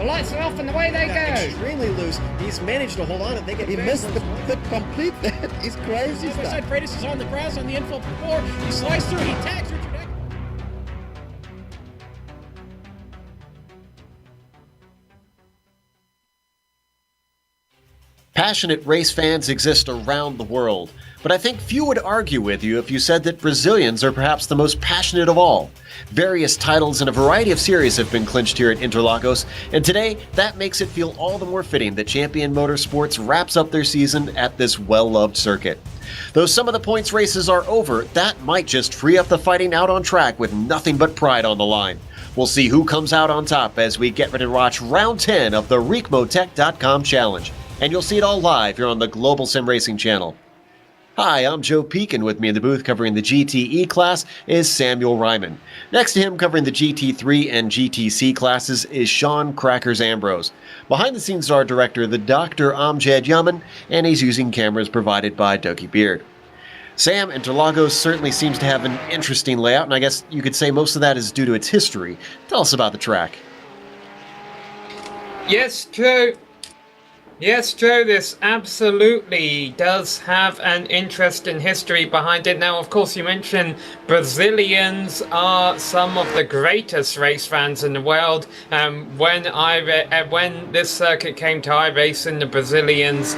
The lights are off and away they go. Extremely loose. He's managed to hold on and they get. He missed the complete. He's crazy As I stuff. said, Freitas is on the grass on the infield before. He slides through. He tags Richard. Passionate race fans exist around the world, but I think few would argue with you if you said that Brazilians are perhaps the most passionate of all. Various titles in a variety of series have been clinched here at Interlagos, and today that makes it feel all the more fitting that Champion Motorsports wraps up their season at this well-loved circuit. Though some of the points races are over, that might just free up the fighting out on track with nothing but pride on the line. We'll see who comes out on top as we get ready to watch round 10 of the Ricmotech.com Challenge. And you'll see it all live here on the Global Sim Racing channel. Hi, I'm Joe Peak, and with me in the booth covering the GTE class is Samuel Ryman. Next to him covering the GT3 and GTC classes is Sean Crackers Ambrose. Behind the scenes is our director, the Dr. Amjad Yaman, and he's using cameras provided by Dougie Beard. Sam, Interlagos certainly seems to have an interesting layout, and I guess you could say most of that is due to its history. Tell us about the track. Yes, Joe. Yes, Joe, this absolutely does have an interesting history behind it. Now, of course, you mentioned Brazilians are some of the greatest race fans in the world. When this circuit came to iRacing, the Brazilians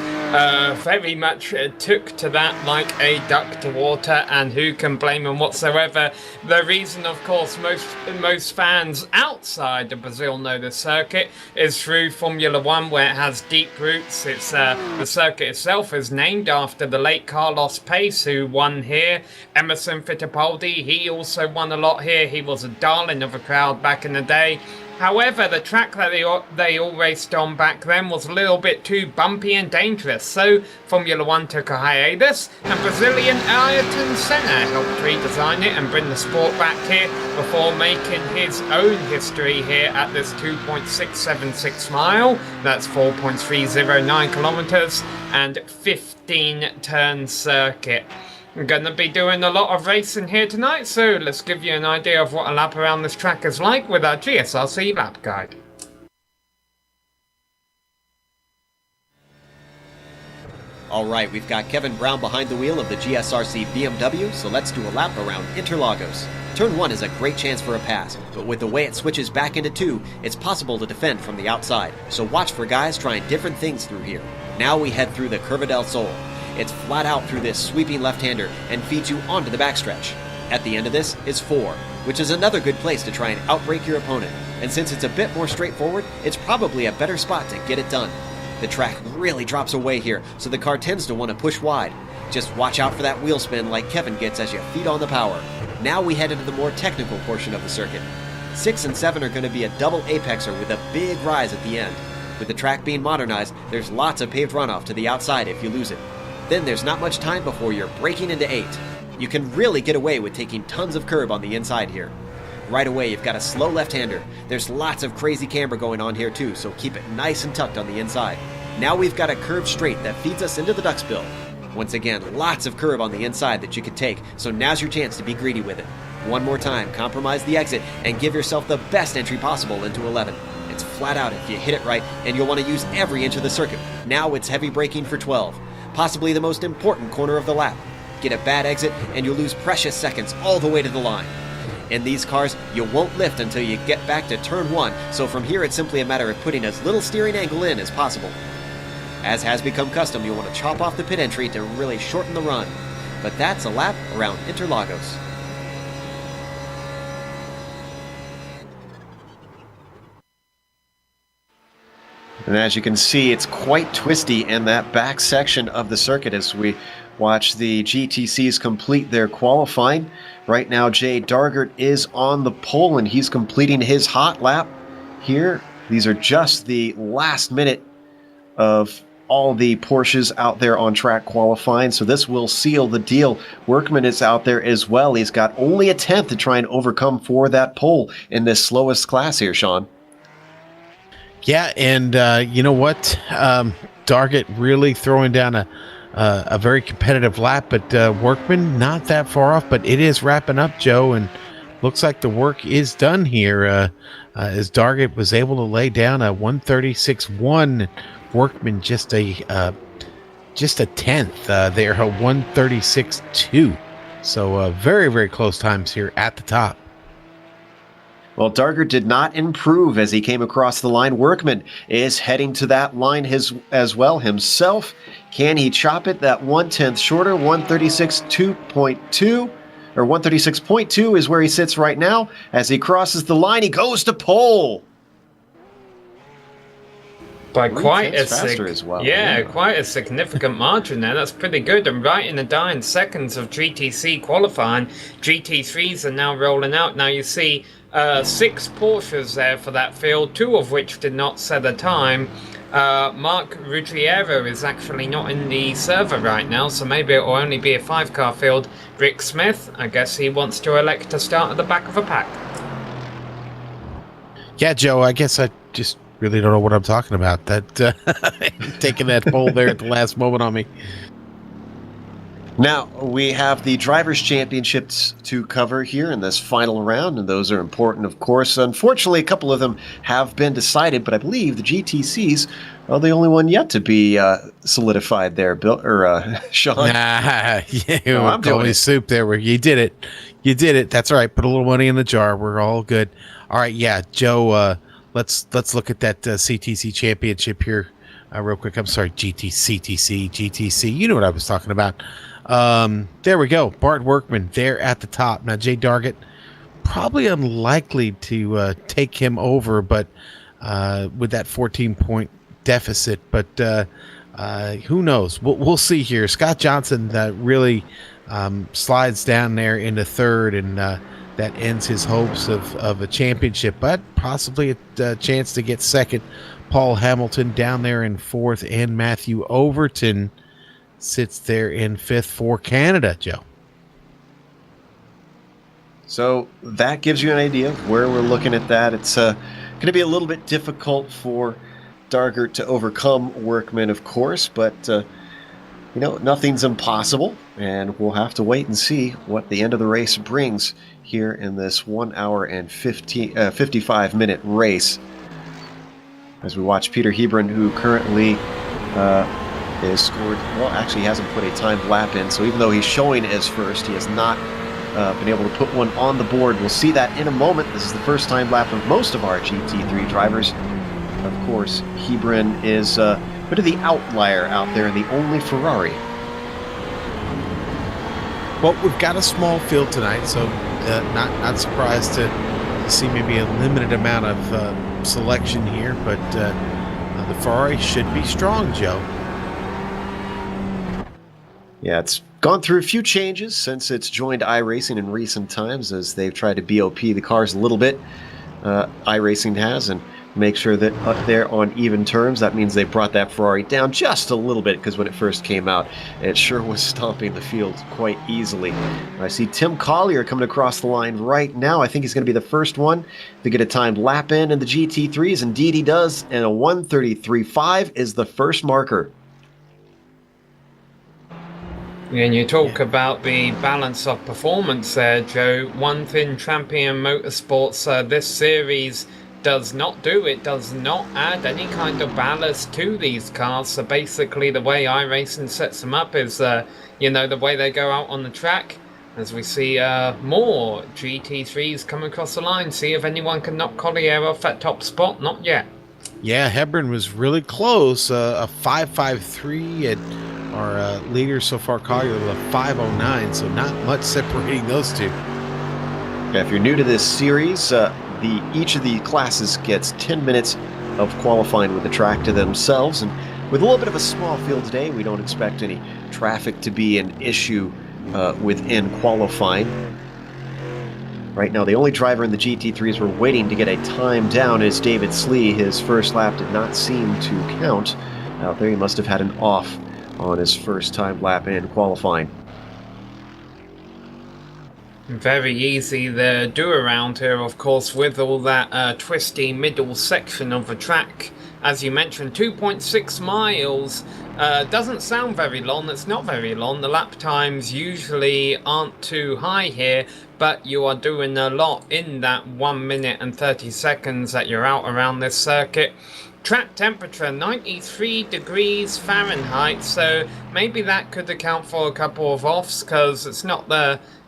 very much took to that like a duck to water, and who can blame them whatsoever? The reason, of course, most fans outside of Brazil know this circuit is through Formula One, where it has deep roots. It's the circuit itself is named after the late Carlos Pace, who won here. Emerson Fittipaldi, he also won a lot here. He was a darling of a crowd back in the day. However, the track that they all raced on back then was a little bit too bumpy and dangerous, so Formula One took a hiatus, and Brazilian Ayrton Senna helped redesign it and bring the sport back here before making his own history here at this 2.676 mile, that's 4.309 kilometers, and 15-turn circuit. I'm going to be doing a lot of racing here tonight, so let's give you an idea of what a lap around this track is like with our GSRC lap guide. Alright, we've got Kevin Brown behind the wheel of the GSRC BMW, so let's do a lap around Interlagos. Turn 1 is a great chance for a pass, but with the way it switches back into 2, it's possible to defend from the outside, so watch for guys trying different things through here. Now we head through the Curva del Sol. It's flat out through this sweeping left-hander and feeds you onto the backstretch. At the end of this is 4, which is another good place to try and outbrake your opponent, and since it's a bit more straightforward, it's probably a better spot to get it done. The track really drops away here, so the car tends to want to push wide. Just watch out for that wheel spin like Kevin gets as you feed on the power. Now we head into the more technical portion of the circuit. 6 and 7 are going to be a double apexer with a big rise at the end. With the track being modernized, there's lots of paved runoff to the outside if you lose it. Then there's not much time before you're breaking into 8. You can really get away with taking tons of curb on the inside here. Right away, you've got a slow left-hander. There's lots of crazy camber going on here too, so keep it nice and tucked on the inside. Now we've got a curved straight that feeds us into the duckspill. Once again, lots of curb on the inside that you could take, so now's your chance to be greedy with it. One more time, compromise the exit and give yourself the best entry possible into 11. It's flat out if you hit it right, and you'll want to use every inch of the circuit. Now it's heavy braking for 12. Possibly the most important corner of the lap. Get a bad exit and you'll lose precious seconds all the way to the line. In these cars, you won't lift until you get back to turn 1, so from here it's simply a matter of putting as little steering angle in as possible. As has become custom, you'll want to chop off the pit entry to really shorten the run. But that's a lap around Interlagos. And as you can see, it's quite twisty in that back section of the circuit as we watch the GTCs complete their qualifying. Right now, Jay Dargert is on the pole, and he's completing his hot lap here. These are just the last minute of all the Porsches out there on track qualifying, so this will seal the deal. Workman is out there as well. He's got only a 10th to try and overcome for that pole in this slowest class here, Sean. Yeah, and you know what? Dargett really throwing down a very competitive lap, but Workman not that far off, but it is wrapping up, Joe, and looks like the work is done here. As Dargett was able to lay down a 136.1, Workman just a tenth there, a 136.2. So very, very close times here at the top. Well, Dargett did not improve as he came across the line. Workman is heading to that line as well himself. Can he chop it that 1/10 shorter? 136.2 or 136.2 is where he sits right now. As he crosses the line, he goes to pole. By quite a faster as well. quite a significant margin there. That's pretty good. And right in the dying seconds of GTC qualifying, GT3s are now rolling out. Now you see 6 Porsches there for that field, 2 of which did not set a time. Mark Ruggiero is actually not in the server right now, so maybe it will only be a 5-car field. Rick Smith, I guess he wants to elect to start at the back of a pack. Yeah, Joe, I guess I just really don't know what I'm talking about. That taking that pole there at the last moment on me. Now, we have the Drivers' Championships to cover here in this final round, and those are important, of course. Unfortunately, a couple of them have been decided, but I believe the GTCs are the only one yet to be solidified there, Bill, or Sean. I'm doing soup there. Where you did it. You did it. That's all right. Put a little money in the jar. We're all good. All right, yeah, Joe, let's look at that CTC championship here real quick. I'm sorry, GTC. You know what I was talking about. There we go. Bart Workman there at the top. Now, Jay Dargett, probably unlikely to take him over, but with that 14-point deficit. But who knows? We'll see here. Scott Johnson really slides down there into third, and that ends his hopes of a championship, but possibly a chance to get second. Paul Hamilton down there in fourth, and Matthew Overton sits there in fifth for Canada, Joe. So that gives you an idea of where we're looking at that. It's going to be a little bit difficult for Dargett to overcome Workman, of course, but nothing's impossible, and we'll have to wait and see what the end of the race brings here in this 1 hour and 55-minute race. As we watch Peter Hebron, who currently is scored, well, actually he hasn't put a timed lap in, so even though he's showing as first, he has not been able to put one on the board. We'll see that in a moment. This is the first time lap of most of our GT3 drivers. Of course, Hebron is a bit of the outlier out there, and the only Ferrari. Well, we've got a small field tonight, so not surprised to see maybe a limited amount of selection here, but the Ferrari should be strong, Joe. Yeah, it's gone through a few changes since it's joined iRacing in recent times, as they've tried to BOP the cars a little bit. iRacing has, and make sure that they're on even terms. That means they brought that Ferrari down just a little bit, because when it first came out, it sure was stomping the field quite easily. I see Tim Collier coming across the line right now. I think he's going to be the first one to get a timed lap in the GT3s. Indeed he does, and a 1:33.5 is the first marker. And you talk about the balance of performance there, Joe. One thing Champion Motorsports this series does not do, it does not add any kind of ballast to these cars. So basically the way iRacing sets them up is the way they go out on the track, as we see more GT3s come across the line. See if anyone can knock Collier off that top spot. Not yet. Yeah, Hebron was really close. A 5.53 at our leader so far, Collier, with a 5.09, so not much separating those two. Yeah, if you're new to this series, each of the classes gets 10 minutes of qualifying with the track to themselves, and with a little bit of a small field today, we don't expect any traffic to be an issue within qualifying. Right now, the only driver in the GT3s we're waiting to get a time down is David Slee. His first lap did not seem to count out there. He must have had an off on his first time lap in qualifying. Very easy the do around here, of course, with all that twisty middle section of the track. As you mentioned, 2.6 miles Doesn't sound very long. It's not very long. The lap times usually aren't too high here, but you are doing a lot in that 1 minute and 30 seconds that you're out around this circuit. Track temperature 93 degrees Fahrenheit, so maybe that could account for a couple of offs, because it's not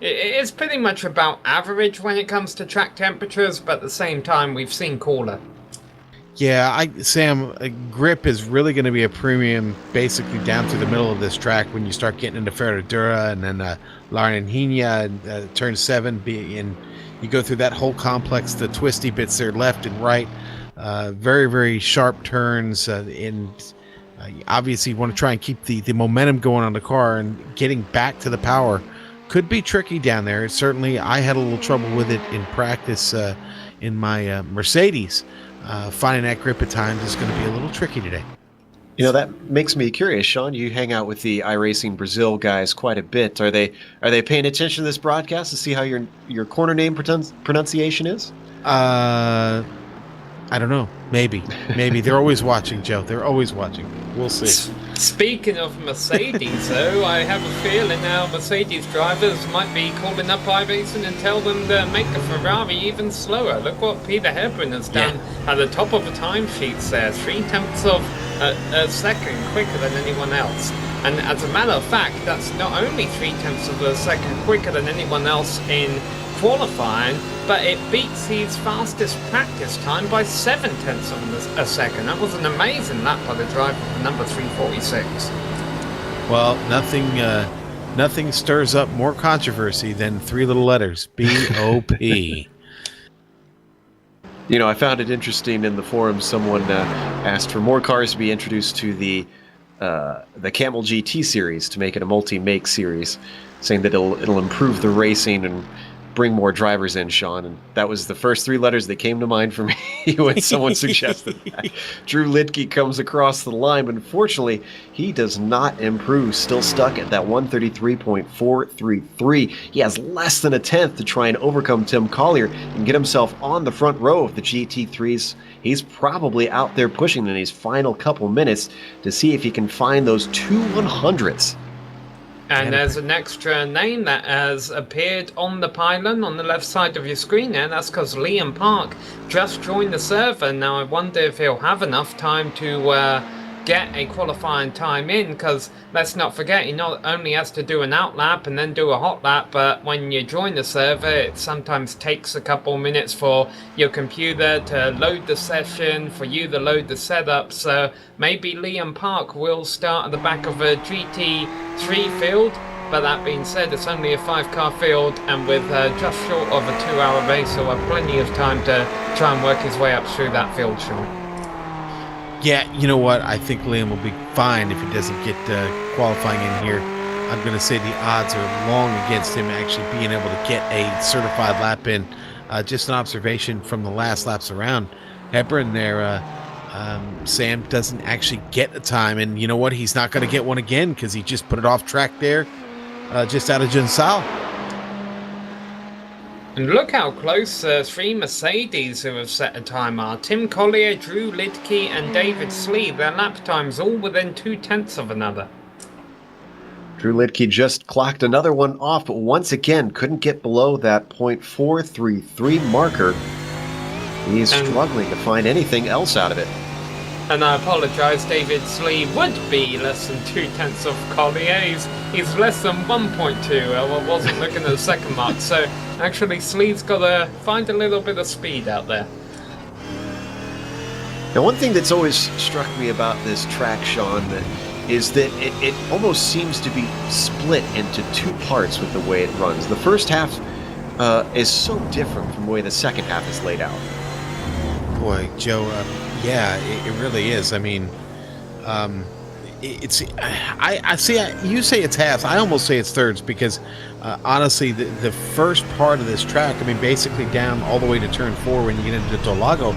it's pretty much about average when it comes to track temperatures, but at the same time we've seen cooler. Yeah, Sam, grip is really going to be a premium basically down through the middle of this track when you start getting into Ferradura and then La Niña and turn 7, and you go through that whole complex, the twisty bits there left and right. Very, very sharp turns, and obviously you want to try and keep the momentum going on the car, and getting back to the power could be tricky down there. Certainly, I had a little trouble with it in practice in my Mercedes. Finding that grip at times is going to be a little tricky today. You know, that makes me curious, Sean. You hang out with the iRacing Brazil guys quite a bit. Are they paying attention to this broadcast to see how your corner name pronunciation is? I don't know. Maybe. They're always watching, Joe. They're always watching. We'll see. Speaking of Mercedes, though, I have a feeling our Mercedes drivers might be calling up iRacing and tell them to make a Ferrari even slower. Look what Peter Hebron has done at the top of the timesheets there. 0.3 of a second quicker than anyone else. And as a matter of fact, that's not only 0.3 of a second quicker than anyone else in qualifying, but it beats his fastest practice time by 0.7 of a second. That was an amazing lap by the driver for number 346. Well, nothing stirs up more controversy than 3 little letters, BOP. You know, I found it interesting in the forum. Someone asked for more cars to be introduced to the Camel GT series, to make it a multi-make series, saying that it'll improve the racing and bring more drivers in, Sean. And that was the first 3 letters that came to mind for me when someone suggested that. Drew Lidke comes across the line, but unfortunately, he does not improve. Still stuck at that 133.433. He has less than a tenth to try and overcome Tim Collier and get himself on the front row of the GT3s. He's probably out there pushing in these final couple minutes to see if he can find those 2 100s. And there's an extra name that has appeared on the pylon on the left side of your screen there. That's because Liam Park just joined the server. Now I wonder if he'll have enough time to get a qualifying time in, because let's not forget, he not only has to do an out lap and then do a hot lap, but when you join the server, it sometimes takes a couple minutes for your computer to load the session, for you to load the setup. So maybe Liam Park will start at the back of a GT3 field, but that being said, it's only a 5-car field, and with just short of a 2-hour race, so we'll have plenty of time to try and work his way up through that field, Sean. Yeah, you know what? I think Liam will be fine if he doesn't get qualifying in here. I'm going to say the odds are long against him actually being able to get a certified lap in. Just an observation from the last laps around. Hebron there, Sam doesn't actually get a time, and you know what? He's not going to get one again because he just put it off track there, just out of Junsal. And look how close 3 Mercedes who have set a time are. Tim Collier, Drew Lidke and David Slee. Their lap times all within 0.2 of another. Drew Lidke just clocked another one off, but once again couldn't get below that .433 marker. He's struggling to find anything else out of it. And I apologise, David Slee would be less than 0.2 of Collier. He's less than 1.2. I wasn't looking at the second mark. So actually, Slee's got to find a little bit of speed out there. Now, one thing that's always struck me about this track, Sean, is that it almost seems to be split into 2 parts with the way it runs. The first half is so different from the way the second half is laid out. Boy, Joe, yeah, it really is. I mean, it's I see. You say it's halves. I almost say it's thirds because honestly, the first part of this track, I mean, basically down all the way to turn 4 when you get into Interlagos,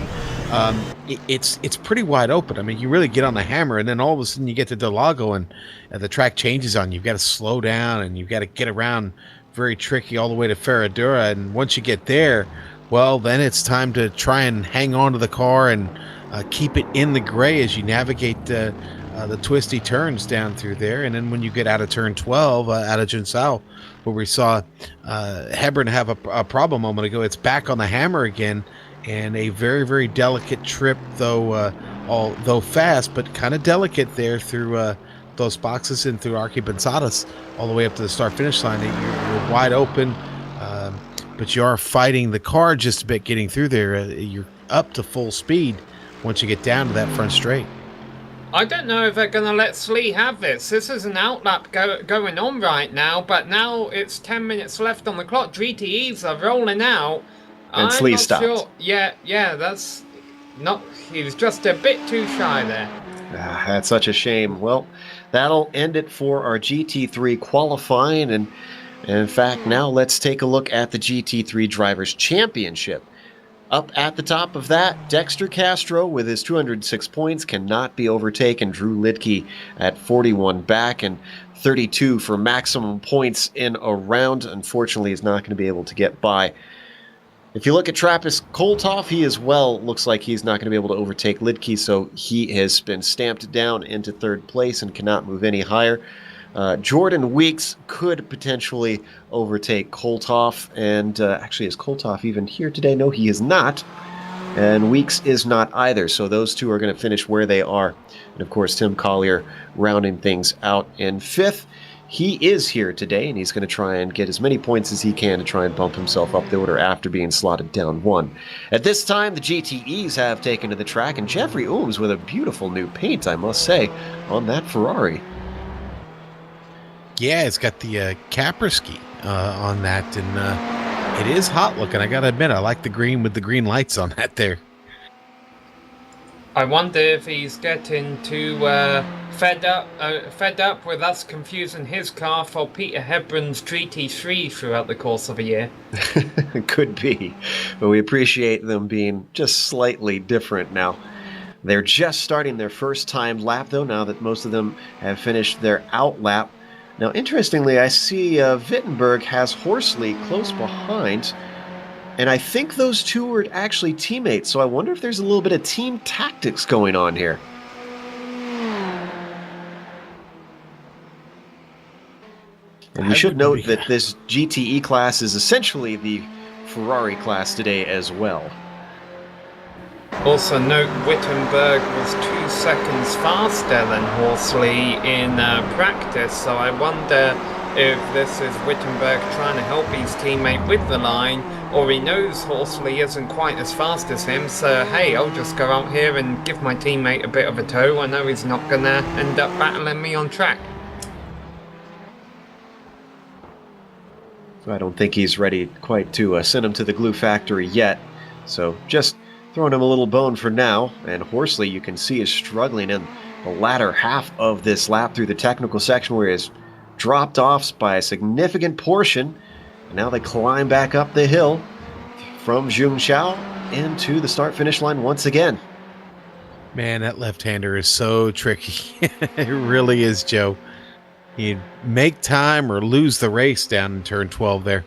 it's pretty wide open. I mean, you really get on the hammer, and then all of a sudden you get to Interlagos, and the track changes on you. You've got to slow down, and you've got to get around very tricky all the way to Ferradura. And once you get there, well, then it's time to try and hang on to the car and keep it in the gray as you navigate the twisty turns down through there. And then when you get out of turn 12, out of Jinsao, where we saw Hebron have a problem a moment ago, it's back on the hammer again, and a very, very delicate trip, though fast, but kind of delicate there through those boxes and through Arquipensadas all the way up to the start-finish line. You're wide open, but you are fighting the car just a bit getting through there. You're up to full speed once you get down to that front straight. I don't know if they're going to let Slee have this. This is an outlap going on right now, but now it's 10 minutes left on the clock. GTEs are rolling out. And Slee stopped. Sure. Yeah, that's not... He was just a bit too shy there. That's such a shame. Well, that'll end it for our GT3 qualifying, and in fact, now let's take a look at the GT3 Drivers' Championship. Up at the top of that, Dexter Castro with his 206 points cannot be overtaken. Drew Lidke at 41 back, and 32 for maximum points in a round. Unfortunately, is not going to be able to get by. If you look at Trappist Kolthoff, he as well looks like he's not going to be able to overtake Lidke, so he has been stamped down into third place and cannot move any higher. Jordan Weeks could potentially overtake Kolthoff, and actually, is Kolthoff even here today? No, he is not, and Weeks is not either, so those two are going to finish where they are. And of course, Tim Collier rounding things out in fifth. He is here today, and he's going to try and get as many points as he can to try and bump himself up the order after being slotted down one. At this time, the GTEs have taken to the track, and Jeffrey Ooms with a beautiful new paint, I must say, on that Ferrari. Yeah, it's got the Kaspersky on that, and it is hot looking. I got to admit, I like the green with the green lights on that there. I wonder if he's getting too fed up with us confusing his car for Peter Hebron's GT3 throughout the course of a year. Could be, but we appreciate them being just slightly different now. They're just starting their first time lap, though, now that most of them have finished their out lap. Now, interestingly, I see Wittenberg has Horsley close behind, and I think those two are actually teammates, so I wonder if there's a little bit of team tactics going on here. And we should note that this GTE class is essentially the Ferrari class today as well. Also note, Wittenberg was 2 seconds faster than Horsley in practice, so I wonder if this is Wittenberg trying to help his teammate with the line, or he knows Horsley isn't quite as fast as him, so hey, I'll just go out here and give my teammate a bit of a tow. I know he's not going to end up battling me on track. So I don't think he's ready quite to send him to the glue factory yet, so just throwing him a little bone for now. And Horsley, you can see, is struggling in the latter half of this lap through the technical section, where he has dropped off by a significant portion. And now they climb back up the hill from Zhongzhou into the start-finish line once again. Man, that left-hander is so tricky. It really is, Joe. You make time or lose the race down in turn 12 there.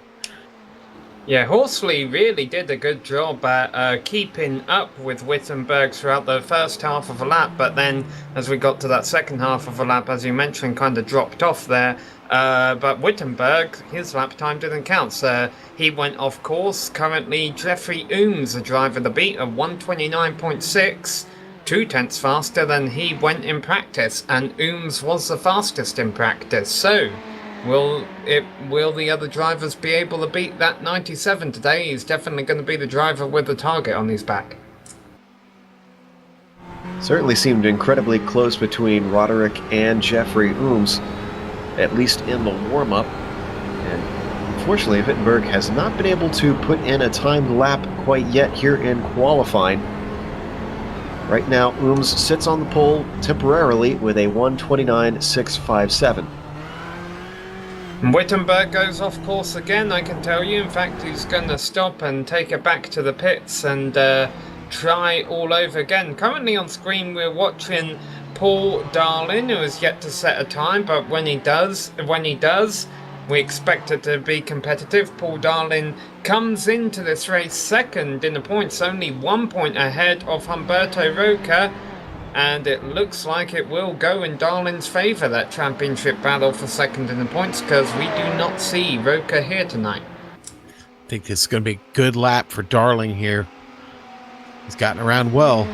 Yeah, Horsley really did a good job at keeping up with Wittenberg throughout the first half of the lap, but then as we got to that second half of the lap, as you mentioned, kind of dropped off there. But Wittenberg, his lap time didn't count, so he went off course. Currently, Jeffrey Ooms, the driver of the beat, at 129.6, 2 tenths faster than he went in practice, and Ooms was the fastest in practice. So, will the other drivers be able to beat that 97 today? He's definitely going to be the driver with the target on his back. Certainly seemed incredibly close between Roderick and Jeffrey Ooms, at least in the warm-up. And unfortunately, Wittenberg has not been able to put in a timed lap quite yet here in qualifying. Right now, Ooms sits on the pole temporarily with a 129.657. Wittenberg goes off course again, I can tell you. In fact, he's going to stop and take it back to the pits and try all over again. Currently on screen, we're watching Paul Darlin, who has yet to set a time, but when he does, we expect it to be competitive. Paul Darlin comes into this race second in the points, only 1 point ahead of Humberto Roca. And it looks like it will go in Darling's favour, that championship battle for second in the points, because we do not see Roca here tonight. I think this is going to be a good lap for Darling here. He's gotten around well.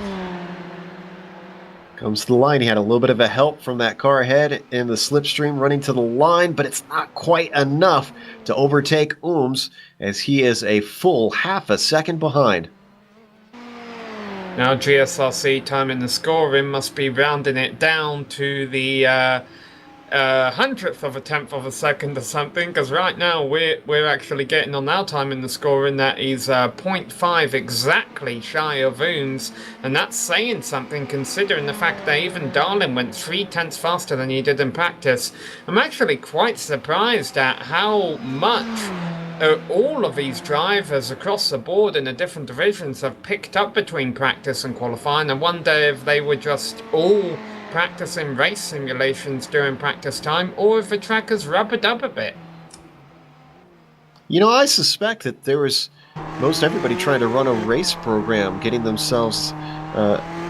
Comes to the line. He had a little bit of a help from that car ahead in the slipstream running to the line, but it's not quite enough to overtake Ooms, as he is a full half a second behind. Now GSRC time in the scoring must be rounding it down to the 100th of a tenth of a second or something, because right now we're actually getting on our time in the scoring that is 0.5 exactly shy of Ooms, and that's saying something considering the fact that even Darling went 3/10 faster than he did in practice. I'm actually quite surprised at how much all of these drivers across the board in the different divisions have picked up between practice and qualifying. I wonder if they were just all practicing race simulations during practice time, or if the track has rubbered up a bit. You know, I suspect that there was most everybody trying to run a race program, getting themselves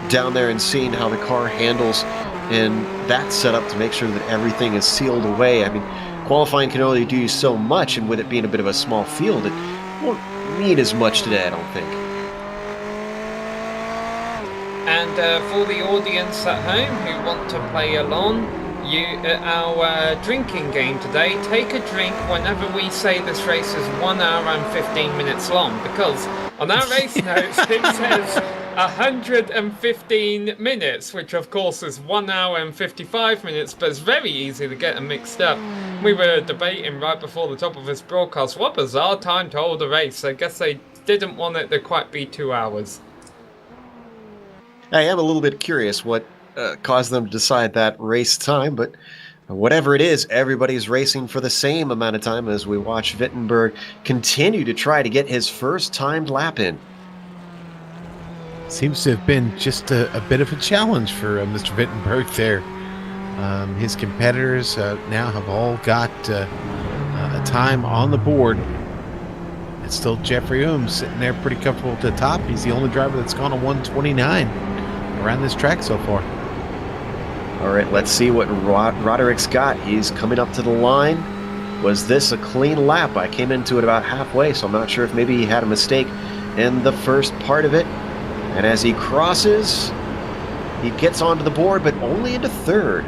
down there and seeing how the car handles, and that set up to make sure that everything is sealed away. I mean, qualifying can only do so much, and with it being a bit of a small field, it won't mean as much today, I don't think. And for the audience at home who want to play along, our drinking game today, take a drink whenever we say this race is 1 hour and 15 minutes long, because on our race notes it says 115 minutes, which of course is 1 hour and 55 minutes, but it's very easy to get them mixed up. We were debating right before the top of this broadcast, what bizarre time to hold a race. I guess they didn't want it to quite be 2 hours. I am a little bit curious what caused them to decide that race time, but whatever it is, everybody's racing for the same amount of time as we watch Wittenberg continue to try to get his first timed lap in. Seems to have been just a bit of a challenge for Mr. Wittenberg there. His competitors now have all got a time on the board. It's still Jeffrey Ooms sitting there pretty comfortable at the top. He's the only driver that's gone a 129 around this track so far. All right, let's see what Roderick's got. He's coming up to the line. Was this a clean lap? I came into it about halfway, so I'm not sure if maybe he had a mistake in the first part of it. And as he crosses, he gets onto the board, but only into third.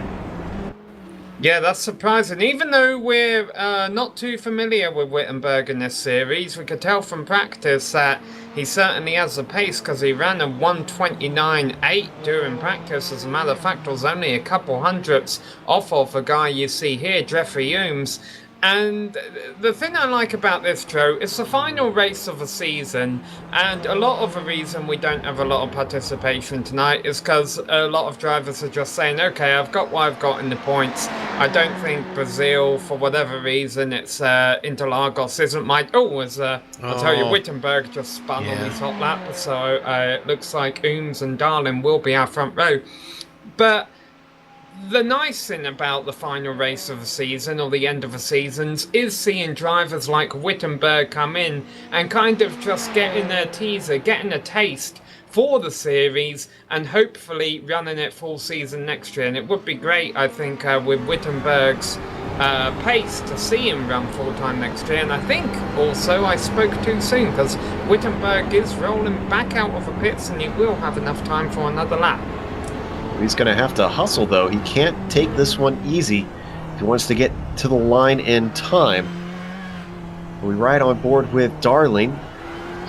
Yeah, that's surprising. Even though we're not too familiar with Wittenberg in this series, we could tell from practice that he certainly has the pace, because he ran a 129.8 during practice. As a matter of fact, was only a couple hundredths off of the guy you see here, Jeffrey Ooms. And the thing I like about this, Joe, it's the final race of the season, and a lot of the reason we don't have a lot of participation tonight is because a lot of drivers are just saying, okay, I've got what I've got in the points. I don't think Brazil, for whatever reason, it's Interlagos isn't my... I'll tell you, Wittenberg just spun on his hot lap, so it looks like Ooms and Darling will be our front row. But the nice thing about the final race of the season, or the end of the seasons, is seeing drivers like Wittenberg come in and kind of just getting a teaser, getting a taste for the series, and hopefully running it full season next year. And it would be great, I think, with Wittenberg's pace to see him run full-time next year. And I think also I spoke too soon, because Wittenberg is rolling back out of the pits and he will have enough time for another lap. He's going to have to hustle, though. He can't take this one easy if he wants to get to the line in time. We ride on board with Darling,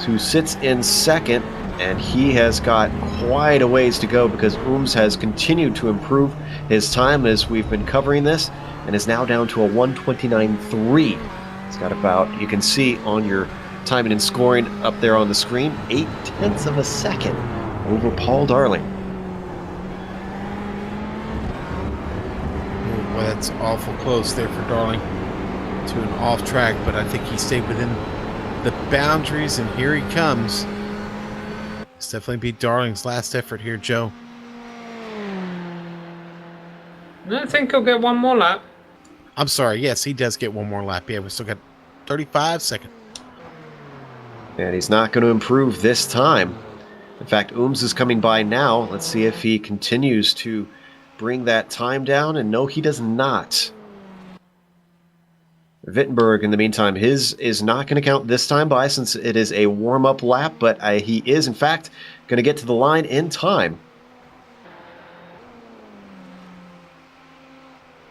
who sits in second, and he has got quite a ways to go, because Ooms has continued to improve his time as we've been covering this, and is now down to a 129.3. He's got about, you can see on your timing and scoring up there on the screen, 0.8 of a second over Paul Darling. Well, that's awful close there for Darling to an off track, but I think he stayed within the boundaries, and here he comes. It's definitely be Darling's last effort here, Joe. I think he'll get one more lap. I'm sorry, yes, he does get one more lap. Yeah, we still got 35 seconds. And he's not going to improve this time. In fact, Ooms is coming by now. Let's see if he continues to bring that time down. And no, he does not. Wittenberg, in the meantime, his is not going to count this time by since it is a warm-up lap, but he is, in fact, going to get to the line in time.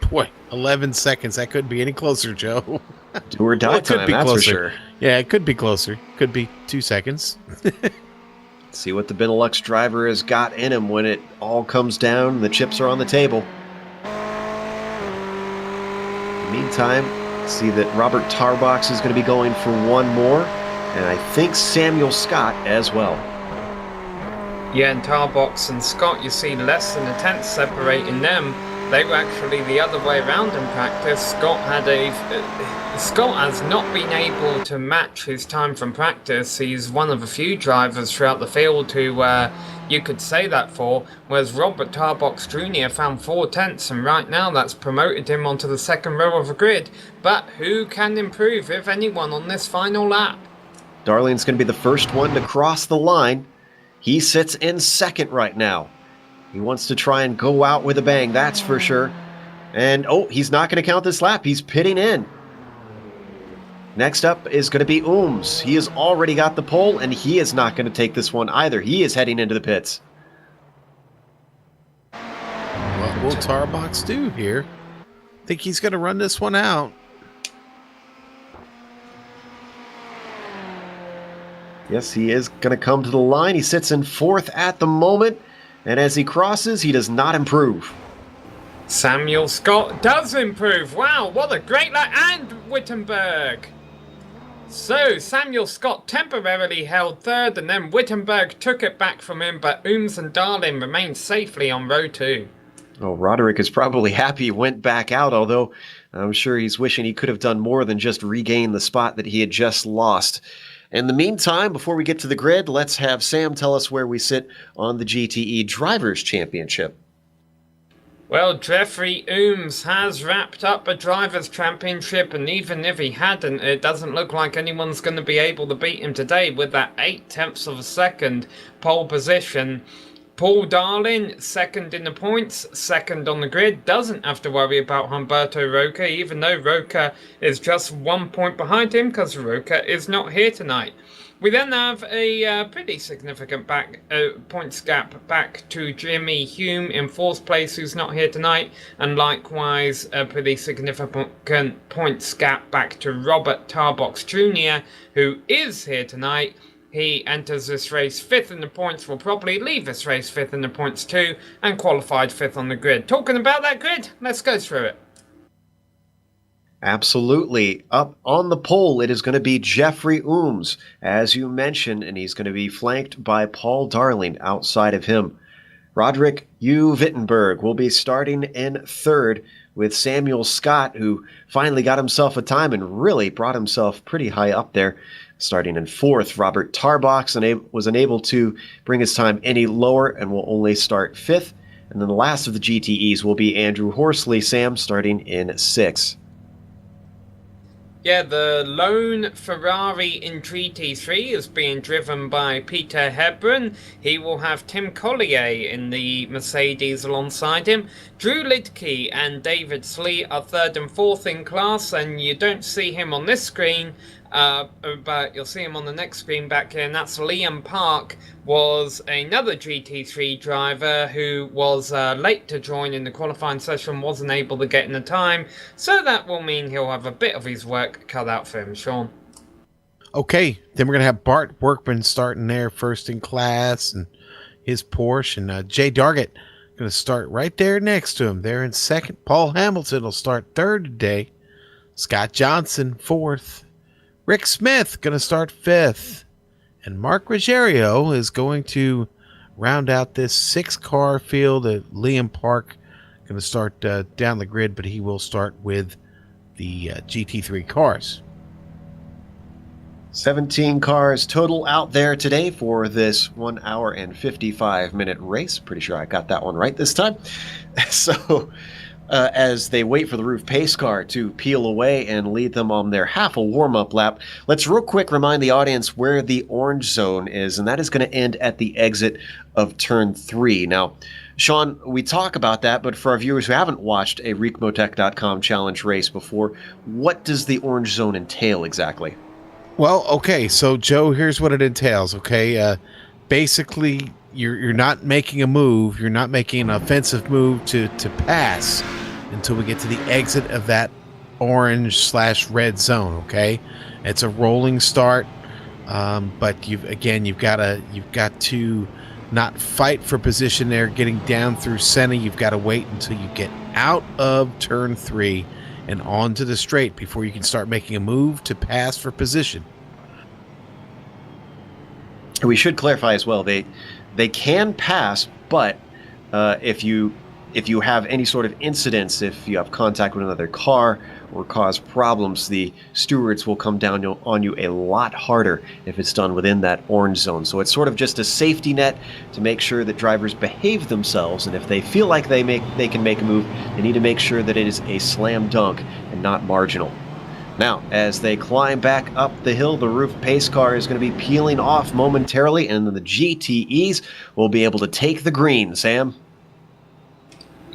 Boy, 11 seconds. That couldn't be any closer, Joe. Do or die time, that's for sure. Yeah, it could be closer. Could be 2 seconds. See what the Benelux driver has got in him when it all comes down and the chips are on the table. In the meantime, see that Robert Tarbox is going to be going for one more, and I think Samuel Scott as well. Yeah, and Tarbox and Scott, you see less than a tenth separating them. They were actually the other way around in practice. Scott has not been able to match his time from practice. He's one of a few drivers throughout the field who you could say that for, whereas Robert Tarbox Jr. found 4 tenths, and right now that's promoted him onto the second row of the grid. But who can improve, if anyone, on this final lap? Darling's going to be the first one to cross the line. He sits in second right now. He wants to try and go out with a bang, that's for sure. And, oh, he's not going to count this lap. He's pitting in. Next up is going to be Ooms. He has already got the pole, and he is not going to take this one either. He is heading into the pits. What will Tarbox do here? I think he's going to run this one out. Yes, he is going to come to the line. He sits in fourth at the moment. And as he crosses, he does not improve. Samuel Scott does improve. Wow, what a great lap. And Wittenberg. So, Samuel Scott temporarily held third, and then Wittenberg took it back from him, but Ooms and Darlin remained safely on row 2. Oh, Roderick is probably happy he went back out, although I'm sure he's wishing he could have done more than just regain the spot that he had just lost. In the meantime, before we get to the grid, let's have Sam tell us where we sit on the GTE Drivers' Championship. Well, Jeffrey Ooms has wrapped up a Drivers' Championship, and even if he hadn't, it doesn't look like anyone's going to be able to beat him today with that 8 tenths of a second pole position. Paul Darlin, second in the points, second on the grid, doesn't have to worry about Humberto Roca, even though Roca is just 1 point behind him because Roca is not here tonight. We then have a pretty significant points gap back to Jimmy Hume in 4th place, who's not here tonight, and likewise a pretty significant points gap back to Robert Tarbox Jr., who is here tonight. He enters this race 5th in the points, will probably leave this race 5th in the points too, and qualified 5th on the grid. Talking about that grid, let's go through it. Absolutely. Up on the pole, it is going to be Jeffrey Ooms, as you mentioned, and he's going to be flanked by Paul Darling outside of him. Roderick U. Wittenberg will be starting in 3rd, with Samuel Scott, who finally got himself a time and really brought himself pretty high up there. Starting in 4th, Robert Tarbox was unable to bring his time any lower and will only start 5th. And then the last of the GTEs will be Andrew Horsley, Sam, starting in 6th. Yeah, the lone Ferrari in GT3 is being driven by Peter Hebron. He will have Tim Collier in the Mercedes alongside him. Drew Lidke and David Slee are 3rd and 4th in class, and you don't see him on this screen, but you'll see him on the next screen back here, and that's Liam Park, was another GT3 driver who was late to join in the qualifying session, wasn't able to get in the time, so that will mean he'll have a bit of his work cut out for him, Sean. Okay, then we're going to have Bart Workman starting there 1st in class, and his Porsche, and Jay Dargett going to start right there next to him. There in 2nd. Paul Hamilton will start 3rd today. Scott Johnson 4th. Rick Smith going to start 5th. And Mark Ruggiero is going to round out this 6-car field. Liam Park going to start down the grid, but he will start with the GT3 cars. 17 cars total out there today for this 1 hour and 55 minute race. Pretty sure I got that one right this time. So as they wait for the roof pace car to peel away and lead them on their half a warm-up lap. Let's real quick remind the audience where the orange zone is, and that is going to end at the exit of turn 3. Now, Sean, we talk about that, but for our viewers who haven't watched a Ricmotech.com challenge race before, what does the orange zone entail exactly? Well, okay, so Joe, here's what it entails, okay? Basically, you're not making a move, you're not making an offensive move to pass until we get to the exit of that orange/red zone, okay? It's a rolling start, but you've got to not fight for position there, getting down through center. You've got to wait until you get out of turn 3 and onto the straight before you can start making a move to pass for position. We should clarify as well, they can pass, but if you have any sort of incidents, if you have contact with another car or cause problems, the stewards will come down on you a lot harder if it's done within that orange zone. So it's sort of just a safety net to make sure that drivers behave themselves, and if they feel like they can make a move, they need to make sure that it is a slam dunk and not marginal. Now, as they climb back up the hill, the roof pace car is going to be peeling off momentarily, and the GTEs will be able to take the green. Sam?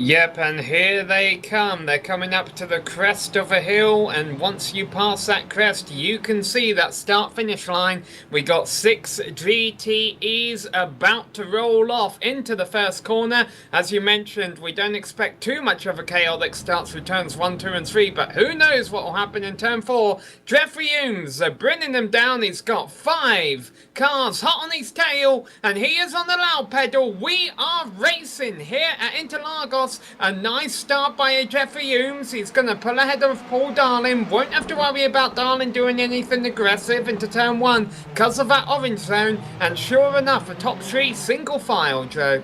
Yep, and here they come. They're coming up to the crest of a hill, and once you pass that crest, you can see that start-finish line. We got 6 GTEs about to roll off into the first corner. As you mentioned, we don't expect too much of a chaotic start through turns 1, 2, and 3, but who knows what will happen in turn 4. Jeffrey Humes bringing them down. He's got 5 cars hot on his tail, and he is on the loud pedal. We are racing here at Interlagos. A nice start by Jeffrey Humes. He's going to pull ahead of Paul Darling. Won't have to worry about Darling doing anything aggressive into turn 1 because of that orange zone. And sure enough, a top 3 single file, Joe.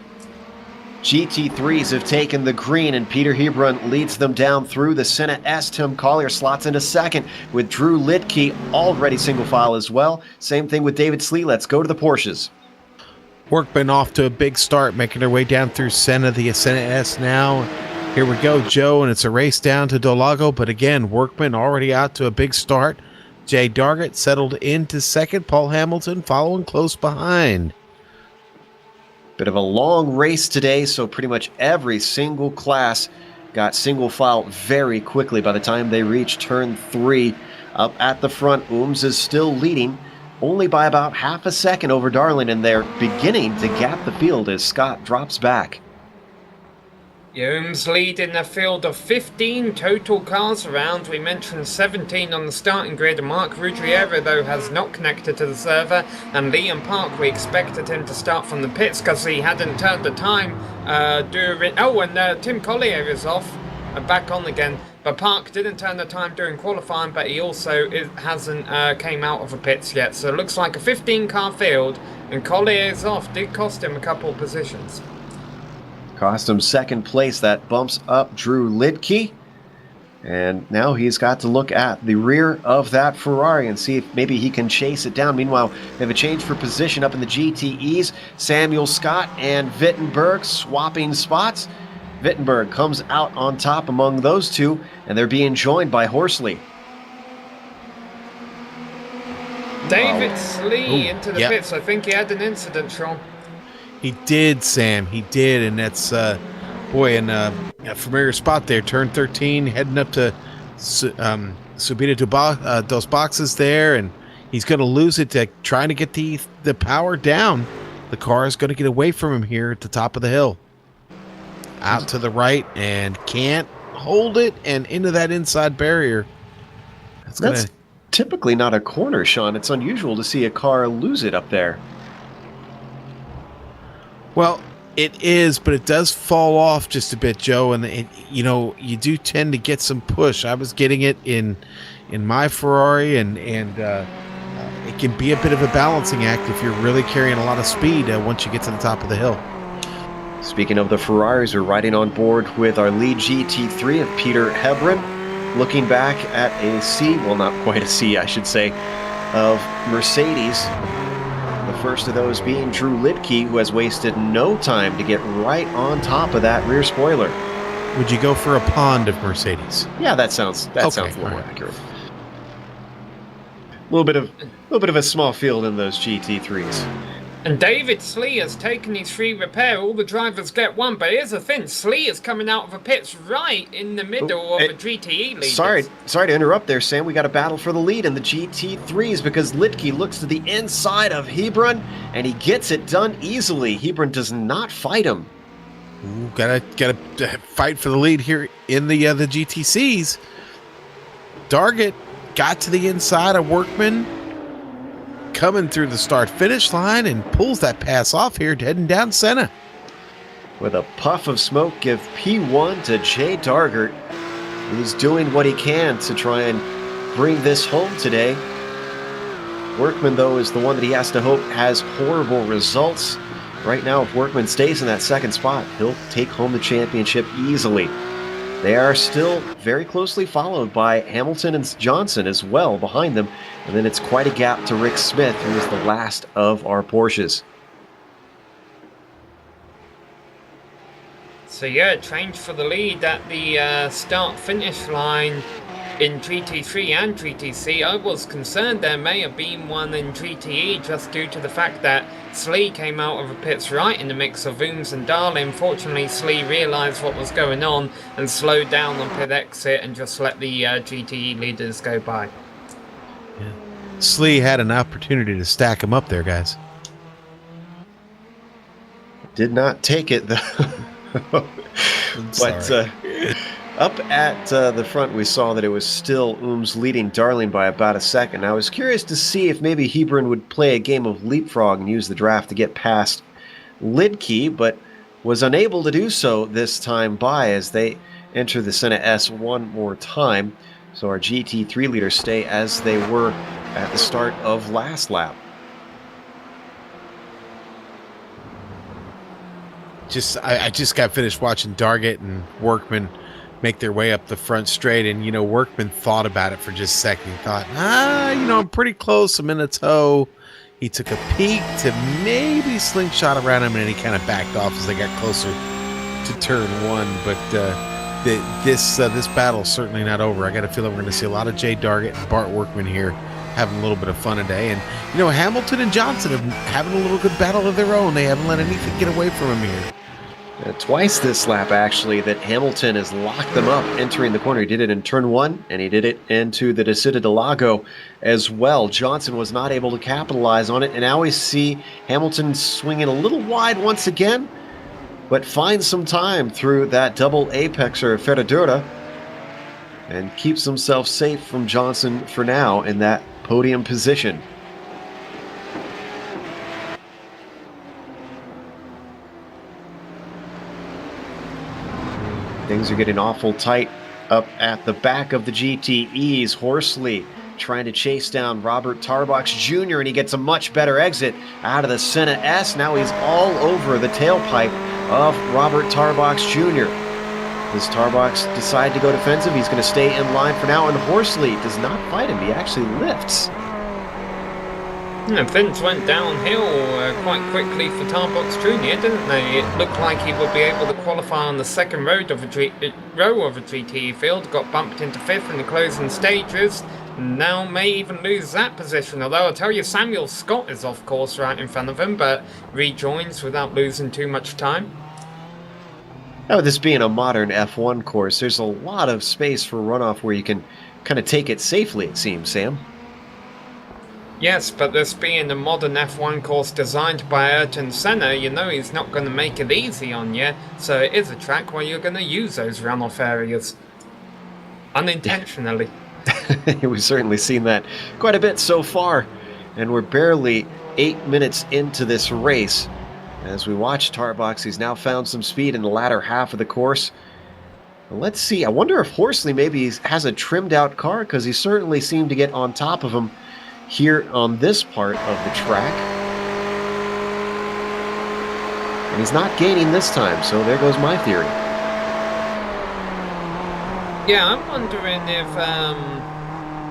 GT3s have taken the green, and Peter Hebron leads them down through the Senna S. Tim Collier slots into second with Drew Lidke already single file as well. Same thing with David Slee. Let's go to the Porsches. Workman off to a big start, making their way down through Senna, the Senna S now. Here we go, Joe, and it's a race down to Dolago, but again, Workman already out to a big start. Jay Dargett settled into second, Paul Hamilton following close behind. Bit of a long race today, so pretty much every single class got single file very quickly by the time they reached turn 3. Up at the front, Ooms is still leading, only by about half a second over Darling, and they're beginning to gap the field as Scott drops back. Humes leading a field of 15 total cars around. We mentioned 17 on the starting grid. Mark Ruggiero, though, has not connected to the server. And Liam Park, we expected him to start from the pits because he hadn't turned the time during... Oh, and Tim Collier is off and back on again. But Park didn't turn the time during qualifying, but he also hasn't came out of the pits yet. So it looks like a 15-car field, and Collier's off. Did cost him a couple of positions. Cost him second place. That bumps up Drew Lidke. And now he's got to look at the rear of that Ferrari and see if maybe he can chase it down. Meanwhile, they have a change for position up in the GTEs. Samuel Scott and Wittenberg swapping spots. Wittenberg comes out on top among those two, and they're being joined by Horsley. David Slee into the pits. I think he had an incident, Sean. He did, Sam. He did, and that's, boy, and a familiar spot there. Turn 13, heading up to Subida dos Boxes there, and he's going to lose it to trying to get the power down. The car is going to get away from him here at the top of the hill. Out to the right, and can't hold it, and into that inside barrier. That's typically not a corner, Sean. It's unusual to see a car lose it up there. Well, it is, but it does fall off just a bit, Joe, and you do tend to get some push. I was getting it in my Ferrari, and it can be a bit of a balancing act if you're really carrying a lot of speed once you get to the top of the hill. Speaking of the Ferraris, we're riding on board with our lead GT3 of Peter Hebron, looking back at a C, well, not quite a C, I should say, of Mercedes. The first of those being Drew Lidke, who has wasted no time to get right on top of that rear spoiler. Would you go for a pond of Mercedes? Yeah, that sounds a little more accurate. A little bit of a small field in those GT3s. And David Slee has taken his free repair. All the drivers get one, but here's the thing: Slee is coming out of the pits right in the middle of the GTE leaders. Sorry to interrupt there, Sam. We got a battle for the lead in the GT3s because Liedtke looks to the inside of Hebron and he gets it done easily. Hebron does not fight him. Ooh, gotta fight for the lead here in the GTCs. Dargett got to the inside of Workman, coming through the start-finish line, and pulls that pass off here, heading down Senna. With a puff of smoke, give P1 to Jay Dargett, who's doing what he can to try and bring this home today. Workman, though, is the one that he has to hope has horrible results. Right now, if Workman stays in that second spot, he'll take home the championship easily. They are still very closely followed by Hamilton and Johnson as well behind them. And then it's quite a gap to Rick Smith, who is the last of our Porsches. So yeah, change for the lead at the start-finish line in GT3 and GTC. I was concerned there may have been one in GTE just due to the fact that Slee came out of the pits right in the mix of Ooms and Darlin. Fortunately, Slee realised what was going on and slowed down on pit exit and just let the GTE leaders go by. Yeah. Slee had an opportunity to stack him up there, guys. Did not take it, though. But up at the front, we saw that it was still Ooms leading Darling by about a second. I was curious to see if maybe Hebron would play a game of leapfrog and use the draft to get past Liedtke, but was unable to do so this time by as they enter the Senna S one more time. So our GT3 leaders stay as they were at the start of last lap. I just got finished watching Dargett and Workman make their way up the front straight, and Workman thought about it for just a second. He thought, I'm pretty close, I'm in a tow. He took a peek to maybe slingshot around him, and then he kind of backed off as they got closer to turn one. But this battle's certainly not over. I got a feeling we're going to see a lot of Jay Dargett and Bart Workman here having a little bit of fun today. And Hamilton and Johnson have having a little good battle of their own. They haven't let anything get away from them here. Twice this lap, actually, that Hamilton has locked them up entering the corner. He did it in turn one, and he did it into the Descida del Lago as well. Johnson was not able to capitalize on it, and now we see Hamilton swinging a little wide once again, but finds some time through that double apexer Ferradura and keeps himself safe from Johnson for now in that podium position. Things are getting awful tight up at the back of the GTEs. Horsley trying to chase down Robert Tarbox Jr., and he gets a much better exit out of the Senna S. Now he's all over the tailpipe of Robert Tarbox Jr. Does Tarbox decide to go defensive? He's going to stay in line for now, and Horsley does not fight him. He actually lifts. Things went downhill quite quickly for Tarbox Jr., didn't they? It looked like he would be able to qualify on the second row of a GTE field, got bumped into fifth in the closing stages, now may even lose that position. Although I'll tell you, Samuel Scott is off course right in front of him, but rejoins without losing too much time. Now, this being a modern F1 course, there's a lot of space for runoff where you can kind of take it safely, it seems, Sam. Yes, but this being a modern F1 course designed by Ayrton Senna, he's not going to make it easy on you, so it is a track where you're going to use those runoff areas. Unintentionally. We've certainly seen that quite a bit so far, and we're barely 8 minutes into this race. As we watch Tarbox, he's now found some speed in the latter half of the course. Let's see, I wonder if Horsley maybe has a trimmed out car, because he certainly seemed to get on top of him here on this part of the track. And he's not gaining this time, so there goes my theory. Yeah, I'm wondering if,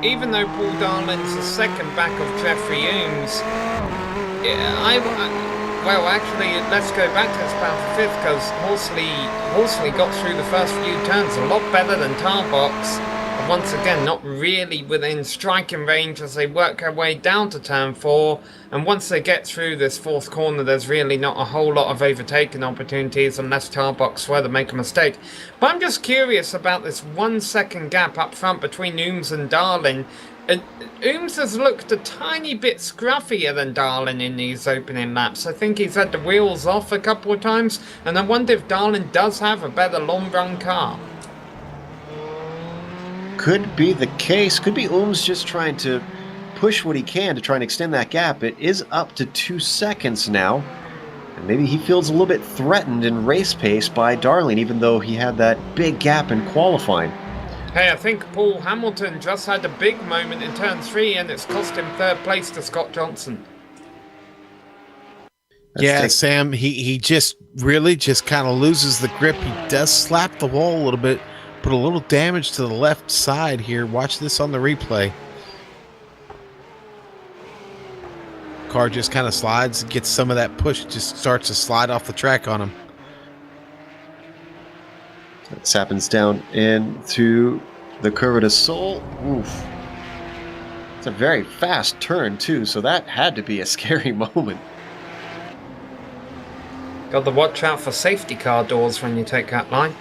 even though Paul Darlin's the second back of Jeffrey Ooms, well, actually, let's go back to this battle for fifth, because Horsley got through the first few turns a lot better than Tarbox. But once again, not really within striking range as they work their way down to turn 4. And once they get through this fourth corner, there's really not a whole lot of overtaking opportunities unless Tarbox were to make a mistake. But I'm just curious about this 1 second gap up front between Ooms and Darlin. Ooms has looked a tiny bit scruffier than Darlin in these opening laps. I think he's had the wheels off a couple of times, and I wonder if Darlin does have a better long-run car. Could be the case. Could be Ooms just trying to push what he can to try and extend that gap. It is up to 2 seconds now, and maybe he feels a little bit threatened in race pace by Darlin, even though he had that big gap in qualifying. Hey, I think Paul Hamilton just had a big moment in turn 3, and it's cost him third place to Scott Johnson. Sam, he just really just kind of loses the grip. He does slap the wall a little bit, put a little damage to the left side here. Watch this on the replay. Car just kind of slides, gets some of that push, just starts to slide off the track on him. This happens down into the Curva del Sol. Oof. It's a very fast turn, too, so that had to be a scary moment. Got to watch out for safety car doors when you take that line.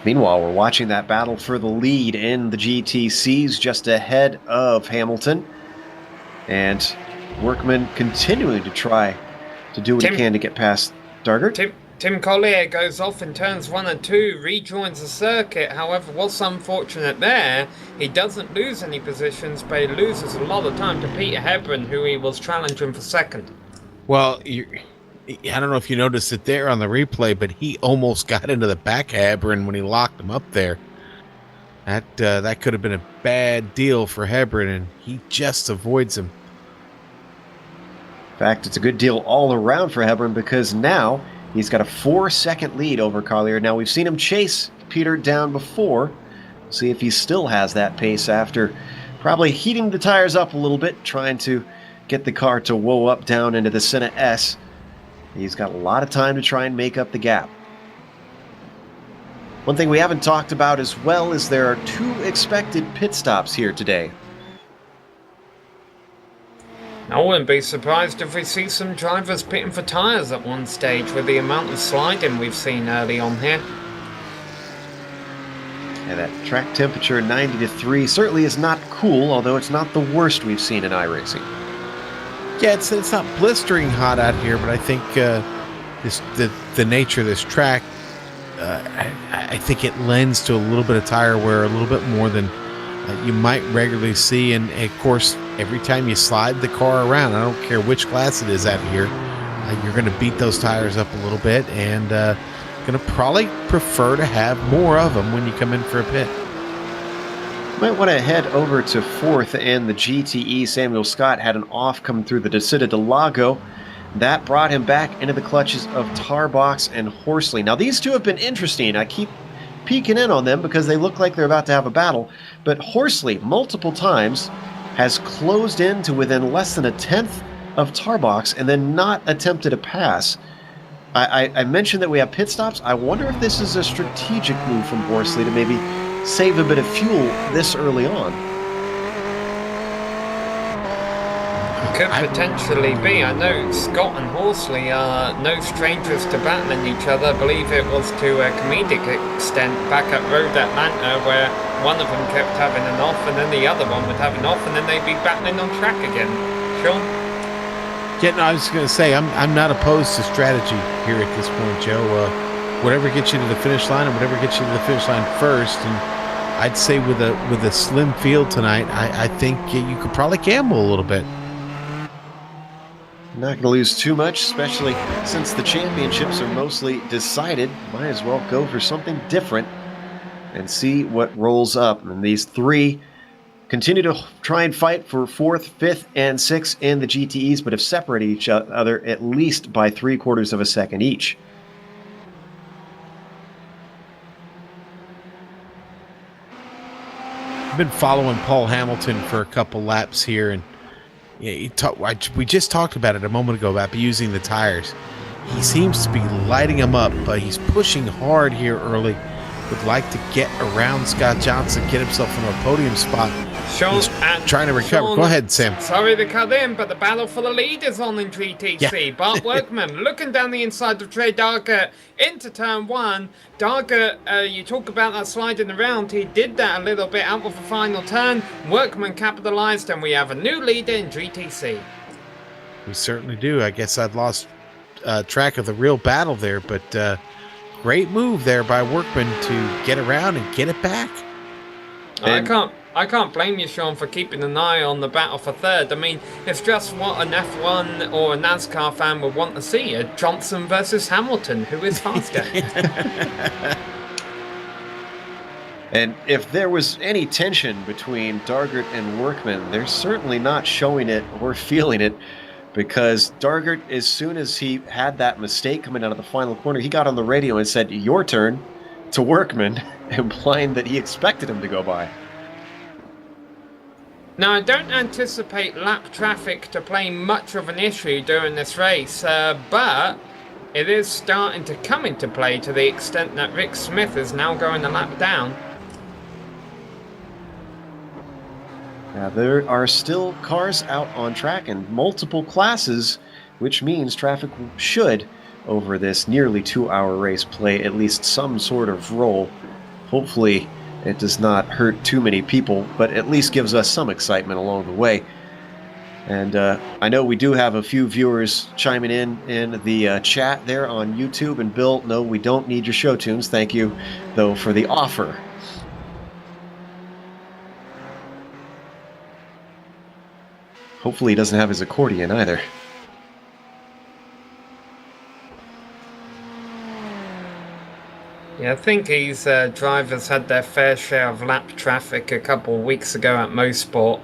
Meanwhile, we're watching that battle for the lead in the GTCs just ahead of Hamilton. And Workman continuing to try to do what he can to get past Dargert. Tim Collier goes off in turns 1 and 2, rejoins the circuit. However, what's unfortunate there, he doesn't lose any positions, but he loses a lot of time to Peter Hebron, who he was challenging for second. Well, I don't know if you noticed it there on the replay, but he almost got into the back Hebron when he locked him up there. That could have been a bad deal for Hebron, and he just avoids him. In fact, it's a good deal all around for Hebron because now he's got a 4-second lead over Collier. Now, we've seen him chase Peter down before. See if he still has that pace after probably heating the tires up a little bit, trying to get the car to whoa up down into the Senna S. He's got a lot of time to try and make up the gap. One thing we haven't talked about as well is there are 2 expected pit stops here today. I wouldn't be surprised if we see some drivers pitting for tyres at one stage with the amount of sliding we've seen early on here. And that track temperature 90°C certainly is not cool, although it's not the worst we've seen in iRacing. Yeah, it's not blistering hot out here, but I think the nature of this track, I think it lends to a little bit of tire wear, a little bit more than you might regularly see. And of course, every time you slide the car around, I don't care which class it is out here, you're going to beat those tires up a little bit, and going to probably prefer to have more of them when you come in for a pit. Might want to head over to 4th and the GTE. Samuel Scott had an off coming through the Desida del Lago. That brought him back into the clutches of Tarbox and Horsley. Now, these two have been interesting. I keep peeking in on them because they look like they're about to have a battle. But Horsley, multiple times, has closed in to within less than a tenth of Tarbox and then not attempted a pass. I mentioned that we have pit stops. I wonder if this is a strategic move from Horsley to maybe save a bit of fuel this early on. Could potentially be. I know Scott and Horsley are no strangers to battling each other. I believe it was to a comedic extent back at Road Atlanta, where one of them kept having an off and then the other one would have an off and then they'd be battling on track again. Sean? Yeah, no, I was going to say, I'm not opposed to strategy here at this point, Joe. Whatever gets you to the finish line and whatever gets you to the finish line first. And I'd say with a slim field tonight, I think you could probably gamble a little bit. Not going to lose too much, especially since the championships are mostly decided. Might as well go for something different and see what rolls up. And these 3 continue to try and fight for 4th, 5th, and 6th in the GTEs, but have separated each other at least by 3/4 of a second each. I've been following Paul Hamilton for a couple laps here, and we just talked about it a moment ago about using the tires. He seems to be lighting them up, but he's pushing hard here early. Would like to get around Scott Johnson, get himself in a podium spot. Sean, he's trying to recover. Go ahead, Sam. Sorry to cut in, but the battle for the lead is on in GTC. Yeah. Bart Workman looking down the inside of Trey Dargett into turn 1. Dargett, you talk about that sliding around. He did that a little bit out of the final turn. Workman capitalized, and we have a new leader in GTC. We certainly do. I guess I'd lost track of the real battle there, but great move there by Workman to get around and get it back. I can't blame you, Sean, for keeping an eye on the battle for third. I mean, it's just what an F1 or a NASCAR fan would want to see. A Johnson versus Hamilton. Who is faster? And if there was any tension between Dargett and Workman, they're certainly not showing it or feeling it, because Dargett, as soon as he had that mistake coming out of the final corner, he got on the radio and said, "Your turn," to Workman, implying that he expected him to go by. Now, I don't anticipate lap traffic to play much of an issue during this race, but it is starting to come into play to the extent that Rick Smith is now going a lap down. Now, there are still cars out on track in multiple classes, which means traffic should, over this nearly 2-hour race, play at least some sort of role. Hopefully, it does not hurt too many people, but at least gives us some excitement along the way. And I know we do have a few viewers chiming in the chat there on YouTube. And Bill, no, we don't need your show tunes. Thank you, though, for the offer. Hopefully he doesn't have his accordion either. Yeah, I think these drivers had their fair share of lap traffic a couple of weeks ago at Motorsport.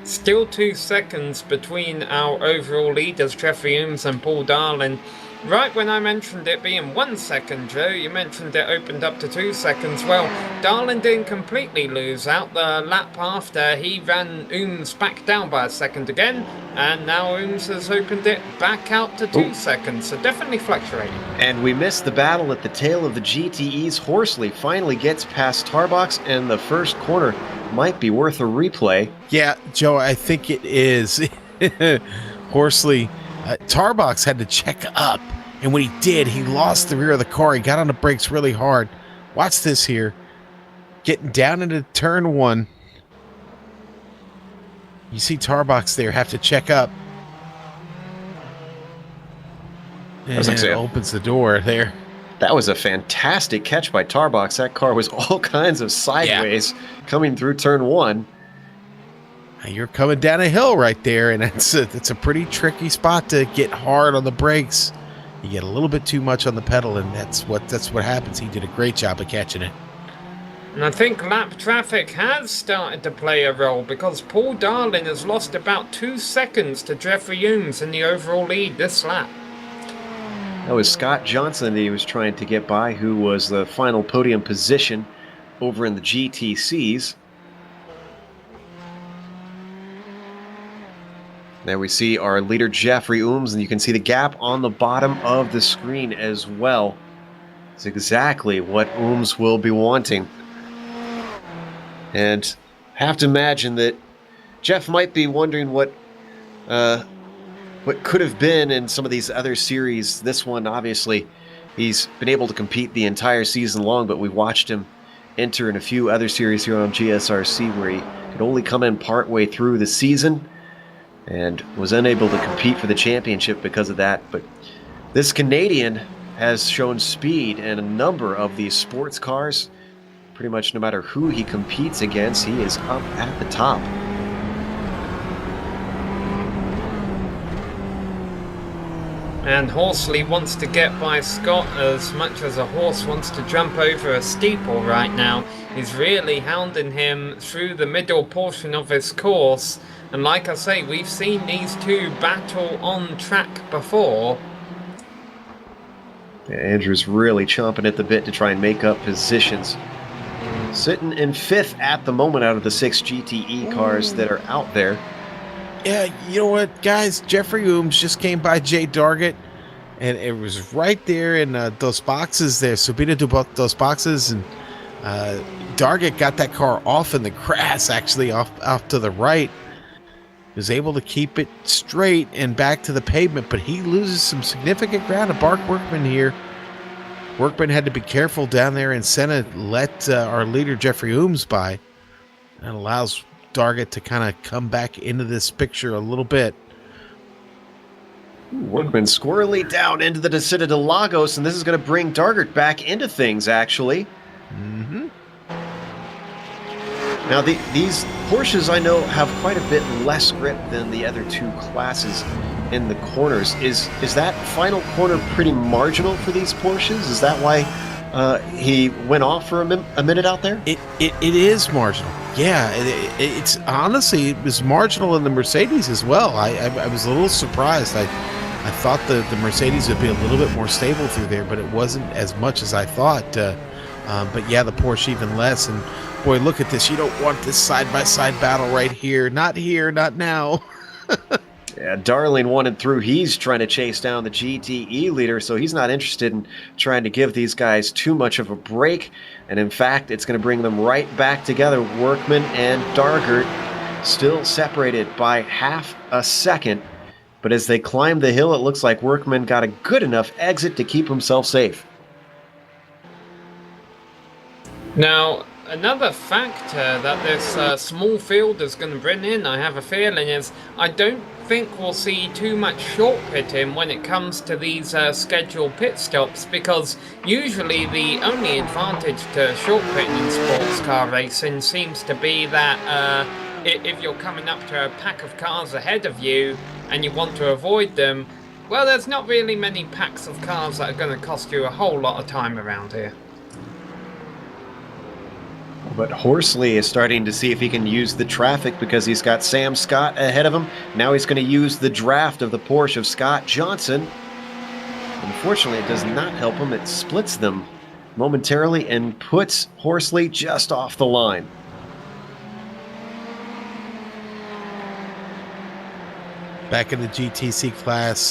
Still 2 seconds between our overall leaders, Jeffrey Ooms and Paul Darlin. Right when I mentioned it being 1 second, Joe, you mentioned it opened up to 2 seconds. Well, Darlin didn't completely lose out. The lap after, he ran Ooms back down by a second again, and now Ooms has opened it back out to 2 seconds, so definitely fluctuating. And we missed the battle at the tail of the GTEs. Horsley finally gets past Tarbox, and the first corner might be worth a replay. Yeah, Joe, I think it is. Horsley... Tarbox had to check up, and when he did, he lost the rear of the car. He got on the brakes really hard. Watch this here. Getting down into turn 1. You see Tarbox there have to check up. And it opens the door there. That was a fantastic catch by Tarbox. That car was all kinds of sideways coming through turn 1. You're coming down a hill right there, and it's a pretty tricky spot to get hard on the brakes. You get a little bit too much on the pedal, and that's what happens. He did a great job of catching it. And I think lap traffic has started to play a role, because Paul Darlin has lost about 2 seconds to Jeffrey Ooms in the overall lead this lap. That was Scott Johnson that he was trying to get by, who was the final podium position over in the GTCs. There we see our leader, Jeffrey Ooms, and you can see the gap on the bottom of the screen as well. It's exactly what Ooms will be wanting. And have to imagine that Jeff might be wondering what could have been in some of these other series. This one, obviously, he's been able to compete the entire season long, but we watched him enter in a few other series here on GSRC where he could only come in partway through the season and was unable to compete for the championship because of that. But this Canadian has shown speed in a number of these sports cars. Pretty much no matter who he competes against, he is up at the top. And Horsley wants to get by Scott as much as a horse wants to jump over a steeple right now. He's really hounding him through the middle portion of his course. And like I say, we've seen these two battle on track before. Yeah, Andrew's really chomping at the bit to try and make up positions Sitting in 5th at the moment out of the 6 GTE cars that are out there. Yeah, you know what, guys? Jeffrey Ooms just came by Jay Dargett, and it was right there in those boxes there. Subida dos boxes, and Dargett got that car off in the grass, actually, off to the right. He was able to keep it straight and back to the pavement, but he loses some significant ground to Bart Workman here. Workman had to be careful down there, and Senna let our leader Jeffrey Ooms by. That allows Dargett to kind of come back into this picture a little bit. Workman squirrely down into the descent of Interlagos, and this is going to bring Dargett back into things, actually. Mm-hmm. Now, these Porsches, I know, have quite a bit less grip than the other 2 classes in the corners. Is that final corner pretty marginal for these Porsches? Is that why he went off for a minute out there? It is marginal. Yeah, it's honestly, it was marginal in the Mercedes as well. I was a little surprised. I thought the Mercedes would be a little bit more stable through there, but it wasn't as much as I thought. But yeah, the Porsche even less. And boy, look at this. You don't want this side-by-side battle right here. Not here, not now. Yeah, Darling wanted through. He's trying to chase down the GTE leader, so he's not interested in trying to give these guys too much of a break. And in fact, it's going to bring them right back together. Workman and Dargett still separated by half a second. But as they climb the hill, it looks like Workman got a good enough exit to keep himself safe. Now, another factor that this small field is going to bring in, I have a feeling, is I don't think we'll see too much short pitting when it comes to these scheduled pit stops, because usually the only advantage to short pitting in sports car racing seems to be that if you're coming up to a pack of cars ahead of you and you want to avoid them, well, there's not really many packs of cars that are going to cost you a whole lot of time around here. But Horsley is starting to see if he can use the traffic because he's got Sam Scott ahead of him. Now he's going to use the draft of the Porsche of Scott Johnson. Unfortunately, it does not help him. It splits them momentarily and puts Horsley just off the line. Back in the GTC class,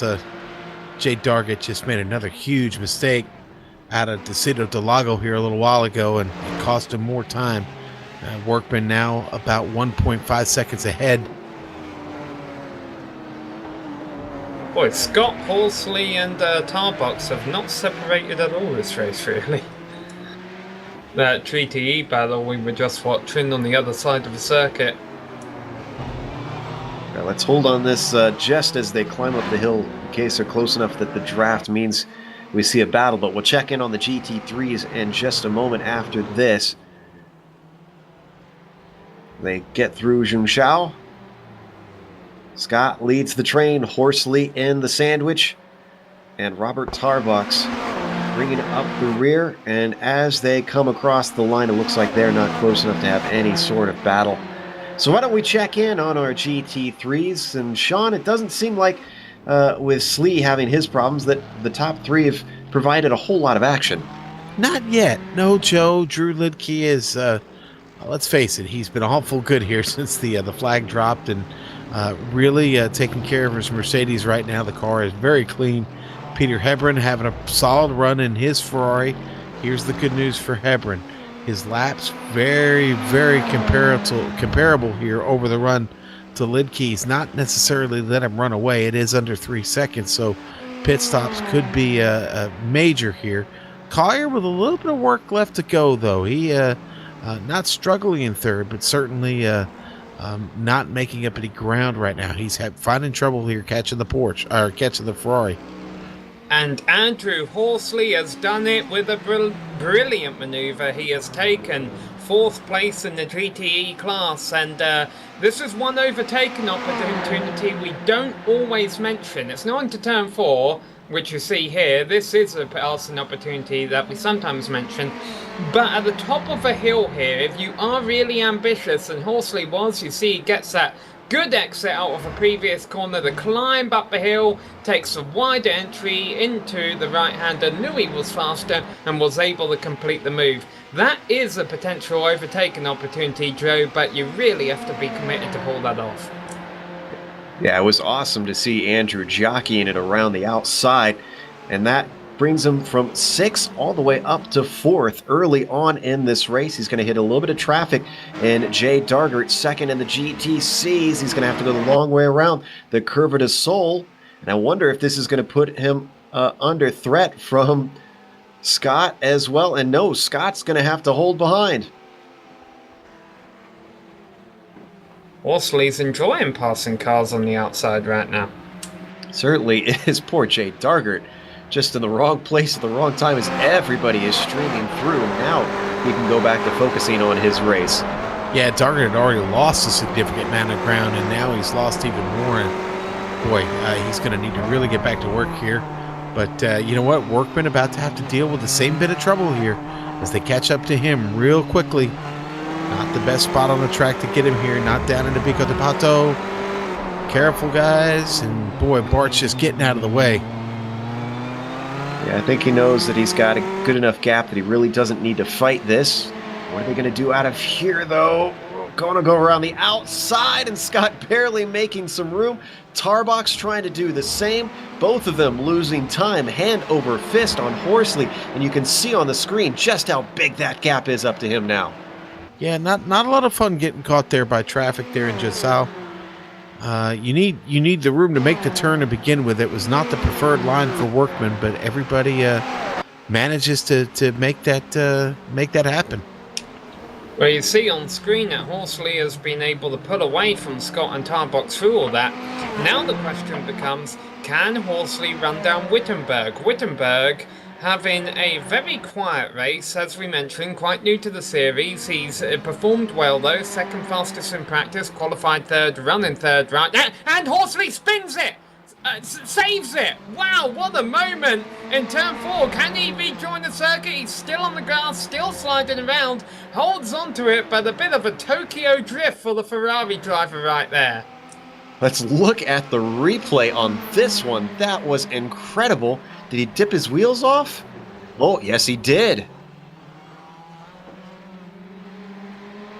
Jay Dargett just made another huge mistake out of Descent del Lago here a little while ago, and it cost him more time. Workman now about 1.5 seconds ahead. Boy, Scott, Horsley and Tarbox have not separated at all this race, really. That GTE battle we were just watching on the other side of the circuit. Now let's hold on this just as they climb up the hill in case they're close enough that the draft means we see a battle, but we'll check in on the GT3s in just a moment after this. They get through Zhengzhou. Scott leads the train, Horsley in the sandwich, and Robert Tarbox bringing up the rear. And as they come across the line, it looks like they're not close enough to have any sort of battle. So why don't we check in on our GT3s? And Sean, it doesn't seem like with Slee having his problems that the top 3 have provided a whole lot of action. Not yet. No, Joe. Drew Lidke is, let's face it, he's been awful good here since the flag dropped, and really taking care of his Mercedes right now. The car is very clean. Peter Hebron having a solid run in his Ferrari. Here's the good news for Hebron. His laps very, very comparable here over the run to Lidke. He's not necessarily let him run away. It is under 3 seconds, so pit stops could be a major here. Collier with a little bit of work left to go, though. He not struggling in third, but certainly not making up any ground right now. He's finding trouble here catching the Porsche, or catching the Ferrari. And Andrew Horsley has done it with a brilliant maneuver. He has taken 4th place in the GTE class, and this is one overtaking opportunity we don't always mention. It's not into turn 4, which you see here, this is a passing opportunity that we sometimes mention. But at the top of a hill here, if you are really ambitious, and Horsley was, you see he gets that good exit out of a previous corner, the climb up the hill, takes a wider entry into the right-hander, knew he was faster and was able to complete the move. That is a potential overtaking opportunity, Joe, but you really have to be committed to pull that off. Yeah, it was awesome to see Andrew jockeying it around the outside, and that brings him from 6th all the way up to 4th early on in this race. He's going to hit a little bit of traffic, and Jay Dargert 2nd in the GTCs. He's going to have to go the long way around the Curva de Sol, and I wonder if this is going to put him under threat from Scott as well. And no, Scott's going to have to hold behind. Horsley's enjoying passing cars on the outside right now. Certainly is. Poor Jay Dargert, just in the wrong place at the wrong time as everybody is streaming through. Now he can go back to focusing on his race. Yeah, Dargert had already lost a significant amount of ground, and now he's lost even more. And boy, he's going to need to really get back to work here. But you know what? Workman about to have to deal with the same bit of trouble here as they catch up to him real quickly. Not the best spot on the track to get him here. Not down into Pico de Pato. Careful, guys. And boy, Bart's just getting out of the way. Yeah, I think he knows that he's got a good enough gap that he really doesn't need to fight this. What are they going to do out of here, though? Going to go around the outside, and Scott barely making some room. Tarbox trying to do the same. Both of them losing time, hand over fist on Horsley. And you can see on the screen just how big that gap is up to him now. Yeah, not a lot of fun getting caught there by traffic there in Giselle. You need the room to make the turn to begin with. It was not the preferred line for Workman, but everybody manages to make that happen. Well, you see on screen that Horsley has been able to pull away from Scott and Tarbox through all that. Now the question becomes, can Horsley run down Wittenberg? Wittenberg having a very quiet race, as we mentioned, quite new to the series. He's performed well though, 2nd fastest in practice, qualified 3rd, running 3rd right, and Horsley spins it! Saves it! Wow, what a moment in turn 4. Can he rejoin the circuit? He's still on the grass, still sliding around, holds onto it, but a bit of a Tokyo drift for the Ferrari driver right there. Let's look at the replay on this one. That was incredible. Did he dip his wheels off? Oh, yes, he did.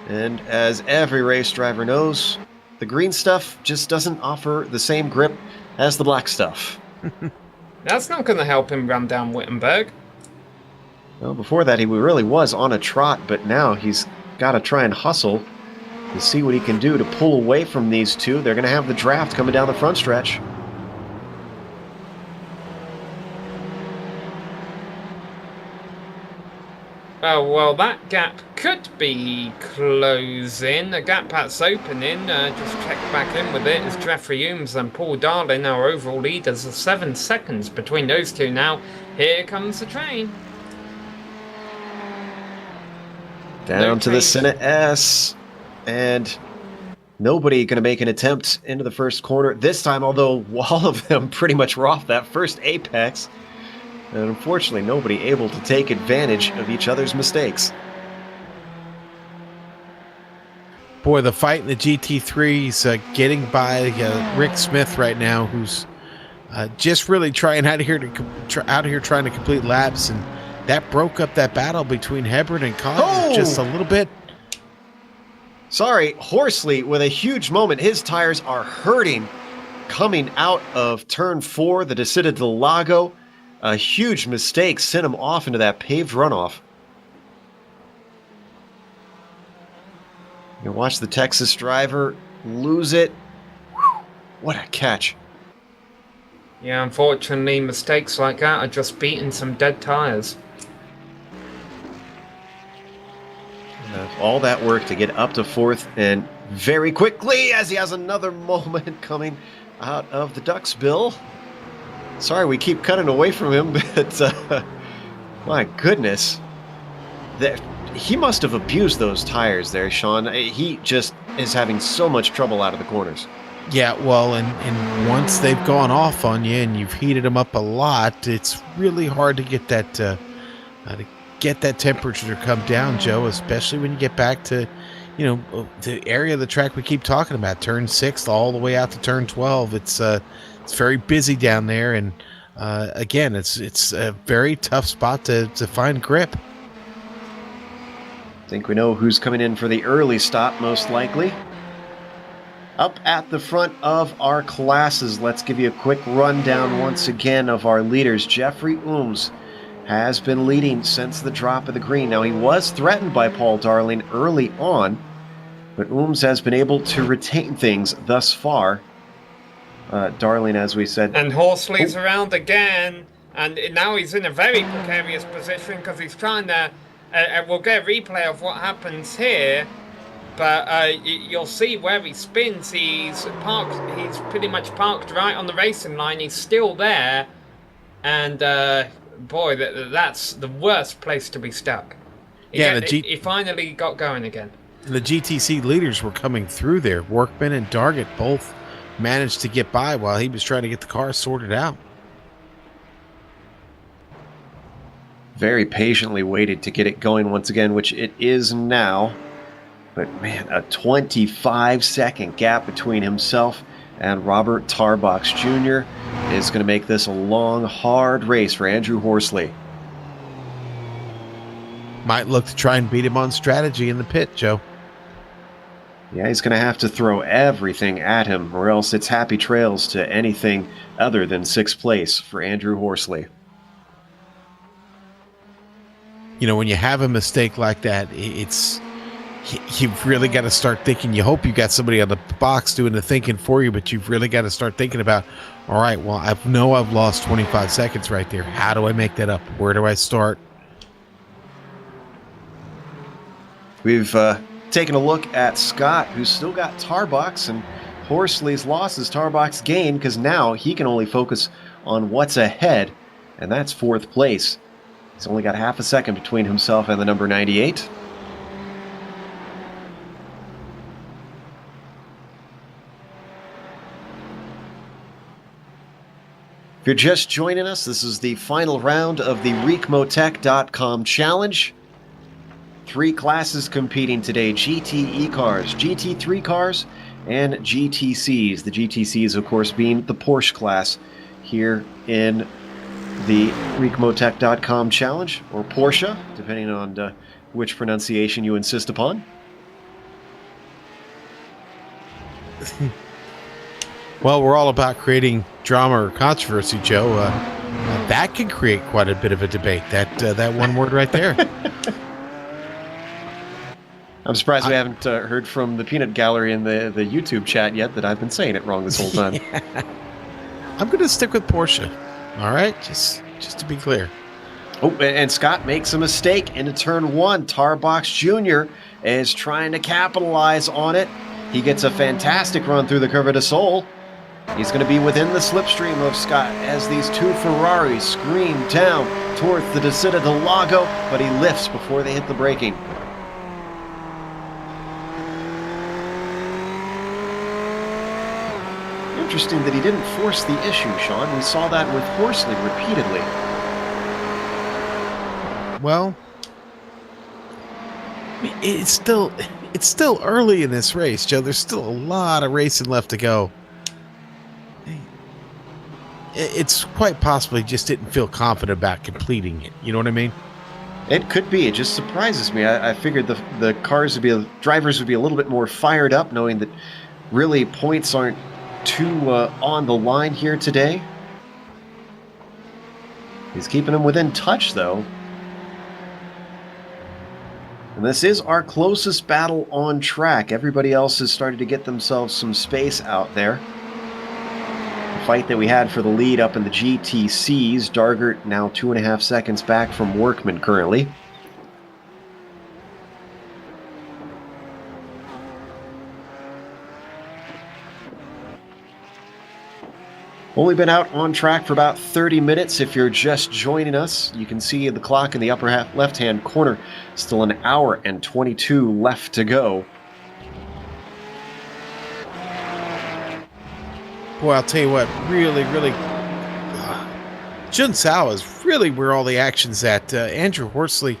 And as every race driver knows, the green stuff just doesn't offer the same grip as the black stuff. That's not going to help him run down Wittenberg. Well, before that, he really was on a trot, but now he's got to try and hustle to see what he can do to pull away from these two. They're going to have the draft coming down the front stretch. Oh, well, that gap could be closing. The gap that's opening, just check back in with it, is Jeffrey Humes and Paul Darlin, our overall leaders, of 7 seconds between those two now. Here comes the train. Down to the Senate S, and nobody going to make an attempt into the first corner this time, although all of them pretty much were off that first apex. And unfortunately, nobody able to take advantage of each other's mistakes. Boy, the fight in the GT3's getting by Rick Smith right now, who's just really trying out of here trying to complete laps, and that broke up that battle between Hebron and Connor just a little bit. Sorry, Horsley with a huge moment. His tires are hurting coming out of turn 4, the Descida del Lago. A huge mistake sent him off into that paved runoff. You watch the Texas driver lose it. Whew, what a catch. Yeah, unfortunately, mistakes like that are just beating some dead tires. All that work to get up to 4th, and very quickly, as he has another moment coming out of the Ducksbill. Sorry, we keep cutting away from him, but my goodness. He must have abused those tires there, Sean. He just is having so much trouble out of the corners. Yeah, well, and once they've gone off on you and you've heated them up a lot, it's really hard to get that temperature to come down, Joe. Especially when you get back to, the area of the track we keep talking about, turn 6 all the way out to turn 12. It's very busy down there, and again, it's a very tough spot to find grip. I think we know who's coming in for the early stop, most likely. Up at the front of our classes, let's give you a quick rundown once again of our leaders. Jeffrey Ooms has been leading since the drop of the green. Now, he was threatened by Paul Darling early on, but Ooms has been able to retain things thus far. Darling, as we said... And Horsley's around again, and now he's in a very precarious position because he's trying to... we'll get a replay of what happens here. But you'll see where he spins. He's parked. He's pretty much parked right on the racing line. He's still there, and boy, that's the worst place to be stuck. He finally got going again. The GTC leaders were coming through there. Workman and Dargett both managed to get by while he was trying to get the car sorted out. Very patiently waited to get it going once again, which it is now. But man, a 25-second gap between himself and Robert Tarbox Jr. is going to make this a long, hard race for Andrew Horsley. Might look to try and beat him on strategy in the pit, Joe. Yeah, he's going to have to throw everything at him, or else it's happy trails to anything other than 6th place for Andrew Horsley. When you have a mistake like that, you've really got to start thinking. You hope you got somebody on the box doing the thinking for you, but you've really got to start thinking about, all right, well, I know I've lost 25 seconds right there. How do I make that up? Where do I start? We've taken a look at Scott, who's still got Tarbox, and Horsley's loss is Tarbox' gain, because now he can only focus on what's ahead, and that's 4th place. He's only got half a second between himself and the number 98. If you're just joining us, this is the final round of the Ricmotech.com challenge. 3 classes competing today: GTE cars, GT3 cars, and GTCs. The GTCs, of course, being the Porsche class here in the Ricmotech.com challenge, or Porsche, depending on which pronunciation you insist upon. Well, we're all about creating drama or controversy, Joe. That can create quite a bit of a debate. That one word right there. I'm surprised we haven't heard from the Peanut Gallery in the YouTube chat yet that I've been saying it wrong this whole time. Yeah. I'm going to stick with Porsche. All right, just to be clear. Oh, and Scott makes a mistake into turn 1. Tarbox Jr. is trying to capitalize on it. He gets a fantastic run through the Curva de Sol. He's going to be within the slipstream of Scott as these 2 Ferraris scream down towards the Descida del Lago, but he lifts before they hit the braking. Interesting that he didn't force the issue, Sean. We saw that with Horsley repeatedly. Well, it's still early in this race, Joe. There's still a lot of racing left to go. It's quite possible he just didn't feel confident about completing it. You know what I mean? It could be. It just surprises me. I figured the drivers would be a little bit more fired up, knowing that really points aren't too on the line here today. He's keeping them within touch, though. And this is our closest battle on track. Everybody else has started to get themselves some space out there. The fight that we had for the lead up in the GTCs, Dargert now 2.5 seconds back from Workman currently. Only been out on track for about 30 minutes. If you're just joining us, you can see the clock in the upper left-hand corner. Still an hour and 22 left to go. Boy, I'll tell you what, really, really, Junsao is really where all the action's at. Andrew Horsley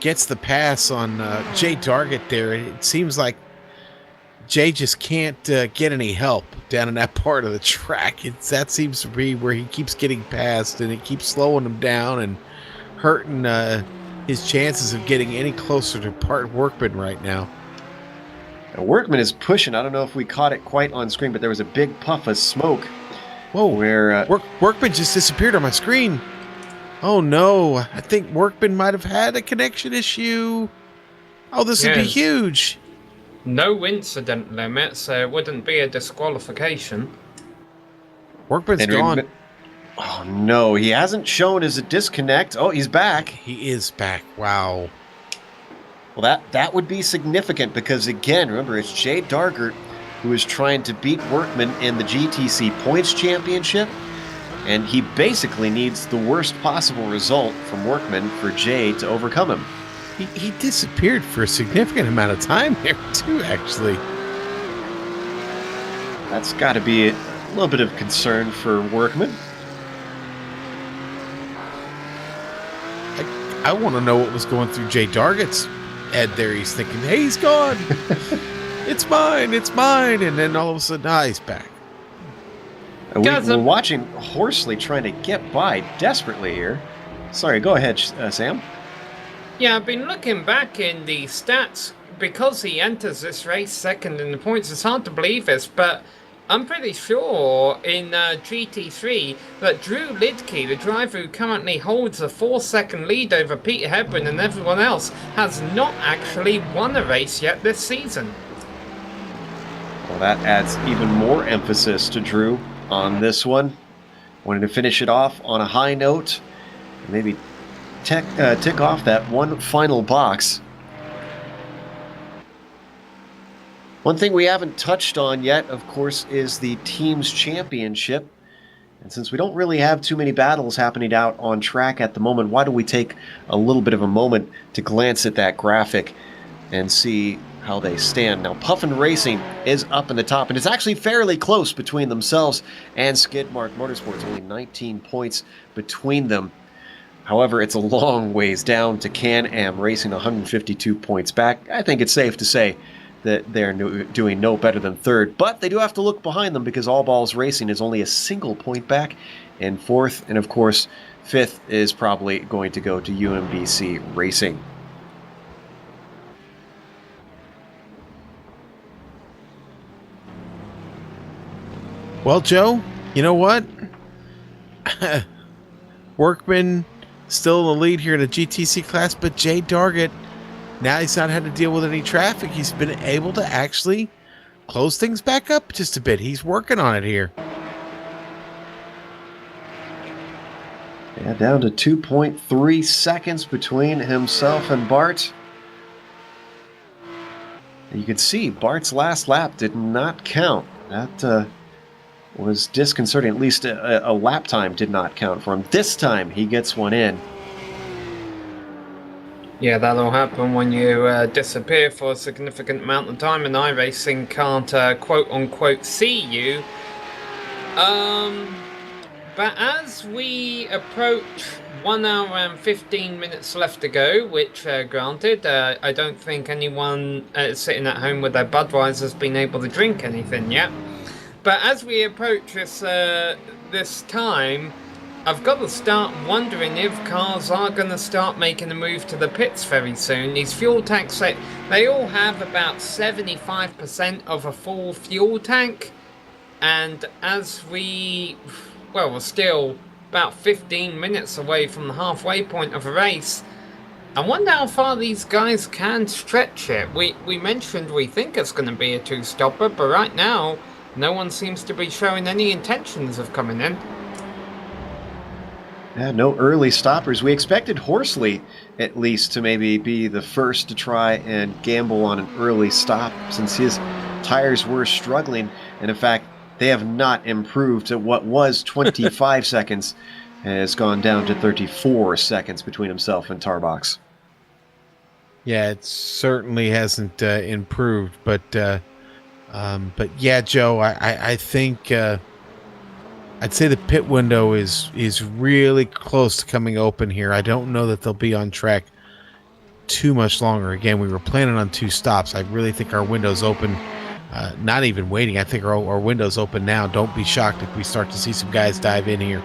gets the pass on Jay Dargett there. It seems like Jay just can't get any help down in that part of the track. That seems to be where he keeps getting past, and it keeps slowing him down and hurting his chances of getting any closer to Bart Workman right now. Now, Workman is pushing. I don't know if we caught it quite on screen, but there was a big puff of smoke. Whoa, where Workman just disappeared on my screen. Oh no, I think Workman might have had a connection issue. Oh, this would be huge. No incident limit, so it wouldn't be a disqualification. Workman's gone. Oh no, he hasn't shown as a disconnect. Oh, he's back. He is back. Wow. Well, that would be significant because, again, remember, it's Jay Dargert who is trying to beat Workman in the GTC Points Championship, and he basically needs the worst possible result from Workman for Jay to overcome him. He disappeared for a significant amount of time there, too, actually. That's got to be a little bit of concern for Workman. I want to know what was going through Jay Dargett's head there. He's thinking, hey, he's gone. It's mine. And then all of a sudden, he's back. We're watching Horsley trying to get by desperately here. Sorry, go ahead, Sam. Yeah, I've been looking back in the stats. Because he enters this race second in the points, it's hard to believe this, but I'm pretty sure in GT3 that Drew Lidke, the driver who currently holds a 4-second lead over Peter Hebron and everyone else, has not actually won a race yet this season. Well, that adds even more emphasis to Drew on this one. Wanted to finish it off on a high note, maybe tick off that one final box. One thing we haven't touched on yet, of course, is the Teams Championship. And since we don't really have too many battles happening out on track at the moment, why don't we take a little bit of a moment to glance at that graphic and see how they stand. Now, Puffin Racing is up in the top, and it's actually fairly close between themselves and Skidmark Motorsports, only 19 points between them. However, it's a long ways down to Can-Am Racing, 152 points back. I think it's safe to say that they're doing no better than third, but they do have to look behind them because All Balls Racing is only a single point back in fourth, and of course, fifth is probably going to go to UMBC Racing. Well, Joe, you know what? Workman still in the lead here in the GTC class, but Jay Dargett, now he's not had to deal with any traffic. He's been able to actually close things back up just a bit. He's working on it here. Yeah, down to 2.3 seconds between himself and Bart. You can see Bart's last lap did not count. That was disconcerting. At least a lap time did not count for him. This time he gets one in. Yeah, that'll happen when you disappear for a significant amount of time and iRacing can't quote-unquote see you. But as we approach 1 hour and 15 minutes left to go, which granted, I don't think anyone sitting at home with their Budweiser has been able to drink anything yet. But as we approach this time, I've got to start wondering if cars are going to start making a move to the pits very soon. These fuel tanks, they all have about 75% of a full fuel tank. And as we're still about 15 minutes away from the halfway point of a race, I wonder how far these guys can stretch it. We mentioned we think it's going to be a two-stopper, but right now, no one seems to be showing any intentions of coming in. Yeah, no early stoppers. We expected Horsley, at least, to maybe be the first to try and gamble on an early stop since his tires were struggling. And in fact, they have not improved to what was 25 seconds. Has gone down to 34 seconds between himself and Tarbox. Yeah, it certainly hasn't improved. But yeah, Joe, I think I'd say the pit window is really close to coming open here. I don't know that they'll be on track too much longer. Again, we were planning on 2 stops. I really think our window's open. Not even waiting. I think our window's open now. Don't be shocked if we start to see some guys dive in here.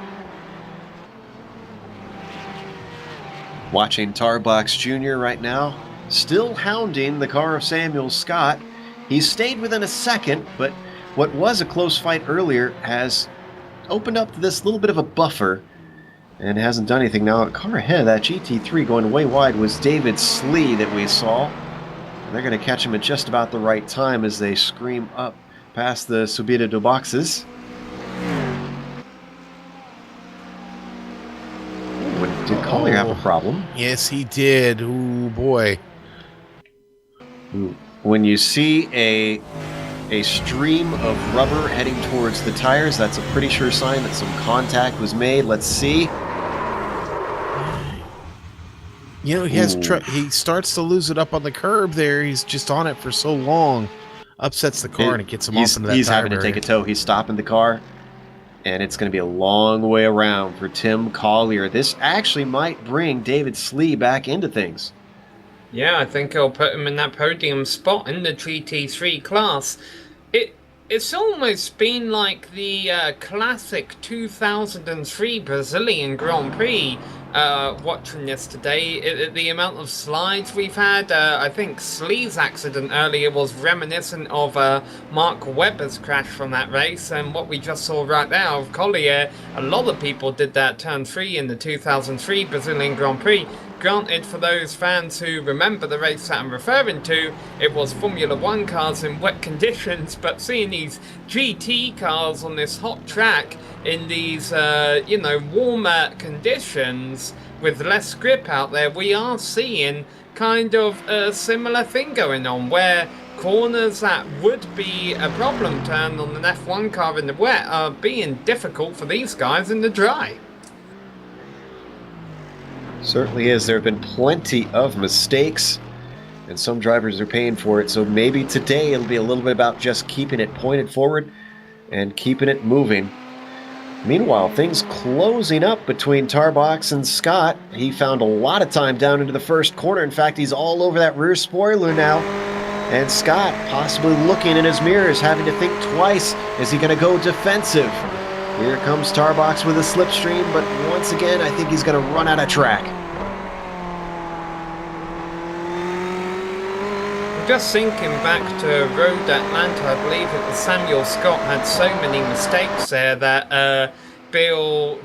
Watching Tarbox Jr. right now, still hounding the car of Samuel Scott. He stayed within a second, but what was a close fight earlier has opened up this little bit of a buffer and hasn't done anything. Now, a car ahead, that GT3 going way wide, was David Slee that we saw. And they're going to catch him at just about the right time as they scream up past the Subida do boxes. Did Collier have a problem? Yes, he did. Ooh, boy. When you see a stream of rubber heading towards the tires, that's a pretty sure sign that some contact was made. Let's see. You know, he starts to lose it up on the curb there. He's just on it for so long. Upsets the car and it gets him off into that He's tire having to take a tow. He's stopping the car. And it's going to be a long way around for Tim Collier. This actually might bring David Slee back into things. Yeah, I think it'll put him in that podium spot in the GT3 class. It's almost been like the classic 2003 Brazilian Grand Prix watching this today. The amount of slides we've had, I think Slee's accident earlier was reminiscent of Mark Webber's crash from that race, and what we just saw right now of Collier, a lot of people did that turn 3 in the 2003 Brazilian Grand Prix. Granted, for those fans who remember the race that I'm referring to, it was Formula 1 cars in wet conditions, but seeing these GT cars on this hot track in these, warmer conditions with less grip out there, we are seeing kind of a similar thing going on, where corners that would be a problem turn on an F1 car in the wet are being difficult for these guys in the dry. Certainly is. There have been plenty of mistakes, and some drivers are paying for it. So maybe today it'll be a little bit about just keeping it pointed forward and keeping it moving. Meanwhile, things closing up between Tarbox and Scott. He found a lot of time down into the first corner. In fact, he's all over that rear spoiler now. And Scott possibly looking in his mirrors, having to think twice. Is he going to go defensive? Here comes Tarbox with a slipstream, but once again, I think he's going to run out of track. Just thinking back to Road Atlanta, I believe it was Samuel Scott had so many mistakes there that Bill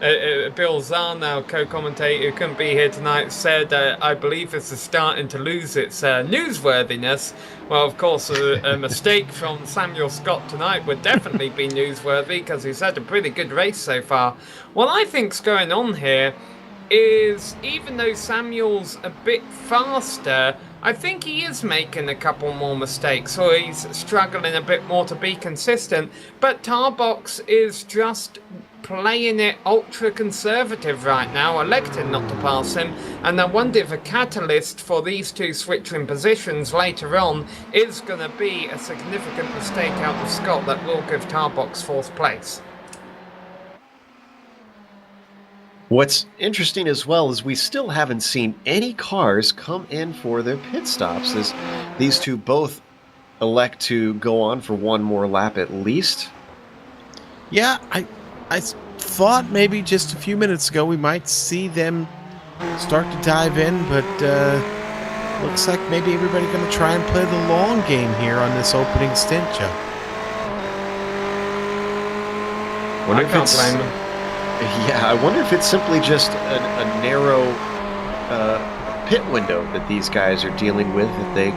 Zarnow, co-commentator who couldn't be here tonight, said I believe this is starting to lose its newsworthiness. Well, of course, a mistake from Samuel Scott tonight would definitely be newsworthy because he's had a pretty good race so far. What I think's going on here is, even though Samuel's a bit faster, I think he is making a couple more mistakes, or he's struggling a bit more to be consistent, but Tarbox is just playing it ultra conservative right now, electing not to pass him, and I wonder if a catalyst for these two switching positions later on is going to be a significant mistake out of Scott that will give Tarbox 4th place. What's interesting as well is we still haven't seen any cars come in for their pit stops, as these two both elect to go on for one more lap at least. Yeah, I thought maybe just a few minutes ago we might see them start to dive in, but looks like maybe everybody's going to try and play the long game here on this opening stint, Joe. I can't blame them. Yeah, I wonder if it's simply just a narrow pit window that these guys are dealing with, that they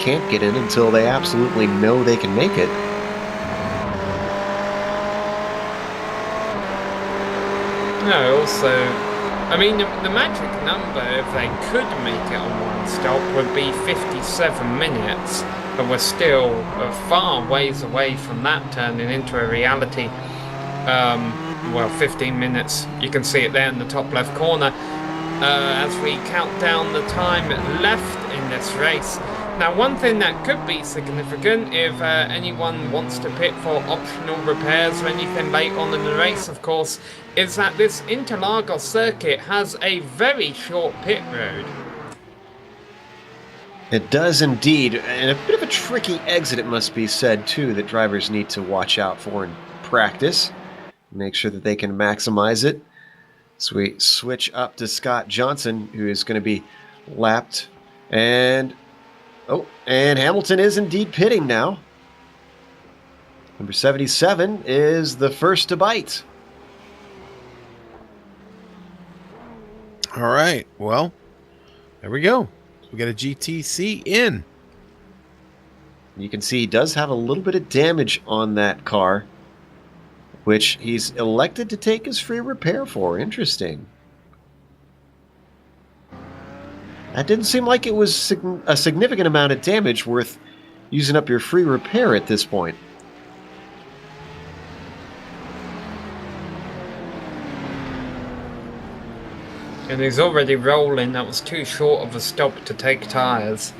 can't get in until they absolutely know they can make it. No, also, I mean, the magic number, if they could make it on one stop, would be 57 minutes, but we're still a far ways away from that turning into a reality. 15 minutes, you can see it there in the top left corner. As we count down the time left in this race, Now, one thing that could be significant if anyone wants to pit for optional repairs or anything late on in the race, of course, is that this Interlagos circuit has a very short pit road. It does indeed, and a bit of a tricky exit, it must be said, too, that drivers need to watch out for in practice. Make sure that they can maximize it. So we switch up to Scott Johnson, who is going to be lapped. And Hamilton is indeed pitting now. Number 77 is the first to bite. All right. Well, there we go. We got a GTC in. You can see he does have a little bit of damage on that car, which he's elected to take his free repair for. Interesting. That didn't seem like it was a significant amount of damage worth using up your free repair at this point. And he's already rolling. That was too short of a stop to take tyres.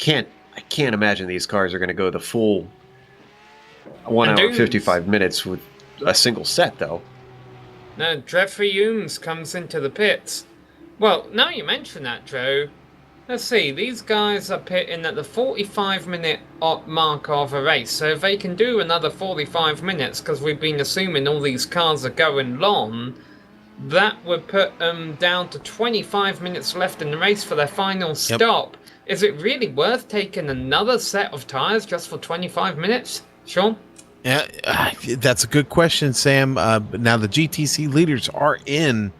I can't imagine these cars are going to go the full 1 hour 55 minutes with a single set, though. No, Jeffrey Ooms comes into the pits. Well, now you mention that, Joe. Let's see, these guys are pitting at the 45-minute mark of a race. So if they can do another 45 minutes, because we've been assuming all these cars are going long, that would put them down to 25 minutes left in the race for their final stop. Is it really worth taking another set of tyres just for 25 minutes, Sean? Yeah, that's a good question, Sam. Now the GTC leaders are in.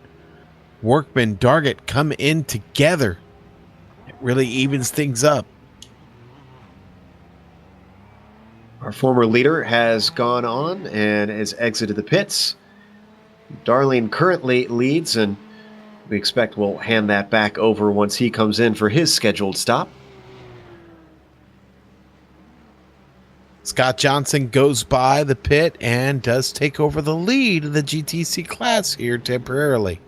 Workman, Dargett come in together. It really evens things up. Our former leader has gone on and has exited the pits. Darlene currently leads, and we expect we'll hand that back over once he comes in for his scheduled stop. Scott Johnson goes by the pit and does take over the lead of the GTC class here temporarily.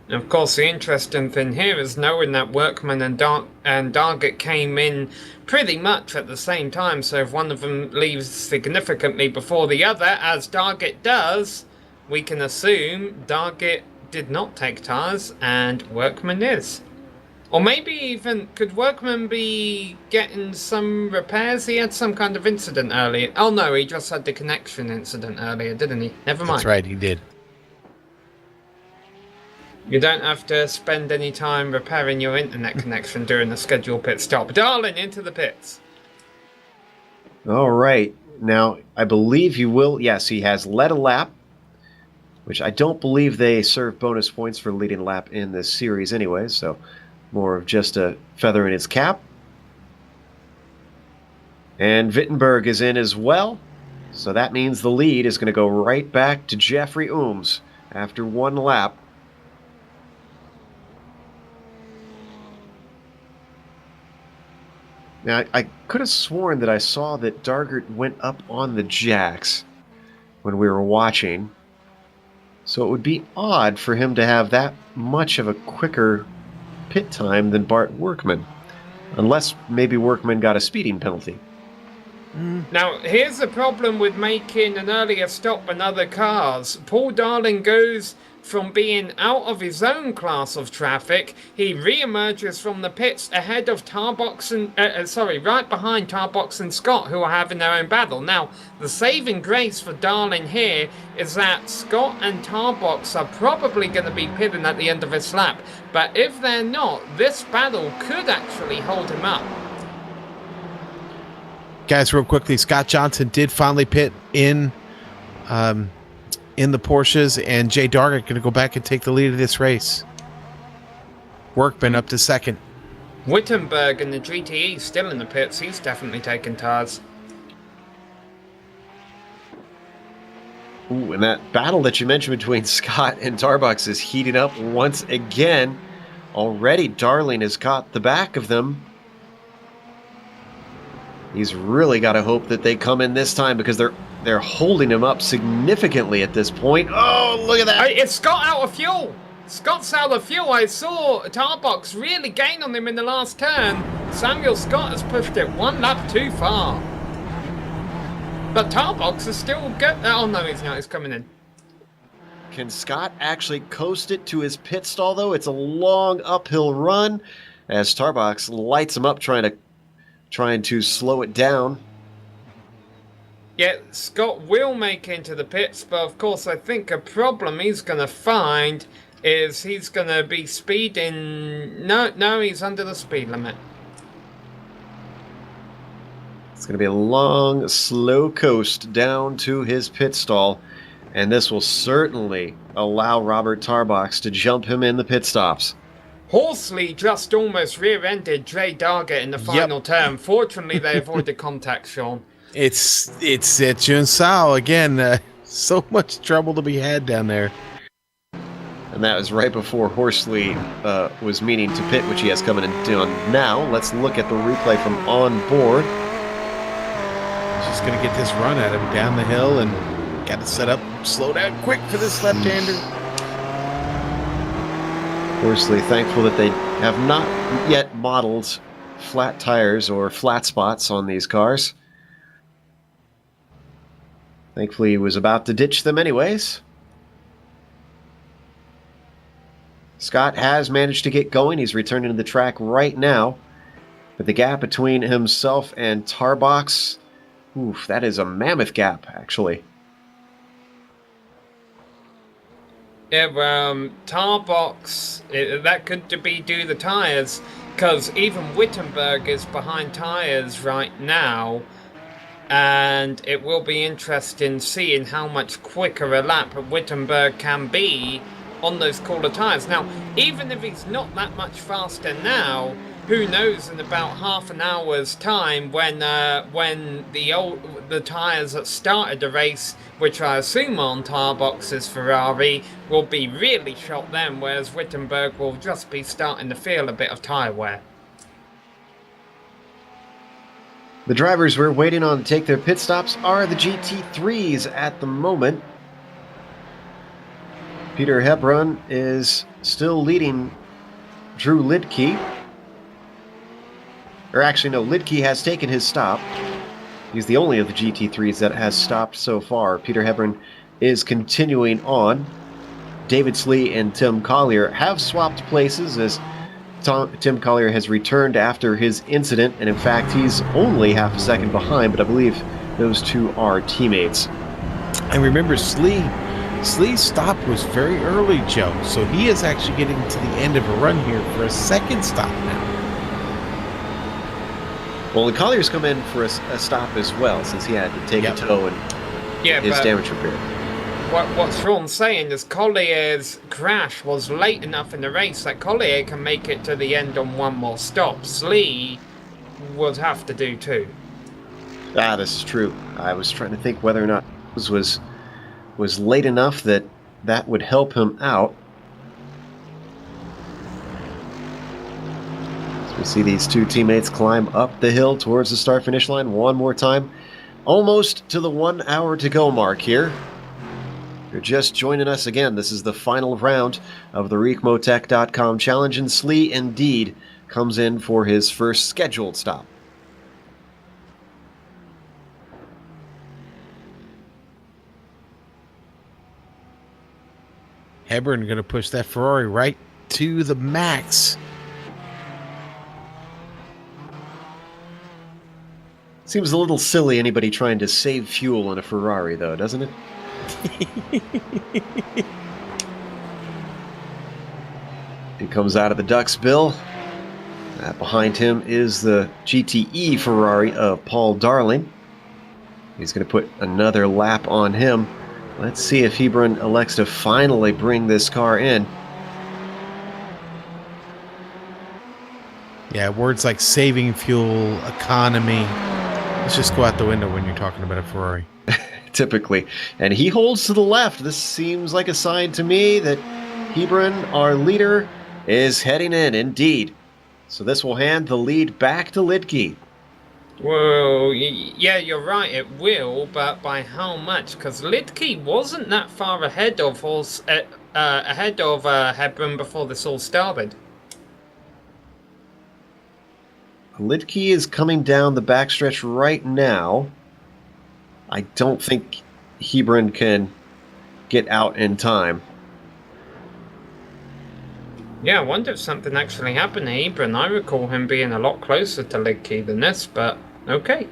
And of course, the interesting thing here is knowing that Workman and Dargett came in pretty much at the same time. So if one of them leaves significantly before the other, as Dargett does, we can assume Dargett did not take tyres and Workman is. Or maybe even, could Workman be getting some repairs? He had some kind of incident earlier. Oh no, he just had the connection incident earlier, didn't he? Never mind. That's right, he did. You don't have to spend any time repairing your internet connection during the scheduled pit stop. Darling, into the pits. All right. Now, I believe you will. Yes, he has led a lap, which I don't believe they serve bonus points for leading a lap in this series anyway, so more of just a feather in his cap. And Wittenberg is in as well, so that means the lead is going to go right back to Jeffrey Ooms after one lap. Now, I could have sworn that I saw that Dargett went up on the jacks when we were watching. So it would be odd for him to have that much of a quicker pit time than Bart Workman. Unless maybe Workman got a speeding penalty. Now, here's the problem with making an earlier stop than other cars. Paul Darling goes from being out of his own class of traffic. He re-emerges from the pits ahead of Tarbox and right behind Tarbox and Scott, who are having their own battle. Now, the saving grace for Darling here is that Scott and Tarbox are probably going to be pitting at the end of his lap. But if they're not, this battle could actually hold him up. Guys, real quickly, Scott Johnson did finally pit in the Porsches, and Jay Dargett going to go back and take the lead of this race. Workman up to second. Wittenberg and the GTE still in the pits. He's definitely taking tyres. Ooh, and that battle that you mentioned between Scott and Tarbox is heating up once again. Already, Darling has caught the back of them. He's really got to hope that they come in this time because they're holding him up significantly at this point. Oh, look at that. It's Scott out of fuel. Scott's out of fuel. I saw Tarbox really gain on him in the last turn. Samuel Scott has pushed it one lap too far. But Tarbox is still good. Oh no, he's not. He's coming in. Can Scott actually coast it to his pit stall, though? It's a long uphill run as Tarbox lights him up, trying to slow it down. Yeah, Scott will make it into the pits, but of course I think a problem he's going to find is he's going to be speeding... No, he's under the speed limit. It's going to be a long, slow coast down to his pit stall, and this will certainly allow Robert Tarbox to jump him in the pit stops. Horsley just almost rear-ended Dre Dargett in the final turn. Fortunately, they avoided contact, Sean. It's Jun Sao again. So much trouble to be had down there. And that was right before Horsley was meaning to pit, which he has coming in down now. Let's look at the replay from on board. Just going to get this run at him down the hill and got to set up, slow down quick for this left-hander. Horsley thankful that they have not yet modeled flat tires or flat spots on these cars. Thankfully, he was about to ditch them anyways. Scott has managed to get going. He's returning to the track right now. But the gap between himself and Tarbox, oof, that is a mammoth gap, actually. Yeah, Tarbox, that could be due to the tyres, because even Wittenberg is behind tyres right now. And it will be interesting seeing how much quicker a lap Wittenberg can be on those cooler tyres. Now, even if he's not that much faster now, who knows in about half an hour's time when the tyres that started the race, which I assume on Tarbox's Ferrari, will be really shot then, whereas Wittenberg will just be starting to feel a bit of tyre wear. The drivers we're waiting on to take their pit stops are the GT3s at the moment. Peter Hebron is still leading Drew Lidke. Or actually, no, Lidke has taken his stop. He's the only of the GT3s that has stopped so far. Peter Hebron is continuing on. David Slee and Tim Collier have swapped places as Tim Collier has returned after his incident, and in fact, he's only half a second behind, but I believe those two are teammates. And remember, Slee's stop was very early, Joe, so he is actually getting to the end of a run here for a second stop now. Well, and Collier's come in for a stop as well, since he had to take a tow and his damage repair. What Sean's saying is Collier's crash was late enough in the race that Collier can make it to the end on one more stop. Slee would have to do two. This is true. I was trying to think whether or not this was late enough that would help him out. So we see these two teammates climb up the hill towards the start-finish line one more time. Almost to the 1 hour to go mark here. You're just joining us again. This is the final round of the Ricmotech.com challenge, and Slee indeed comes in for his first scheduled stop. Hebron going to push that Ferrari right to the max. Seems a little silly anybody trying to save fuel in a Ferrari, though, doesn't it? He comes out of the Ducks, Bill. Behind him is the GTE Ferrari of Paul Darling. He's going to put another lap on him. Let's see if Hebron elects to finally bring this car in. Yeah, words like saving fuel, economy. Let's just go out the window when you're talking about a Ferrari. Typically. And he holds to the left. This seems like a sign to me that Hebron, our leader, is heading in, indeed. So this will hand the lead back to Lidke. Well, yeah, you're right, it will, but by how much? Because Lidke wasn't that far ahead of ahead of Hebron before this all started. Lidke is coming down the backstretch right now. I don't think Hebron can get out in time. Yeah, I wonder if something actually happened to Hebron. I recall him being a lot closer to Lidke than this, but okay.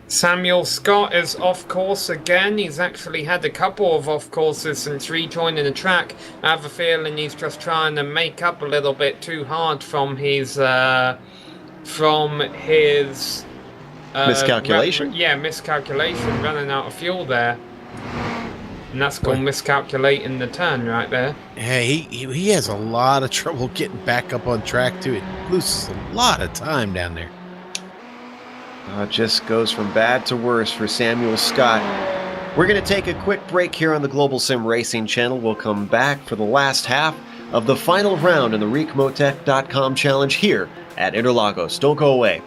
Samuel Scott is off course again. He's actually had a couple of off courses since rejoining the track. I have a feeling he's just trying to make up a little bit too hard from his miscalculation. Miscalculation, running out of fuel there, and that's called miscalculating the turn right there. Hey, he has a lot of trouble getting back up on track too. It loses a lot of time down there. Just goes from bad to worse for Samuel Scott. We're going to take a quick break here on the Global Sim Racing channel. We'll come back for the last half of the final round in the Ricmotech.com challenge here at Interlagos. Don't go away.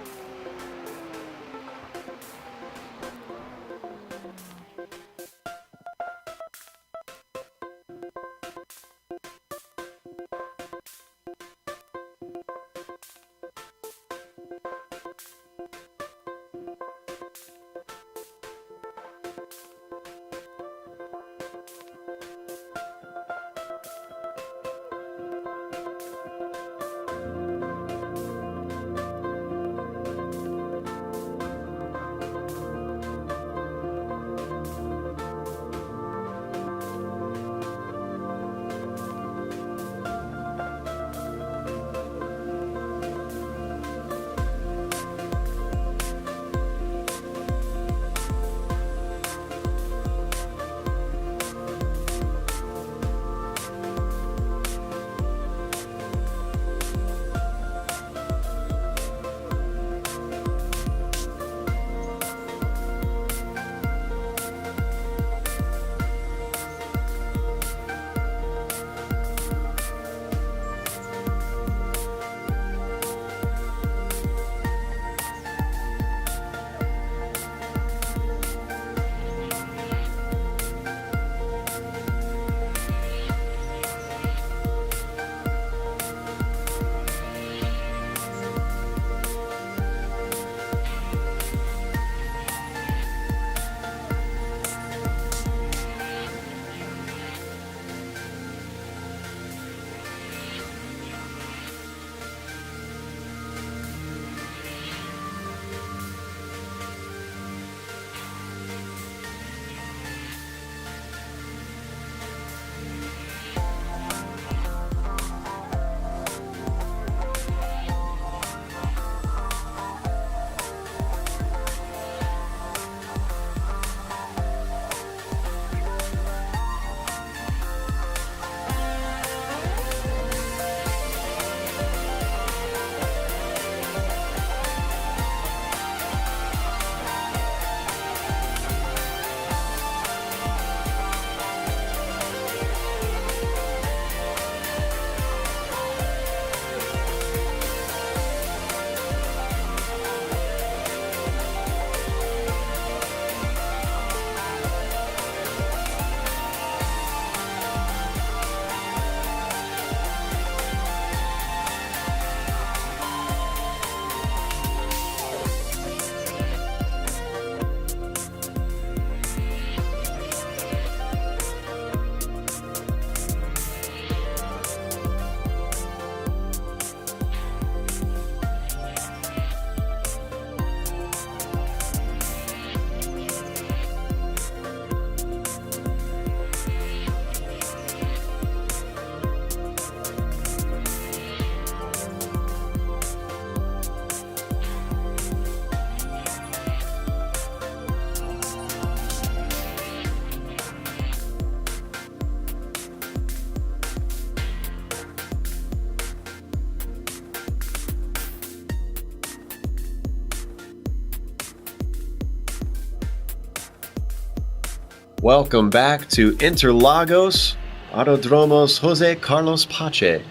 Welcome back to Interlagos, Autodromos Jose Carlos Pache,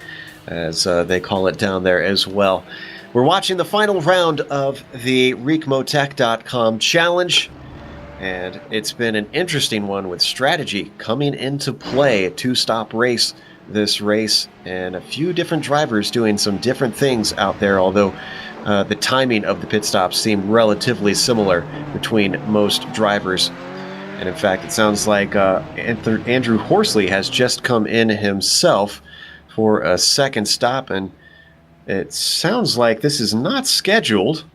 as they call it down there as well. We're watching the final round of the Ricmotech.com challenge, And it's been an interesting one with strategy coming into play. A 2-stop race this race, and a few different drivers doing some different things out there, although the timing of the pit stops seem relatively similar between most drivers. And in fact, it sounds like Andrew Horsley has just come in himself for a second stop, and it sounds like this is not scheduled.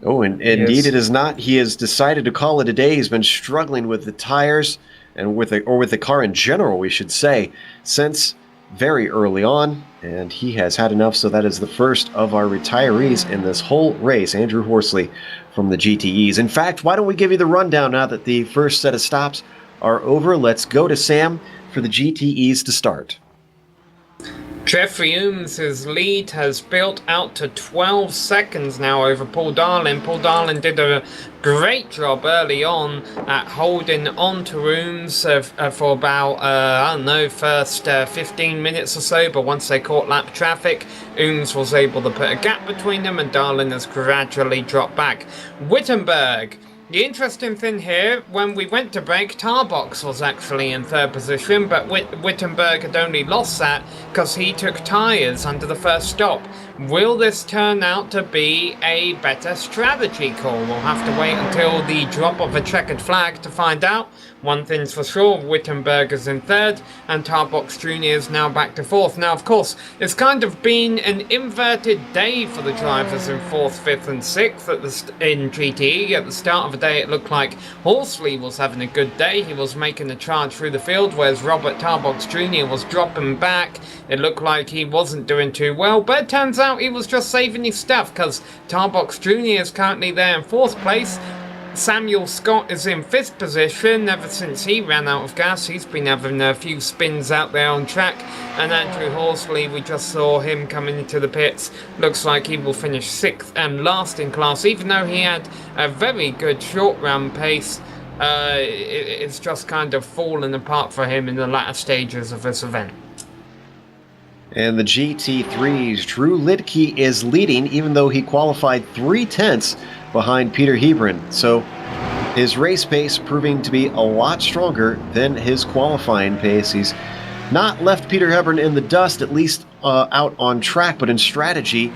Oh, and indeed it is not. He has decided to call it a day. He's been struggling with the tires and with the car in general, we should say, since very early on, and he has had enough. So that is the first of our retirees in this whole race, Andrew Horsley from the GTEs. In fact, why don't we give you the rundown now that the first set of stops are over? Let's go to Sam for the GTEs to start. Jeffrey Ooms' lead has built out to 12 seconds now over Paul Darlin. Paul Darlin did a great job early on at holding on to Ooms for about, first 15 minutes or so, but once they caught lap traffic, Ooms was able to put a gap between them and Darlin has gradually dropped back. Wittenberg. The interesting thing here, when we went to break, Tarbox was actually in third position, but Wittenberg had only lost that because he took tyres under the first stop. Will this turn out to be a better strategy call? We'll have to wait until the drop of a checkered flag to find out. One thing's for sure, Wittenberg is in third, and Tarbox Jr. is now back to fourth. Now, of course, it's kind of been an inverted day for the drivers in fourth, fifth, and sixth in GTE. At the start of the day, it looked like Horsley was having a good day. He was making a charge through the field, whereas Robert Tarbox Jr. was dropping back. It looked like he wasn't doing too well, but it turns out he was just saving his stuff, because Tarbox Jr. is currently there in fourth place. Samuel Scott is in fifth position. Ever since he ran out of gas, he's been having a few spins out there on track. And Andrew Horsley, we just saw him coming into the pits. Looks like he will finish sixth and last in class, even though he had a very good short run pace. It's just kind of fallen apart for him in the latter stages of this event. And the GT3s, Drew Lidke is leading, even though he qualified 3/10 behind Peter Hebron. So his race pace proving to be a lot stronger than his qualifying pace. He's not left Peter Hebron in the dust, at least out on track, but in strategy,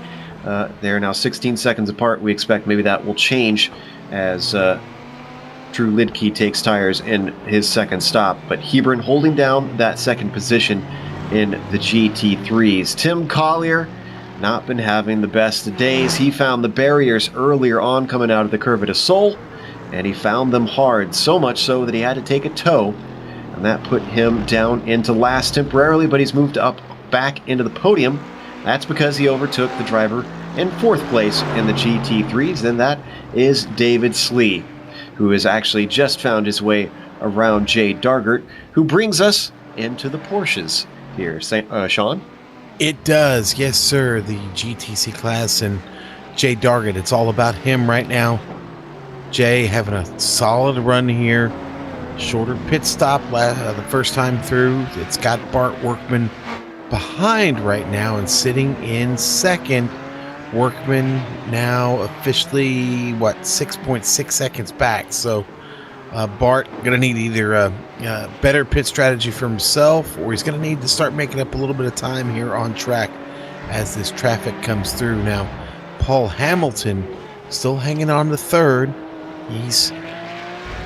they're now 16 seconds apart. We expect maybe that will change as Drew Lidke takes tires in his second stop. But Hebron holding down that second position in the GT3s. Tim Collier not been having the best of days. He found the barriers earlier on coming out of the curve at Sol, and he found them hard, so much so that he had to take a tow, and that put him down into last temporarily, but he's moved up back into the podium. That's because he overtook the driver in fourth place in the GT3s, and that is David Slee, who has actually just found his way around Jay Dargert, who brings us into the Porsches here. Sean? It does, yes sir. The GTC class and Jay Dargett, it's all about him right now. Jay having a solid run here. Shorter pit stop the first time through. It's got Bart Workman behind right now and sitting in second. Workman now officially, 6.6 seconds back. So Bart going to need either a better pit strategy for himself, or he's going to need to start making up a little bit of time here on track as this traffic comes through. Now, Paul Hamilton still hanging on to third. He's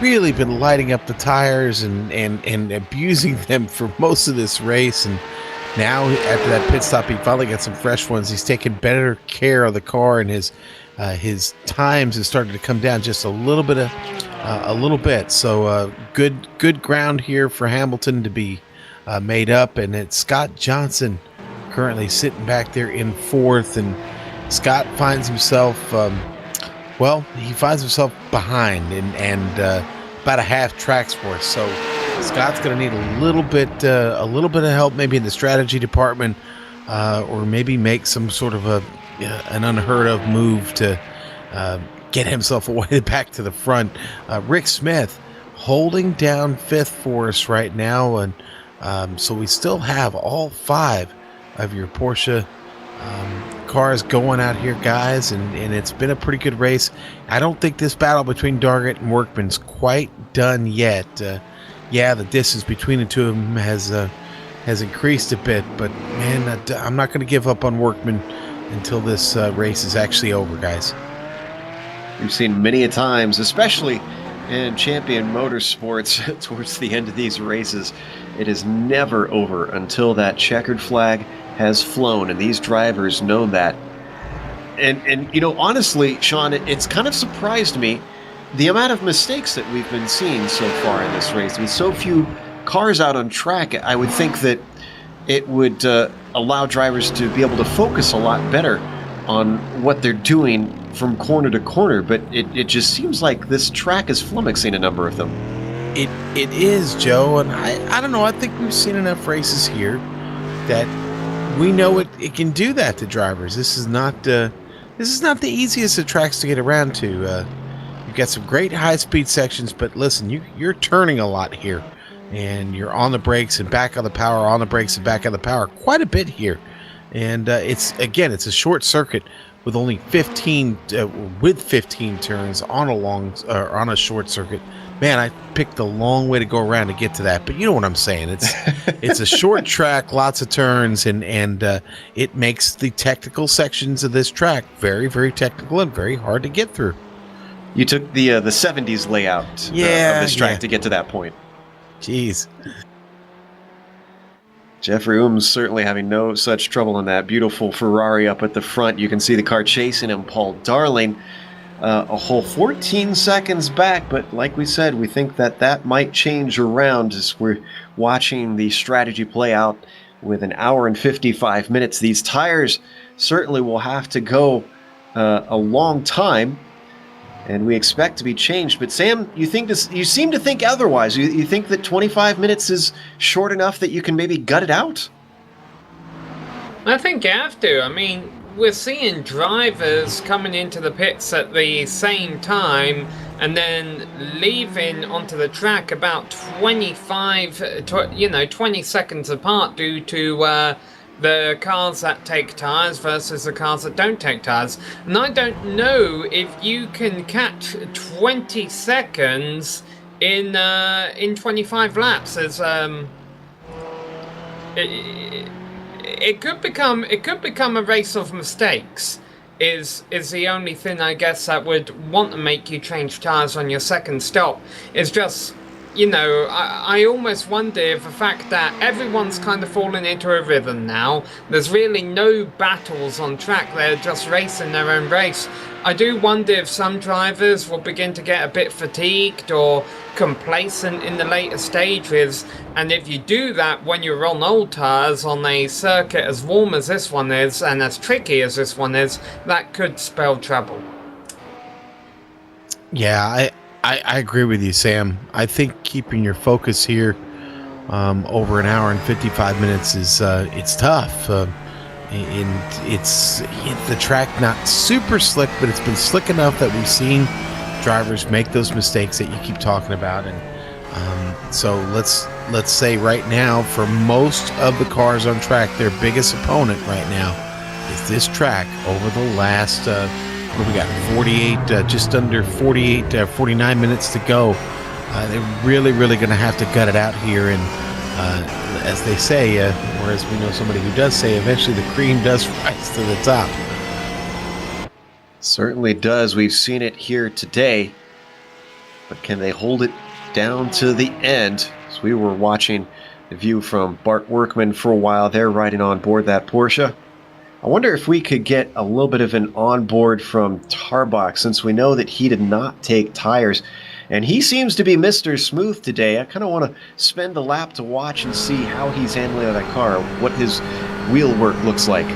really been lighting up the tires and abusing them for most of this race. And now, after that pit stop, he finally got some fresh ones. He's taken better care of the car, and his times have started to come down just a little bit. So good ground here for Hamilton to be made up, and it's Scott Johnson currently sitting back there in fourth, and Scott finds himself behind and about a half track's worth. So Scott's going to need a little bit of help, maybe in the strategy department, or maybe make some sort of an unheard of move to get himself away back to the front. Rick Smith holding down fifth for us right now, and so we still have all five of your Porsche cars going out here, guys, and it's been a pretty good race. I don't think this battle between Dargett and Workman's quite done yet. Yeah, the distance between the two of them has increased a bit, but man, I'm not going to give up on Workman until this race is actually over, guys. We've seen many a times, especially in Champion Motorsports, towards the end of these races, it is never over until that checkered flag has flown, and these drivers know that. And you know, honestly, Sean, it's kind of surprised me the amount of mistakes that we've been seeing so far in this race. With so few cars out on track, I would think that it would allow drivers to be able to focus a lot better on what they're doing from corner to corner, but it just seems like this track is flummoxing a number of them. It is, Joe, and I don't know, I think we've seen enough races here that we know it can do that to drivers. This is not the easiest of tracks to get around to. You've got some great high-speed sections, but listen, you're turning a lot here, and you're on the brakes and back on the power, on the brakes and back on the power quite a bit here. And it's a short circuit with only 15 turns on a short circuit. Man, I picked the long way to go around to get to that, but you know what I'm saying. It's a short track, lots of turns, and it makes the technical sections of this track very, very technical and very hard to get through. You took the 70s layout of this track to get to that point. Jeez. Jeffrey Ooms certainly having no such trouble in that beautiful Ferrari up at the front. You can see the car chasing him, Paul Darling, a whole 14 seconds back. But like we said, we think that might change around as we're watching the strategy play out with an hour and 55 minutes. These tires certainly will have to go a long time, and we expect to be changed. But Sam, you seem to think otherwise. You think that 25 minutes is short enough that you can maybe gut it out? I think you have to. I mean, we're seeing drivers coming into the pits at the same time and then leaving onto the track about 20 seconds apart due to the cars that take tires versus the cars that don't take tires. And I don't know if you can catch 20 seconds in 25 laps. As it could become a race of mistakes. Is the only thing, I guess, that would want to make you change tires on your second stop. It's just, you know, I almost wonder if the fact that everyone's kind of fallen into a rhythm now, there's really no battles on track, they're just racing their own race. I do wonder if some drivers will begin to get a bit fatigued or complacent in the later stages, and if you do that when you're on old tires on a circuit as warm as this one is and as tricky as this one is, that could spell trouble. Yeah, I agree with you, Sam. I think keeping your focus here over an hour and 55 minutes is it's tough. And it's the track not super slick, but it's been slick enough that we've seen drivers make those mistakes that you keep talking about. And so let's say right now, for most of the cars on track, their biggest opponent right now is this track over the last what we got, 48, just under 48, 49 minutes to go. They're really going to have to gut it out here. And as they say, or as we know somebody who does say, eventually the cream does rise to the top. Certainly does. We've seen it here today. But can they hold it down to the end? So we were watching the view from Bart Workman for a while there, riding on board that Porsche. I wonder if we could get a little bit of an onboard from Tarbach, since we know that he did not take tires. And he seems to be Mr. Smooth today. I kind of want to spend the lap to watch and see how he's handling that car, what his wheel work looks like.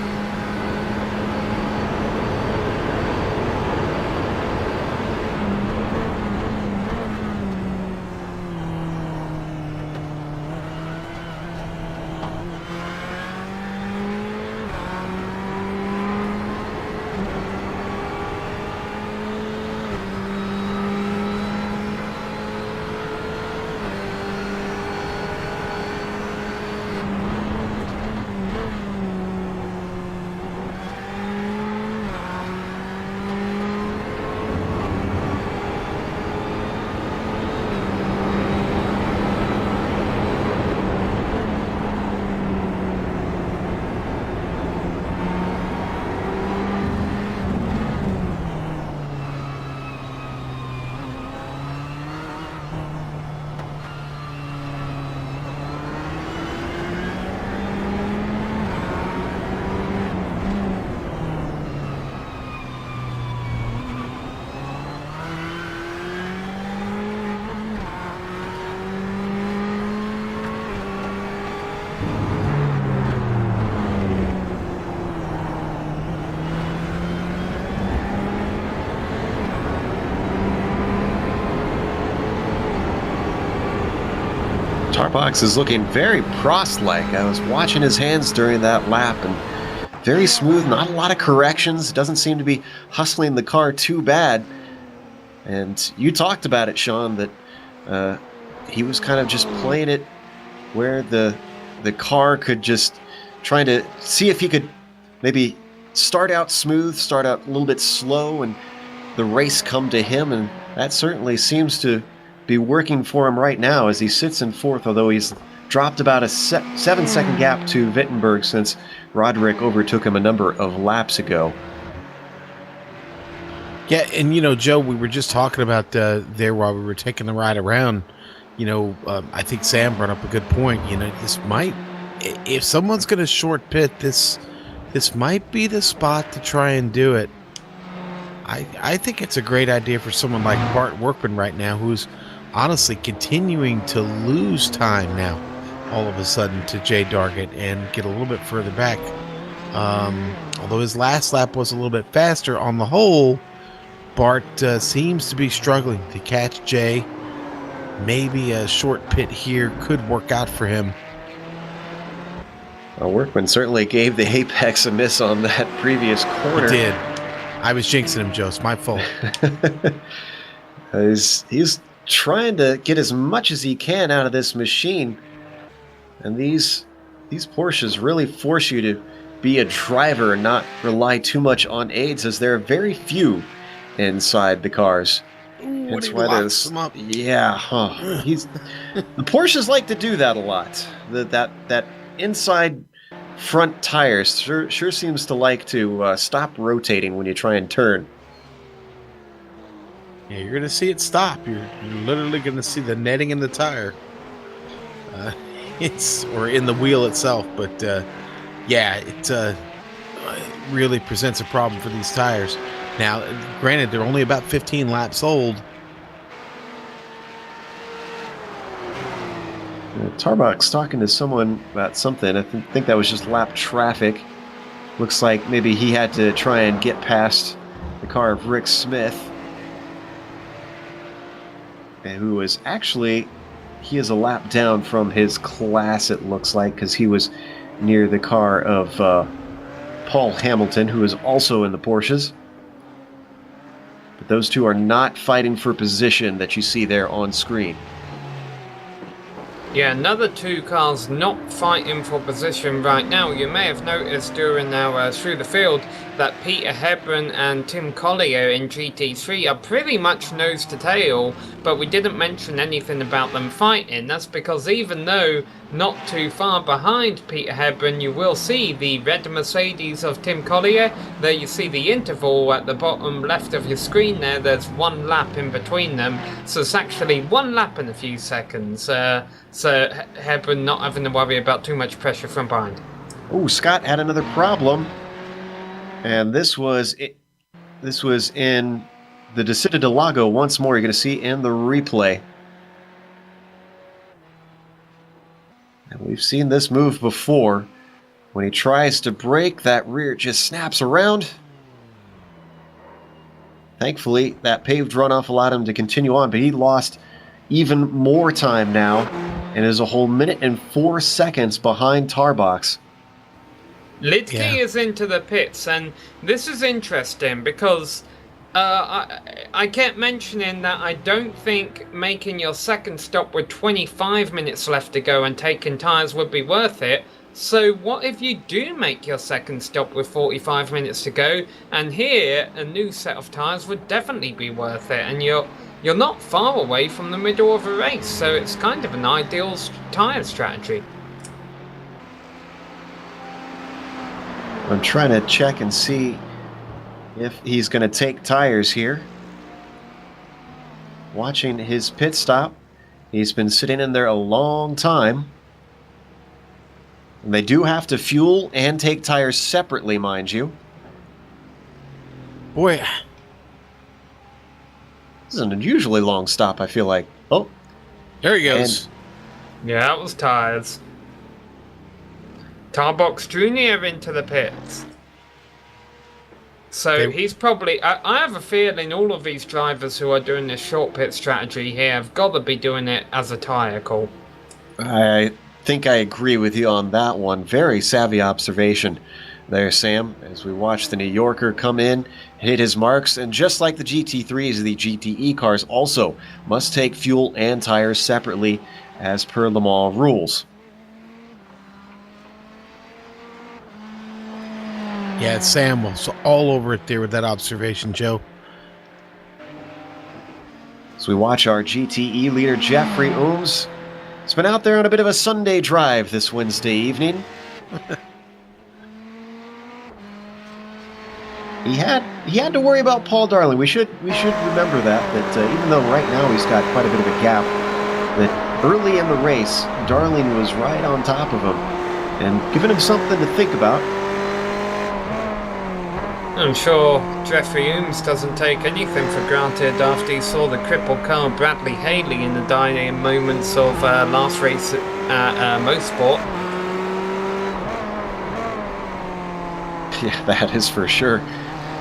Tarbox is looking very Prost-like. I was watching his hands during that lap, and very smooth, not a lot of corrections. Doesn't seem to be hustling the car too bad. And you talked about it, Sean, that he was kind of just playing it where the car could just trying to see if he could maybe start out smooth, start out a little bit slow, and the race come to him. And that certainly seems to be working for him right now as he sits in fourth, although he's dropped about a 7-second gap to Wittenberg since Roderick overtook him a number of laps ago. Yeah, and you know, Joe, we were just talking about there while we were taking the ride around. You know, I think Sam brought up a good point. You know, this might, if someone's going to short pit, this might be the spot to try and do it. I think it's a great idea for someone like Bart Workman right now, who's honestly continuing to lose time now, all of a sudden, to Jay Dargett and get a little bit further back. Although his last lap was a little bit faster, on the whole, Bart seems to be struggling to catch Jay. Maybe a short pit here could work out for him. Well, Workman certainly gave the apex a miss on that previous corner. He did. I was jinxing him, Joe. It's my fault. He's trying to get as much as he can out of this machine. And these Porsches really force you to be a driver and not rely too much on aids, as there are very few inside the cars. Ooh, That's why there's him up. Yeah, the Porsches like to do that a lot. That inside front tires sure seems to like to stop rotating when you try and turn. Yeah, you're gonna see it stop. You're literally gonna see the netting in the tire. Or in the wheel itself, but yeah, it really presents a problem for these tires. Now, granted, they're only about 15 laps old. Tarbox talking to someone about something. I think that was just lap traffic. Looks like maybe he had to try and get past the car of Rick Smith, who was actually, he is a lap down from his class, it looks like, because he was near the car of Paul Hamilton, who is also in the Porsches. But those two are not fighting for position that you see there on screen. Yeah, another two cars not fighting for position right now. You may have noticed during our through the field that Peter Hebron and Tim Collier in GT3 are pretty much nose to tail, but we didn't mention anything about them fighting. That's because even though not too far behind Peter Hebron, you will see the red Mercedes of Tim Collier. There you see the interval at the bottom left of your screen there. There's one lap in between them, so it's actually one lap in a few seconds. So Hebron not having to worry about too much pressure from behind. Oh, Scott had another problem. And this was in the Descida del Lago once more. You're going to see in the replay. And we've seen this move before. When he tries to brake, that rear just snaps around. Thankfully, that paved runoff allowed him to continue on, but he lost even more time now and is a whole minute and 4 seconds behind Tarbox. Lidke is into the pits, and this is interesting because I kept mentioning that I don't think making your second stop with 25 minutes left to go and taking tyres would be worth it. So what if you do make your second stop with 45 minutes to go, and here a new set of tyres would definitely be worth it, and you're not far away from the middle of a race, so it's kind of an ideal tyre strategy. I'm trying to check and see if he's going to take tires here. Watching his pit stop. He's been sitting in there a long time. And they do have to fuel and take tires separately, mind you. Boy, this is an unusually long stop, I feel like. Oh, there he goes. Yeah, that was tires. Tarbox Jr. into the pits. So he's probably... I have a feeling all of these drivers who are doing this short pit strategy here have got to be doing it as a tyre call. I think I agree with you on that one. Very savvy observation there, Sam, as we watch the New Yorker come in, hit his marks, and just like the GT3s, the GTE cars also must take fuel and tires separately as per Le Mans rules. Yeah, Sam was all over it there with that observation, Joe. As we watch our GTE leader, Jeffrey Ooms, has been out there on a bit of a Sunday drive this Wednesday evening. He had to worry about Paul Darling. We should remember that even though right now he's got quite a bit of a gap, that early in the race, Darling was right on top of him and giving him something to think about. I'm sure Jeffrey Ooms doesn't take anything for granted after he saw the crippled car Bradley Haley in the dying moments of last race at Motorsport. Yeah, that is for sure.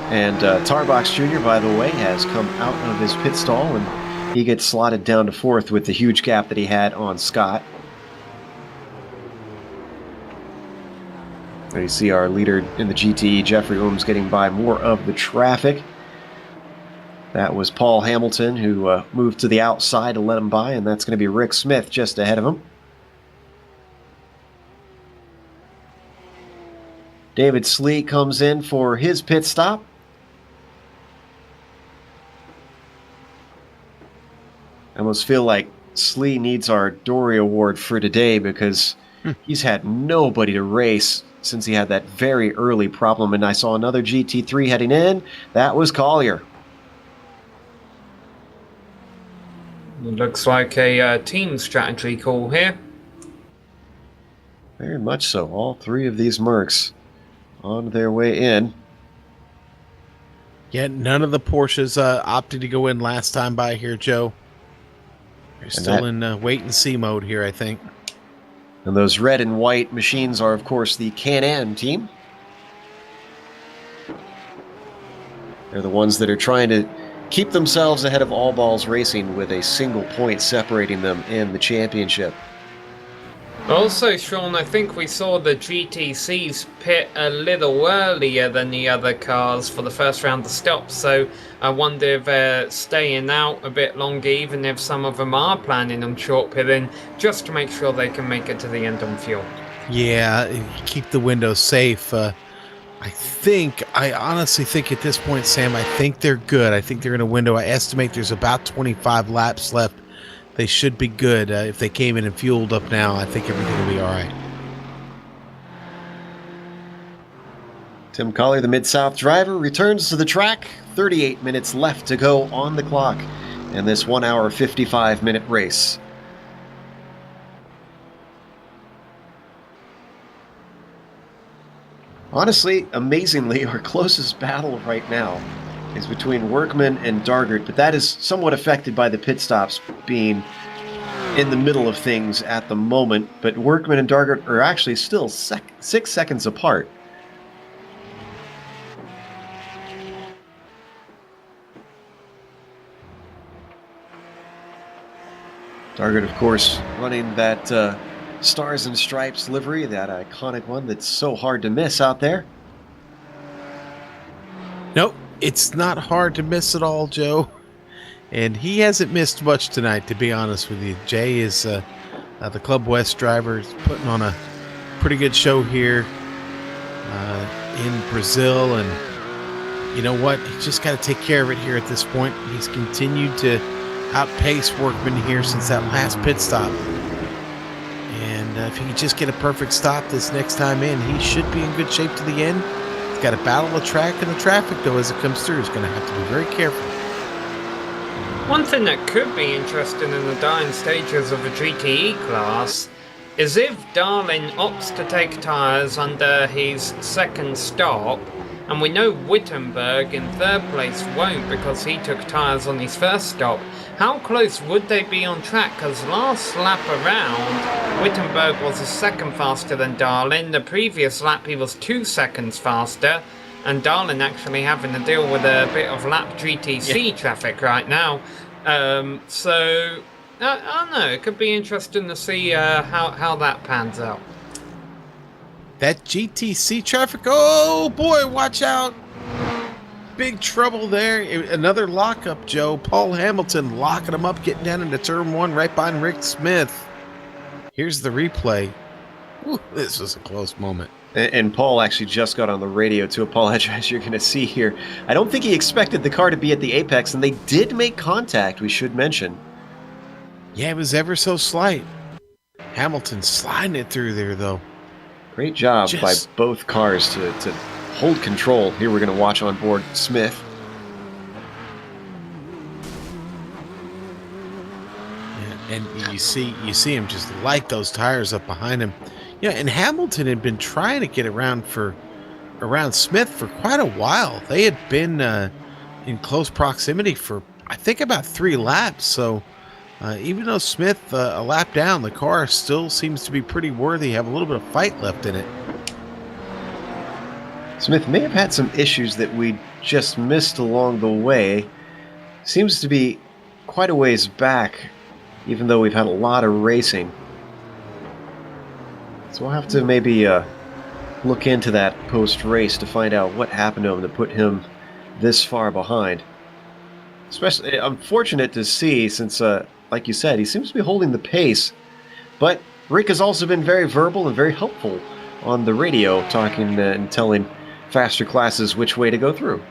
And Tarbox Jr., by the way, has come out of his pit stall, and he gets slotted down to fourth with the huge gap that he had on Scott. There you see our leader in the GTE, Jeffrey Ooms, getting by more of the traffic. That was Paul Hamilton, who moved to the outside to let him by, and that's going to be Rick Smith just ahead of him. David Slee comes in for his pit stop. I almost feel like Slee needs our Dory Award for today because he's had nobody to race since he had that very early problem. And I saw another GT3 heading in. That was Collier. Looks like a team strategy call here. Very much so. All three of these Mercs on their way in. Yeah, none of the Porsches opted to go in last time by here, Joe. They're still in wait-and-see mode here, I think. And those red and white machines are, of course, the Can-Am team. They're the ones that are trying to keep themselves ahead of All Balls Racing with a single point separating them in the championship. Also, Sean, I think we saw the GTCs pit a little earlier than the other cars for the first round of stops, so I wonder if they're staying out a bit longer, even if some of them are planning on short pitting, just to make sure they can make it to the end on fuel. Yeah, keep the window safe. I honestly think at this point, Sam, I think they're good. I think they're in a window. I estimate there's about 25 laps left. They should be good. If they came in and fueled up now, I think everything will be all right. Tim Collier, the Mid-South driver, returns to the track. 38 minutes left to go on the clock in this 1 hour, 55-minute race. Honestly, amazingly, our closest battle right now is between Workman and Dargert, but that is somewhat affected by the pit stops being in the middle of things at the moment. But Workman and Dargert are actually still 6 seconds apart. Dargert, of course, running that Stars and Stripes livery, that iconic one that's so hard to miss out there. Nope. It's not hard to miss at all, Joe. And he hasn't missed much tonight, to be honest with you. Jay is the Club West driver. He's putting on a pretty good show here in Brazil. And you know what? He's just got to take care of it here at this point. He's continued to outpace Workman here since that last pit stop. And if he could just get a perfect stop this next time in, he should be in good shape to the end. He's got to battle the track and the traffic, though, as it comes through. He's going to have to be very careful. One thing that could be interesting in the dying stages of a GTE class is if Darling opts to take tyres under his second stop, and we know Wittenberg in third place won't because he took tyres on his first stop, how close would they be on track? Because last lap around, Wittenberg was a second faster than Darling. The previous lap he was 2 seconds faster, and Darling actually having to deal with a bit of lap GTC traffic right now. So I don't know. It could be interesting to see how that pans out. That GTC traffic. Oh boy, watch out! Big trouble there. Another lockup, Joe. Paul Hamilton locking him up, getting down into turn 1 right behind Rick Smith. Here's the replay. Ooh, this was a close moment. And Paul actually just got on the radio to apologize. You're going to see here. I don't think he expected the car to be at the apex, and they did make contact, we should mention. Yeah, it was ever so slight. Hamilton sliding it through there, though. Great job by both cars to hold control. Here we're going to watch on board Smith. Yeah, and you see him just light those tires up behind him. Yeah, and Hamilton had been trying to get around Smith for quite a while. They had been in close proximity for, I think, about 3 laps. So even though Smith a lap down, the car still seems to be pretty worthy, have a little bit of fight left in it. Smith may have had some issues that we just missed along the way. Seems to be quite a ways back, even though we've had a lot of racing. So we'll have to maybe look into that post-race to find out what happened to him to put him this far behind. Especially, I'm fortunate to see, since, like you said, he seems to be holding the pace. But Rick has also been very verbal and very helpful on the radio, talking and telling faster classes which way to go through.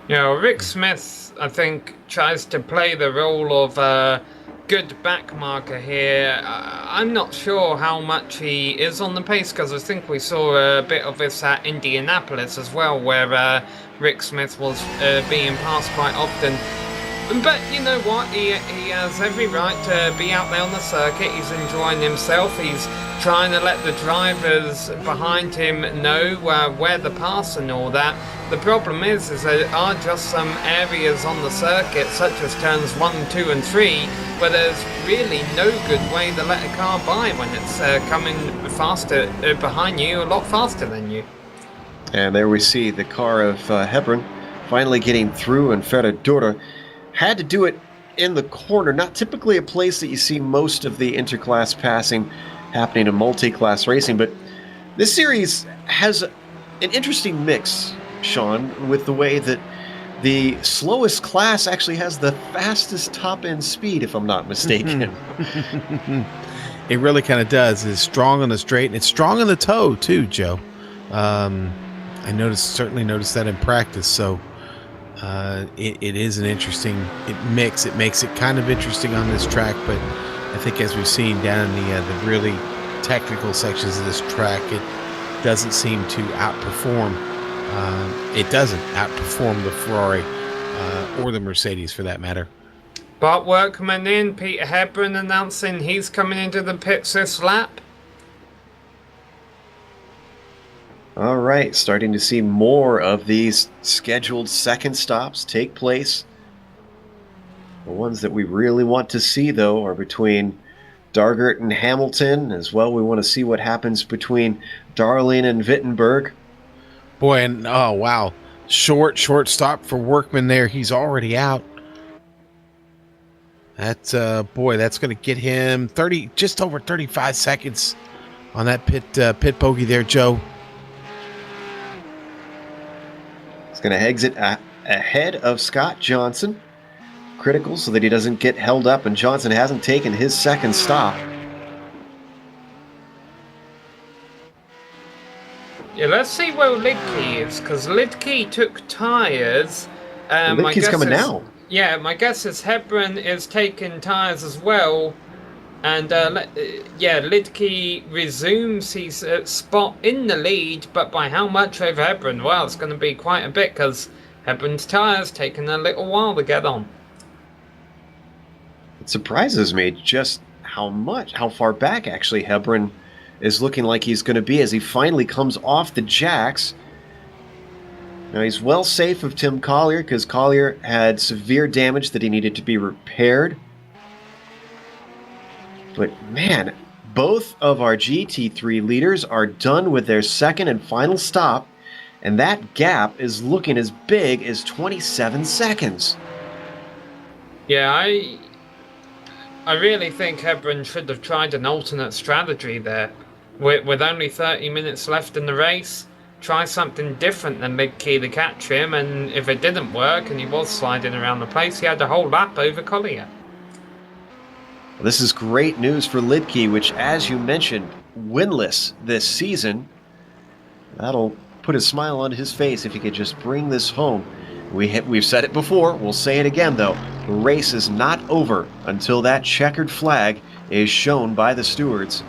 You know, Rick Smith, I think, tries to play the role of good backmarker here. I'm not sure how much he is on the pace, because I think we saw a bit of this at Indianapolis as well, where Rick Smith was being passed quite often. But you know what, he has every right to be out there on the circuit. He's enjoying himself. He's trying to let the drivers behind him know where the pass and all that. The problem is there are just some areas on the circuit, such as turns 1, 2 and 3, where there's really no good way to let a car by when it's coming faster behind you, a lot faster than you. And there we see the car of Hebron finally getting through, and Ferradura had to do it in the corner. Not typically a place that you see most of the interclass passing happening in multi-class racing, but this series has an interesting mix, Sean, with the way that the slowest class actually has the fastest top-end speed, if I'm not mistaken. It really kind of does. It's strong on the straight, and it's strong on the toe, too, Joe. I certainly noticed that in practice, so it is an interesting mix. It makes it kind of interesting on this track, but I think as we've seen down in the really technical sections of this track, it doesn't seem to outperform. It doesn't outperform the Ferrari or the Mercedes, for that matter. Bart Workman in, Peter Hebron announcing he's coming into the pits this lap. All right, starting to see more of these scheduled second stops take place. The ones that we really want to see, though, are between Dargert and Hamilton. As well, we want to see what happens between Darling and Wittenberg. Boy, and oh, wow. Short stop for Workman there. He's already out. That's, boy, that's going to get him just over 35 seconds on that pit bogey there, Joe. He's going to exit ahead of Scott Johnson. Critical so that he doesn't get held up, and Johnson hasn't taken his second stop. Yeah, let's see where Lidke is, because Lidke took tyres. Lidke's coming now. Yeah, my guess is Hebron is taking tyres as well. And Lidke resumes his spot in the lead, but by how much over Hebron? Well, it's going to be quite a bit, because Hebron's tyres taking a little while to get on. It surprises me just how far back actually Hebron is looking like he's going to be as he finally comes off the jacks. Now he's well safe of Tim Collier, because Collier had severe damage that he needed to be repaired. But man, both of our GT3 leaders are done with their second and final stop, and that gap is looking as big as 27 seconds. Yeah, I really think Hebron should have tried an alternate strategy there. With only 30 minutes left in the race, try something different than mid-key to catch him, and if it didn't work and he was sliding around the place, he had a whole lap over Collier. This is great news for Lidkey, which, as you mentioned, winless this season. That'll put a smile on his face if he could just bring this home. We've said it before, we'll say it again though. The race is not over until that checkered flag is shown by the stewards.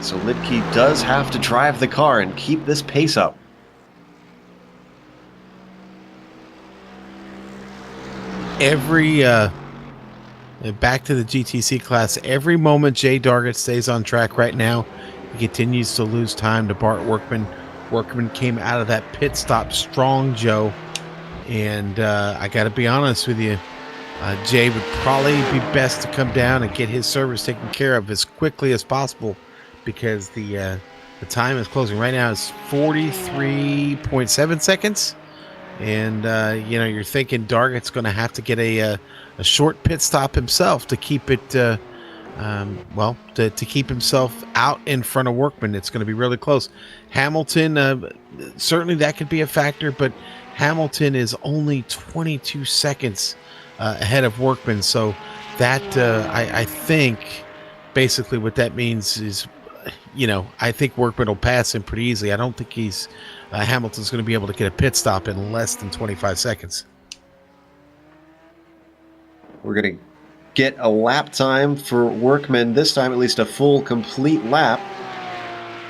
So Lidkey does have to drive the car and keep this pace up. Back to the GTC class, every moment Jay Dargett stays on track right now, he continues to lose time to Bart Workman. Workman came out of that pit stop strong, Joe. And I got to be honest with you, Jay would probably be best to come down and get his service taken care of as quickly as possible, because the time is closing. Right now it's 43.7 seconds. And, you're thinking Dargett's going to have to get a short pit stop himself to keep it, to keep himself out in front of Workman. It's going to be really close. Hamilton, certainly that could be a factor, but Hamilton is only 22 seconds ahead of Workman. So that, I think, basically what that means is, I think Workman will pass him pretty easily. I don't think Hamilton's going to be able to get a pit stop in less than 25 seconds. We're going to get a lap time for Workman, this time at least a full, complete lap,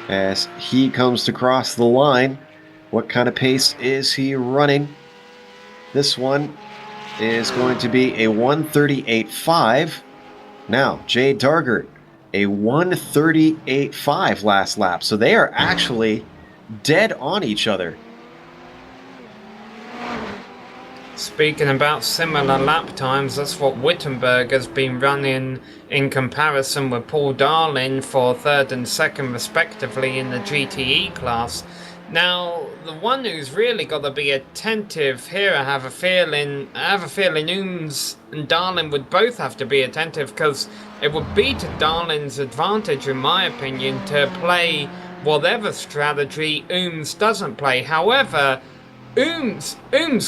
as he comes to cross the line. What kind of pace is he running? This one is going to be a 1:38.5. Now, Jay Dargert, a 1:38.5 last lap. So they are actually dead on each other. Speaking about similar lap times, that's what Wittenberg has been running in comparison with Paul Darlin for third and second respectively in the GTE class. Now, the one who's really got to be attentive here, I have a feeling Ooms and Darlin would both have to be attentive, because it would be to Darlin's advantage, in my opinion, to play whatever strategy Ooms doesn't play. However, Ooms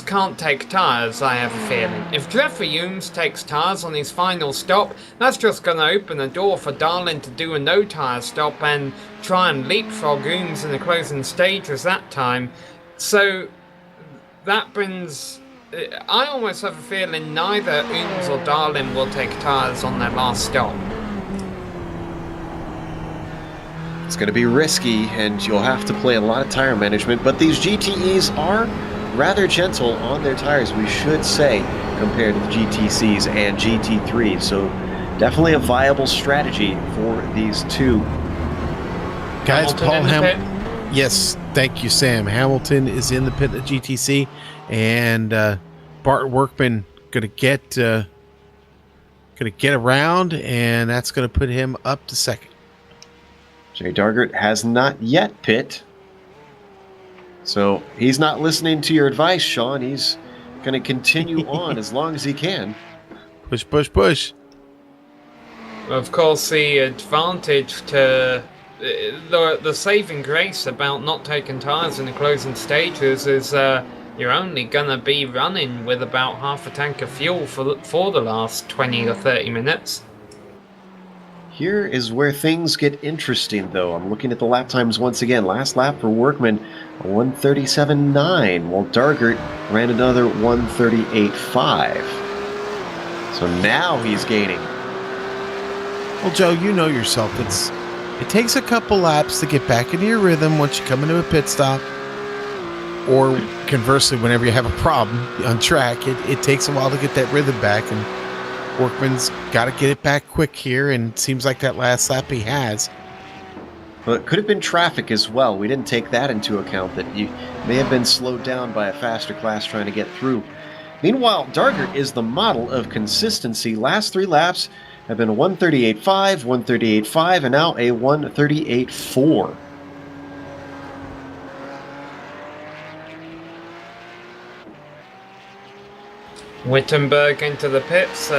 can't take tyres, I have a feeling. If Jeffrey Ooms takes tyres on his final stop, that's just going to open the door for Darlin to do a no-tyre stop and try and leapfrog Ooms in the closing stages that time. So that brings... I almost have a feeling neither Ooms or Darlin will take tyres on their last stop. It's going to be risky, and you'll have to play a lot of tire management, but these GTEs are rather gentle on their tires, we should say, compared to the GTCs and GT3s, so definitely a viable strategy for these two. Guys, Hamilton Paul in the pit. Yes, thank you, Sam. Hamilton is in the pit at GTC, and Bart Workman going to get around, and that's going to put him up to second. Jay Dargert has not yet pit, so he's not listening to your advice, Sean. He's going to continue on as long as he can. Push, push, push. Of course, the advantage to the saving grace about not taking tyres in the closing stages is you're only going to be running with about half a tank of fuel for the last 20 or 30 minutes. Here is where things get interesting, though. I'm looking at the lap times once again. Last lap for Workman, a 1:37.9, while Dargert ran another 1:38.5. So now he's gaining. Well, Joe, you know yourself. It takes a couple laps to get back into your rhythm once you come into a pit stop. Or conversely, whenever you have a problem on track, it takes a while to get that rhythm back, and Workman's got to get it back quick here, and it seems like that last lap he has. Well, it could have been traffic as well. We didn't take that into account, that you may have been slowed down by a faster class trying to get through. Meanwhile, Dargert is the model of consistency. Last three laps have been a 1:38.5, 1:38.5, and now a 1:38.4. Wittenberg into the pits,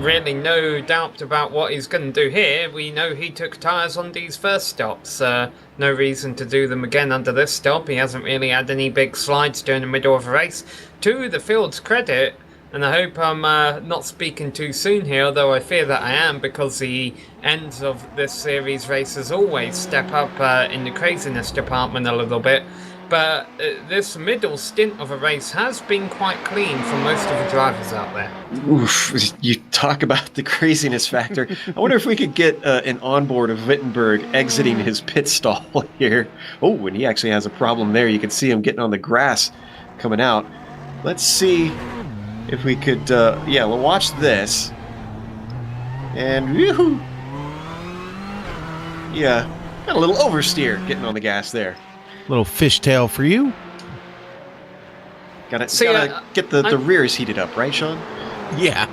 really no doubt about what he's going to do here. We know he took tyres on these first stops. No reason to do them again under this stop. He hasn't really had any big slides during the middle of a race. To the field's credit, and I hope I'm not speaking too soon here, although I fear that I am, because the ends of this series races always step up in the craziness department a little bit. But this middle stint of a race has been quite clean for most of the drivers out there. Oof, you talk about the craziness factor. I wonder if we could get an onboard of Wittenberg exiting his pit stall here. Oh, and he actually has a problem there. You can see him getting on the grass coming out. Let's see if we could, yeah, we'll watch this. And, woohoo! Yeah, got a little oversteer getting on the gas there. Little fishtail for you. Gotta get the rears heated up, right, Sean? Yeah.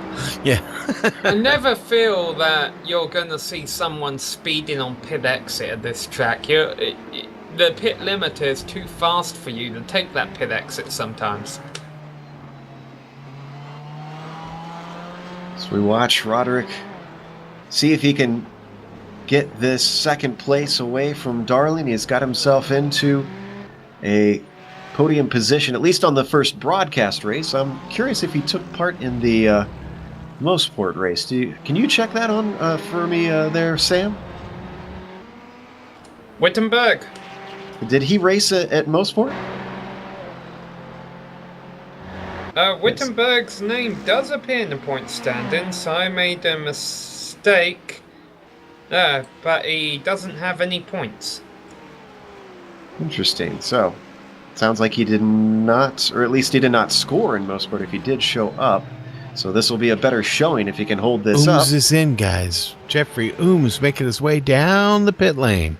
I never feel that you're going to see someone speeding on pit exit at this track. The pit limiter is too fast for you to take that pit exit sometimes. So we watch Roderick see if he can get this second place away from Darling. He's got himself into a podium position, at least on the first broadcast race. I'm curious if he took part in the Motorsport race. Can you check that on for me there, Sam? Wittenberg. Did he race at Motorsport? Wittenberg's name does appear in the point standing, so I made a mistake. But he doesn't have any points. Interesting. So, sounds like he did not, or at least he did not score in Motorsport if he did show up. So this will be a better showing if he can hold this up. Ooms is in, guys. Jeffrey Ooms making his way down the pit lane.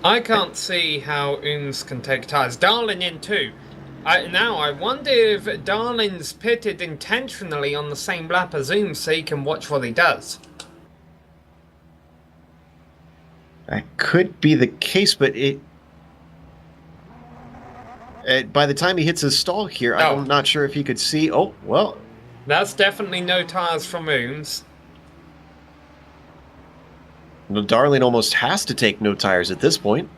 I can't see how Ooms can take tyres. Darling in too. I wonder if Darling's pitted intentionally on the same lap as Ooms so he can watch what he does. That could be the case, but by the time he hits his stall here, I'm not sure if he could see. Oh, well. That's definitely no tyres from Ooms. Well, Darling almost has to take no tires at this point.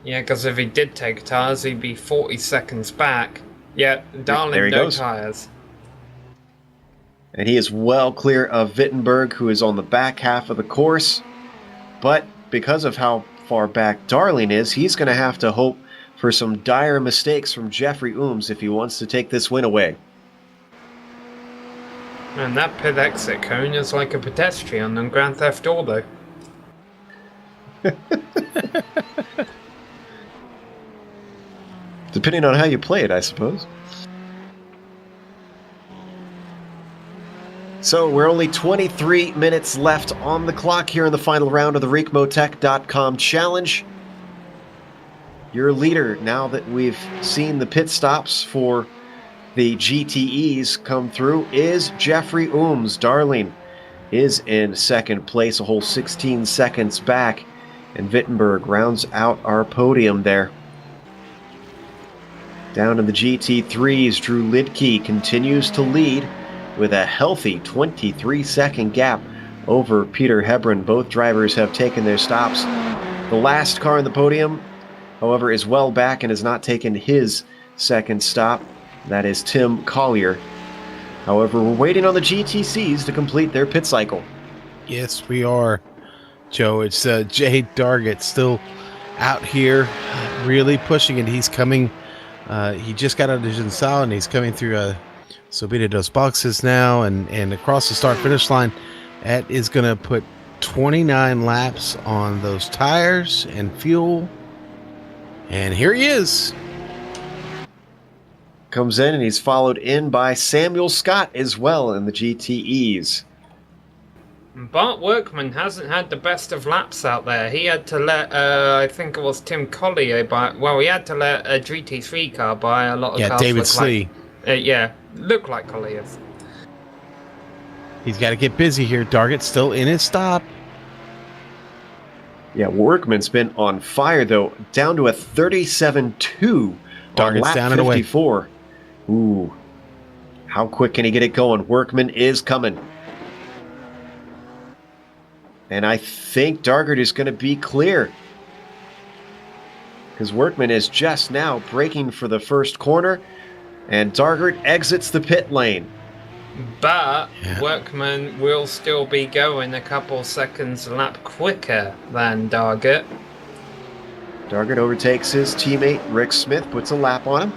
Yeah, because if he did take tyres, he'd be 40 seconds back. Yeah, Darling, there he no goes. tyres. And he is well clear of Wittenberg, who is on the back half of the course. But because of how far back Darling is, he's going to have to hope for some dire mistakes from Jeffrey Ooms if he wants to take this win away. And that pit exit cone is like a pedestrian on Grand Theft Auto. Depending on how you play it, I suppose. So we're only 23 minutes left on the clock here in the final round of the Ricmotech.com Challenge. Your leader, now that we've seen the pit stops for the GTEs come through, is Jeffrey Ooms. Darling is in second place, a whole 16 seconds back, and Wittenberg rounds out our podium there. Down in the GT3s, Drew Lidke continues to lead with a healthy 23-second gap over Peter Hebron. Both drivers have taken their stops. The last car in the podium, however, is well back and has not taken his second stop. That is Tim Collier. However, we're waiting on the GTCs to complete their pit cycle. Yes, we are, Joe. It's Jay Dargett still out here really pushing it. He's coming. He just got out of his install and he's coming through Subida dos Boxes now and across the start-finish line. That is going to put 29 laps on those tires and fuel. And here he is. Comes in and he's followed in by Samuel Scott as well in the GTEs. Bart Workman hasn't had the best of laps out there. He had to let, I think it was Tim Collier he had to let a GT3 car by a lot of cars. David Slee. Look like Collier's. He's got to get busy here. Dargett's still in his stop. Yeah, Workman's been on fire, though. Down to a 37.2 on lap down 54. Ooh. How quick can he get it going? Workman is coming. And I think Dargert is going to be clear. Because Workman is just now braking for the first corner. And Dargert exits the pit lane. But Workman will still be going a couple seconds a lap quicker than Dargert. Dargert overtakes his teammate Rick Smith, puts a lap on him.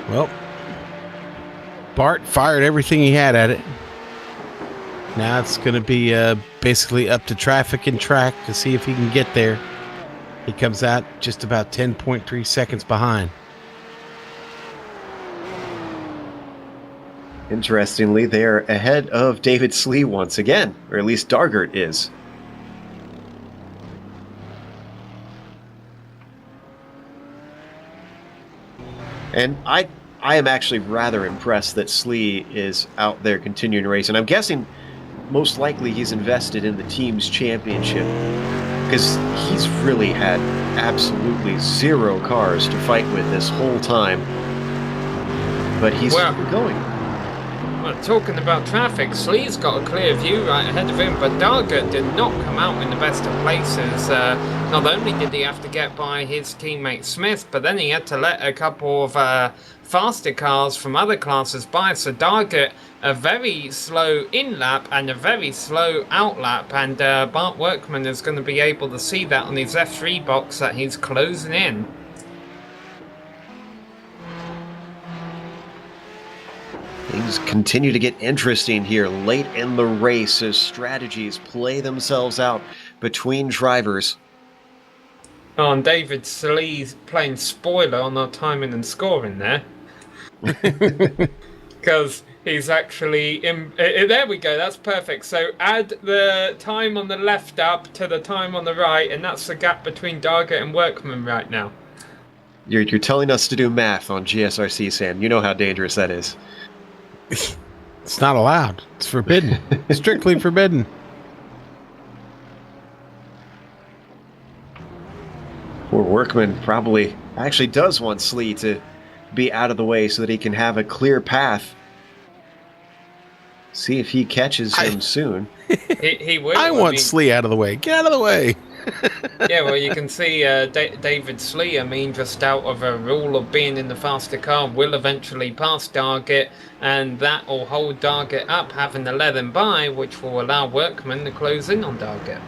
Well, Bart fired everything he had at it. Now it's going to be basically up to traffic and track to see if he can get there. He comes out just about 10.3 seconds behind. Interestingly, they're ahead of David Slee once again, or at least Dargert is. And I am actually rather impressed that Slee is out there continuing to race. And I'm guessing most likely he's invested in the team's championship, because he's really had absolutely zero cars to fight with this whole time. But he's going. Well, talking about traffic, Slee's got a clear view right ahead of him, but Dargert did not come out in the best of places. Not only did he have to get by his teammate Smith, but then he had to let a couple of faster cars from other classes by. So Dargert, a very slow in-lap and a very slow out-lap, and Bart Workman is going to be able to see that on his F3 box that he's closing in. Things continue to get interesting here late in the race as strategies play themselves out between drivers. Oh, and David Slee's playing spoiler on our timing and scoring there. Because he's actually in... there we go, that's perfect. So add the time on the left up to the time on the right, and that's the gap between Dargert and Workman right now. You're telling us to do math on GSRC, Sam. You know how dangerous that is. It's not allowed. It's forbidden. Strictly forbidden. Poor Workman probably actually does want Slee to be out of the way so that he can have a clear path. See if he catches him soon. He will. I want Slee out of the way. Get out of the way. Yeah, well, you can see David Slee, just out of a rule of being in the faster car, will eventually pass Dargert, and that will hold Dargert up, having to let him by, which will allow Workman to close in on Dargert.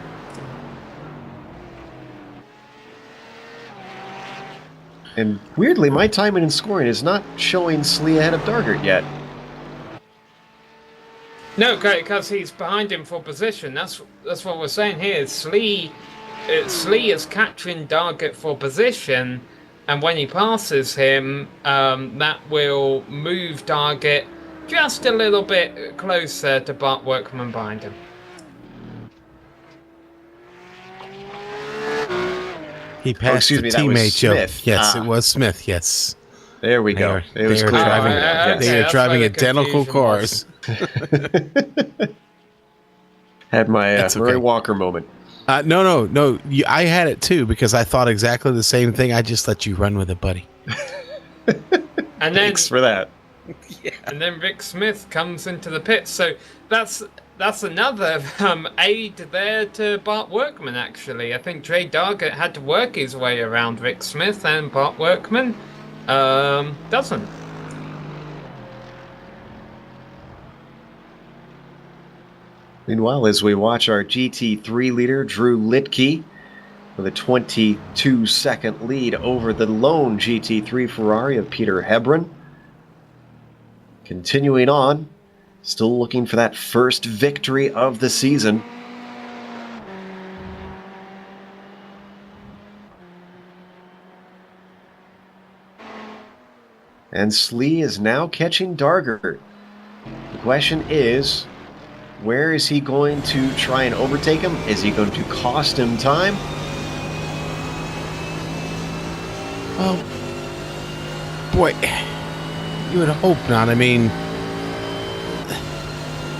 And weirdly, my timing and scoring is not showing Slee ahead of Dargert yet. No, because he's behind him for position. That's what we're saying here. Slee is capturing Dargert for position, and when he passes him, that will move Dargert just a little bit closer to Bart Workman behind him. He passed the teammate, Joe. Yes, it was Smith, yes. There we go. It was clear. They are driving identical cars. Had my Murray Walker moment. No. I had it too because I thought exactly the same thing. I just let you run with it, buddy. And then, thanks for that. Yeah. And then Rick Smith comes into the pit. So that's another aid there to Bart Workman, actually. I think Trey Dargert had to work his way around Rick Smith, and Bart Workman doesn't. Meanwhile, as we watch our GT3 leader, Drew Litke, with a 22-second lead over the lone GT3 Ferrari of Peter Hebron. Continuing on, still looking for that first victory of the season. And Slee is now catching Dargert. The question is, where is he going to try and overtake him? Is he going to cost him time? Well, boy, you would hope not. I mean,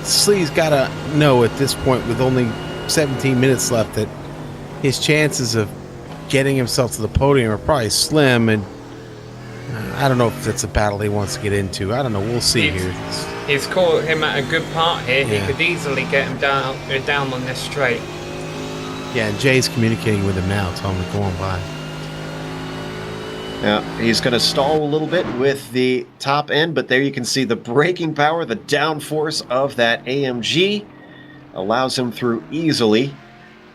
Slee's got to know at this point, with only 17 minutes left, that his chances of getting himself to the podium are probably slim. And I don't know if that's a battle he wants to get into. I don't know. We'll see here. He's caught him at a good part here. Yeah. He could easily get him down on this straight. Yeah, and Jay's communicating with him now, telling him to go on by. Now, he's going to stall a little bit with the top end, but there you can see the braking power, the downforce of that AMG allows him through easily.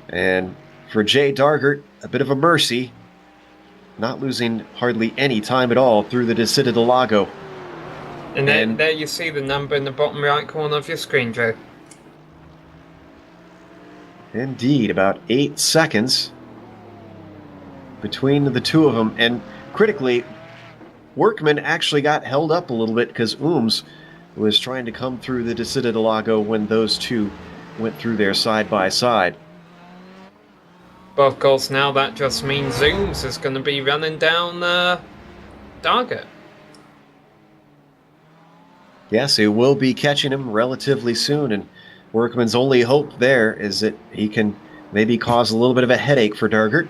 And for Jay Dargert, a bit of a mercy, not losing hardly any time at all through the Descida del Lago. And then there you see the number in the bottom right corner of your screen, Joe. Indeed, about 8 seconds between the two of them. And critically, Workman actually got held up a little bit because Ooms was trying to come through the Descida del Lago when those two went through there side by side. But of course, now that just means Ooms is going to be running down Dargert. Yes, he will be catching him relatively soon, and Workman's only hope there is that he can maybe cause a little bit of a headache for Dargert.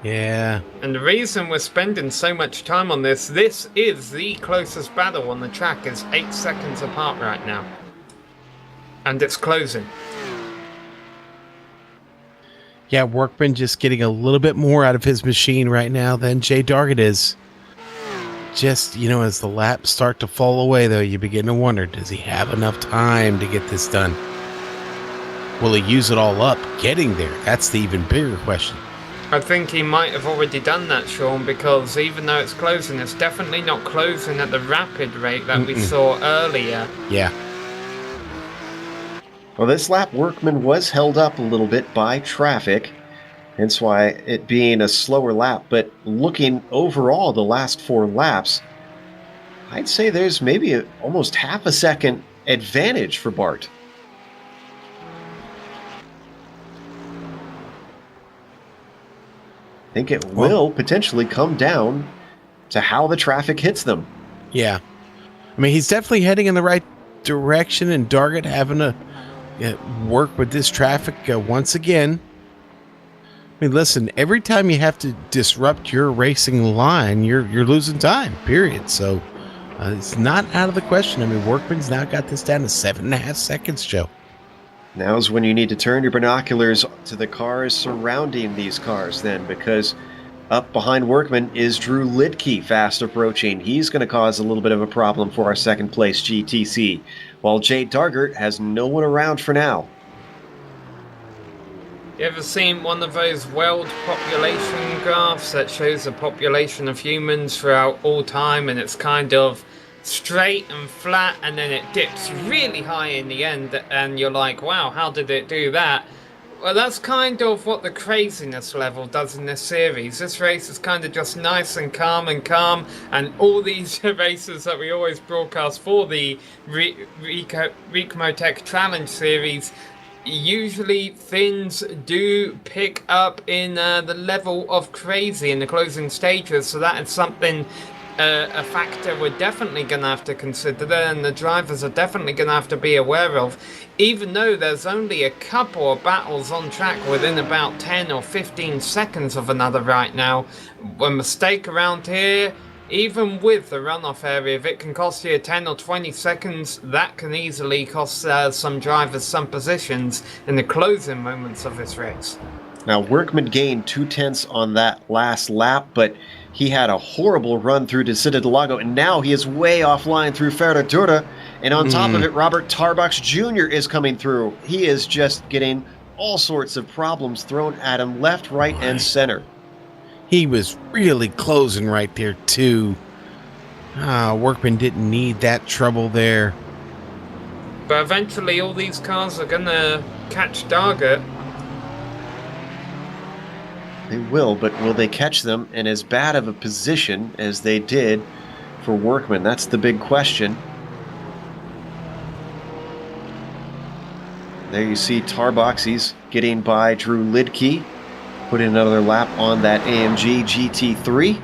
Yeah. And the reason we're spending so much time on this is the closest battle on the track. Is 8 seconds apart right now. And it's closing. Yeah, Workman just getting a little bit more out of his machine right now than Jay Dargert is. Just, as the laps start to fall away, though, you begin to wonder, does he have enough time to get this done? Will he use it all up getting there? That's the even bigger question. I think he might have already done that, Sean, because even though it's closing, it's definitely not closing at the rapid rate that we saw earlier. Yeah. Well, this lap, Workman was held up a little bit by traffic, hence why it being a slower lap. But looking overall the last 4 laps, I'd say there's maybe almost half a second advantage for Bart. I think it will potentially come down to how the traffic hits them. Yeah. I mean, he's definitely heading in the right direction, and Dargert having to work with this traffic once again. I mean, listen, every time you have to disrupt your racing line, you're losing time, period. So it's not out of the question. I mean, Workman's now got this down to 7.5 seconds, Joe. Now's when you need to turn your binoculars to the cars surrounding these cars then, because up behind Workman is Drew Lidke fast approaching. He's going to cause a little bit of a problem for our second place GTC, while Jay Dargert has no one around for now. You ever seen one of those world population graphs that shows the population of humans throughout all time, and it's kind of straight and flat, and then it dips really high in the end, and you're like, wow, how did it do that? Well, that's kind of what the craziness level does in this series. This race is kind of just nice and calm, and all these races that we always broadcast for the Ricmotech Challenge series, usually things do pick up in the level of crazy in the closing stages, so that is something, a factor we're definitely going to have to consider, and the drivers are definitely going to have to be aware of, even though there's only a couple of battles on track within about 10 or 15 seconds of another right now. A mistake around here, even with the runoff area, if it can cost you 10 or 20 seconds, that can easily cost some drivers some positions in the closing moments of this race. Now, Workman gained 0.2 on that last lap, but he had a horrible run through Descida del Lago, and now he is way offline through Ferradura. And on top of it, Robert Tarbox Jr. is coming through. He is just getting all sorts of problems thrown at him left, right, and center. He was really closing right there, too. Workman didn't need that trouble there. But eventually all these cars are going to catch Dargert. They will, but will they catch them in as bad of a position as they did for Workman? That's the big question. There you see Tarbox, he's getting by Drew Lidke, putting another lap on that AMG GT3.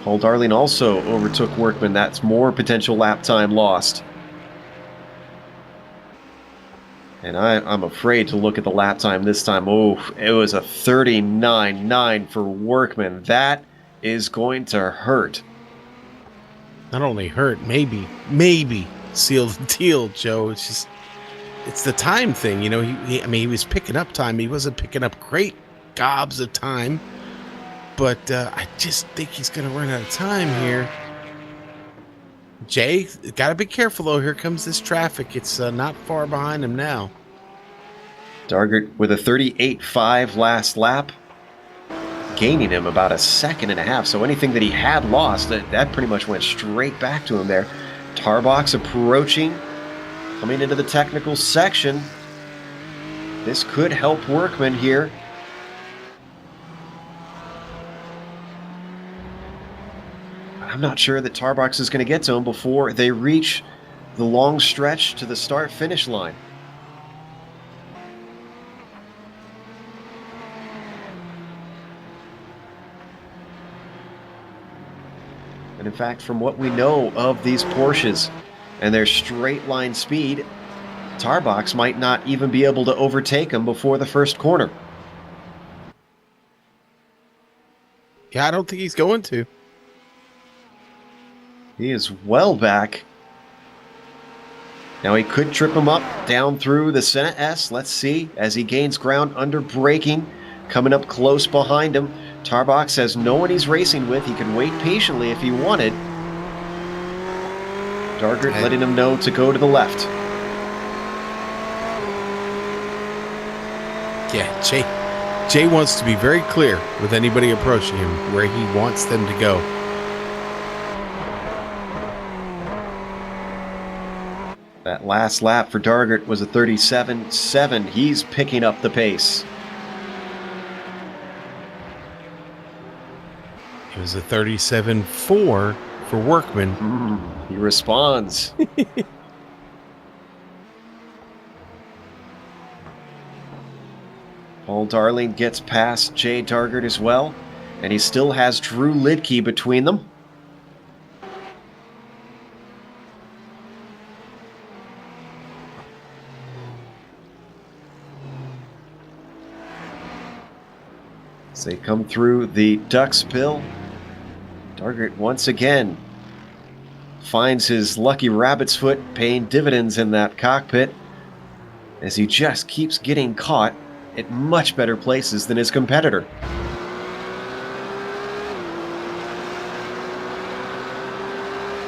Paul Darling also overtook Workman. That's more potential lap time lost. And I'm afraid to look at the lap time this time. Oh, it was a 39.9 for Workman. That is going to hurt. Not only hurt, maybe seal the deal, Joe. It's the time thing. You know, he was picking up time. He wasn't picking up great gobs of time. But I just think he's going to run out of time here. Jay, got to be careful, though. Here comes this traffic. It's not far behind him now. Dargert with a 38.5 last lap, gaining him about a second and a half. So anything that he had lost, that pretty much went straight back to him there. Tarbox approaching, coming into the technical section. This could help Workman here. I'm not sure that Tarbox is going to get to him before they reach the long stretch to the start-finish line. And in fact, from what we know of these Porsches and their straight-line speed, Tarbox might not even be able to overtake him before the first corner. Yeah, I don't think he's going to. He is well back. Now he could trip him up down through the Senna S. Let's see as he gains ground under braking, coming up close behind him. Tarbox has no one he's racing with. He can wait patiently if he wanted. Dargert letting him know to go to the left. Yeah, Jay wants to be very clear with anybody approaching him where he wants them to go. That last lap for Dargert was a 37.7. He's picking up the pace. It was a 37.4 for Workman. He responds. Paul Darling gets past Jay Dargert as well, and he still has Drew Lidke between them. As they come through the Ducks Bill, Dargert once again finds his lucky rabbit's foot paying dividends in that cockpit as he just keeps getting caught at much better places than his competitor.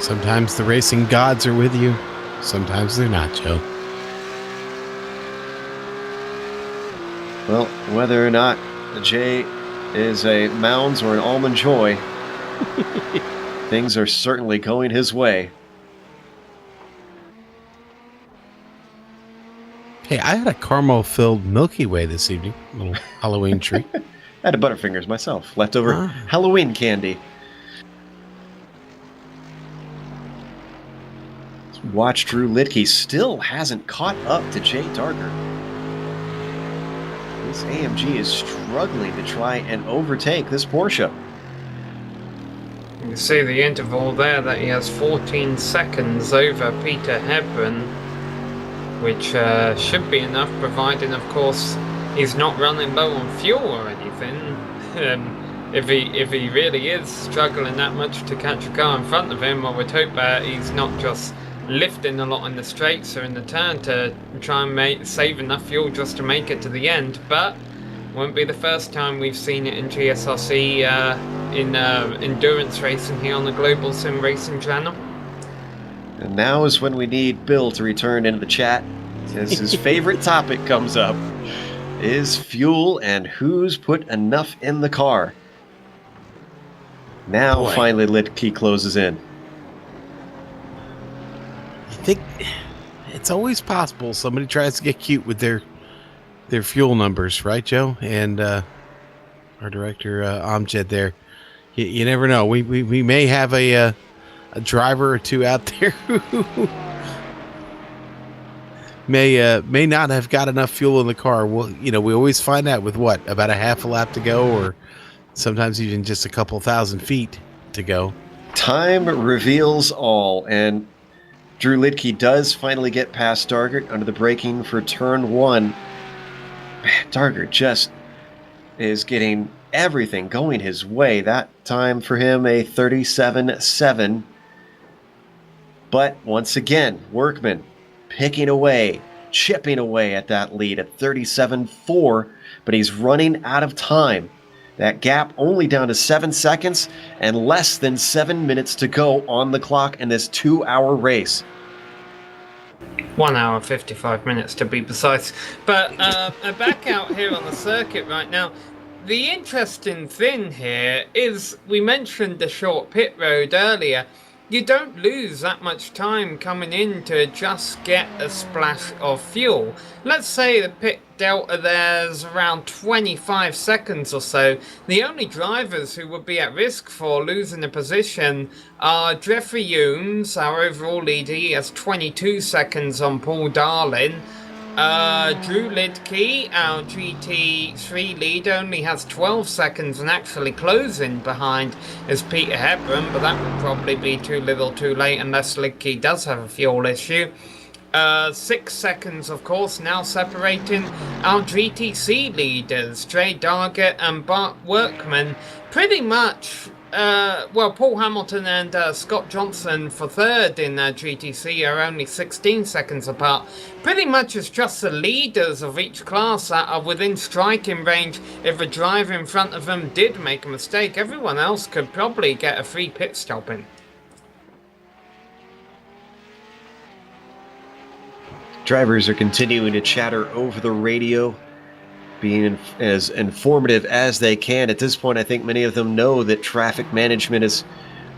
Sometimes the racing gods are with you. Sometimes they're not, Joe. Well, whether or not Jay is a Mounds or an Almond Joy, things are certainly going his way. Hey, I had a caramel-filled Milky Way this evening. A little Halloween treat. I had a Butterfingers myself. Leftover Halloween candy. Watch Drew Lidke still hasn't caught up to Jay Dargert. This AMG is struggling to try and overtake this Porsche. You can see the interval there that he has 14 seconds over Peter Hepburn, which should be enough, providing, of course, he's not running low on fuel or anything. If he really is struggling that much to catch a car in front of him, I would hope that he's not just lifting a lot in the straights or in the turn to try and save enough fuel just to make it to the end. But won't be the first time we've seen it in GSRC in endurance racing here on the Global SimRacing channel. And now is when we need Bill to return into the chat, as his favorite topic comes up, is fuel and who's put enough in the car. Now finally Lidke closes in. I think it's always possible somebody tries to get cute with their fuel numbers, right, Joe? And our director Amjad there. You never know. We may have a driver or two out there who may not have got enough fuel in the car. Well, we always find out with about a half a lap to go, or sometimes even just a couple thousand feet to go. Time reveals all, and Drew Lidke does finally get past Dargert under the braking for turn 1. Dargert just is getting everything going his way. That time for him, a 37.7. But once again, Workman picking away, chipping away at that lead at 37.4, but he's running out of time. That gap only down to 7 seconds and less than 7 minutes to go on the clock in this 2-hour race. 1 hour 55 minutes to be precise. But back out here on the circuit right now, the interesting thing here is we mentioned the short pit road earlier. You don't lose that much time coming in to just get a splash of fuel. Let's say the pit delta there's around 25 seconds or so. The only drivers who would be at risk for losing a position are Jeffrey Humes, our overall leader. He has 22 seconds on Paul Darlin. Drew Lidke, our GT3 lead, only has 12 seconds and actually closing behind is Peter Hebron, but that would probably be too little too late unless Lidke does have a fuel issue. 6 seconds, of course, now separating our GTC leaders, Jay Dargett and Bart Workman. Pretty much, Paul Hamilton and Scott Johnson for third in GTC are only 16 seconds apart. Pretty much it's just the leaders of each class that are within striking range. If a driver in front of them did make a mistake, everyone else could probably get a free pit stop in. Drivers are continuing to chatter over the radio, being as informative as they can. At this point, I think many of them know that traffic management is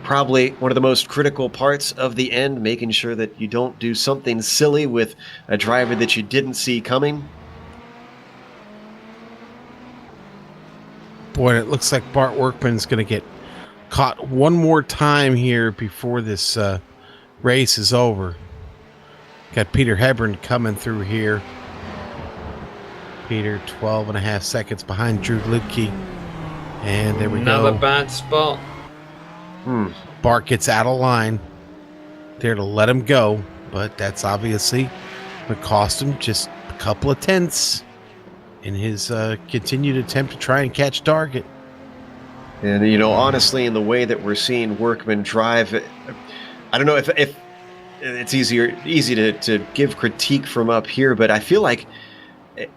probably one of the most critical parts of the end, making sure that you don't do something silly with a driver that you didn't see coming. Boy, it looks like Bart Workman's going to get caught one more time here before this race is over. Got Peter Hebron coming through here. Peter 12.5 seconds behind Drew Lidke. And there we go. Another bad spot. Bart gets out of line. There to let him go. But that's obviously going to cost him just a couple of tenths in his continued attempt to try and catch Dargett. And, you know, honestly, in the way that we're seeing Workman drive, I don't know if it's easy to give critique from up here, but I feel like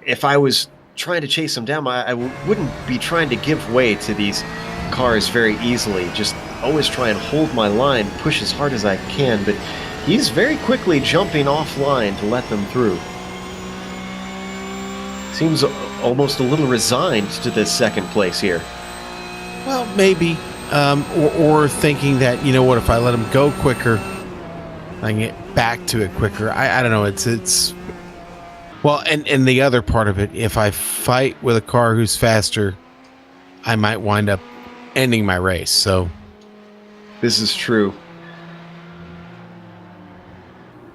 if I was trying to chase him down, I wouldn't be trying to give way to these cars very easily. Just always try and hold my line, push as hard as I can, but he's very quickly jumping offline to let them through. Seems almost a little resigned to this second place here. Well, maybe. Or thinking that, you know what, if I let him go quicker, I can get back to it quicker. I don't know. It's well, and the other part of it, if I fight with a car who's faster, I might wind up ending my race. So this is true.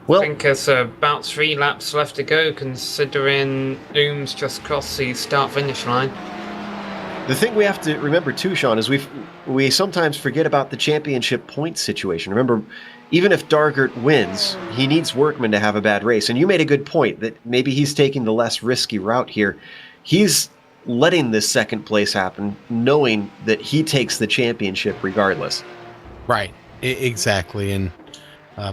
Well, I think there's about 3 laps left to go, considering Ooms just crossed the start-finish line. The thing we have to remember too, Sean, is we sometimes forget about the championship points situation. Remember, even if Dargert wins, he needs Workman to have a bad race. And you made a good point that maybe he's taking the less risky route here. He's letting this second place happen, knowing that he takes the championship regardless. Right, exactly. And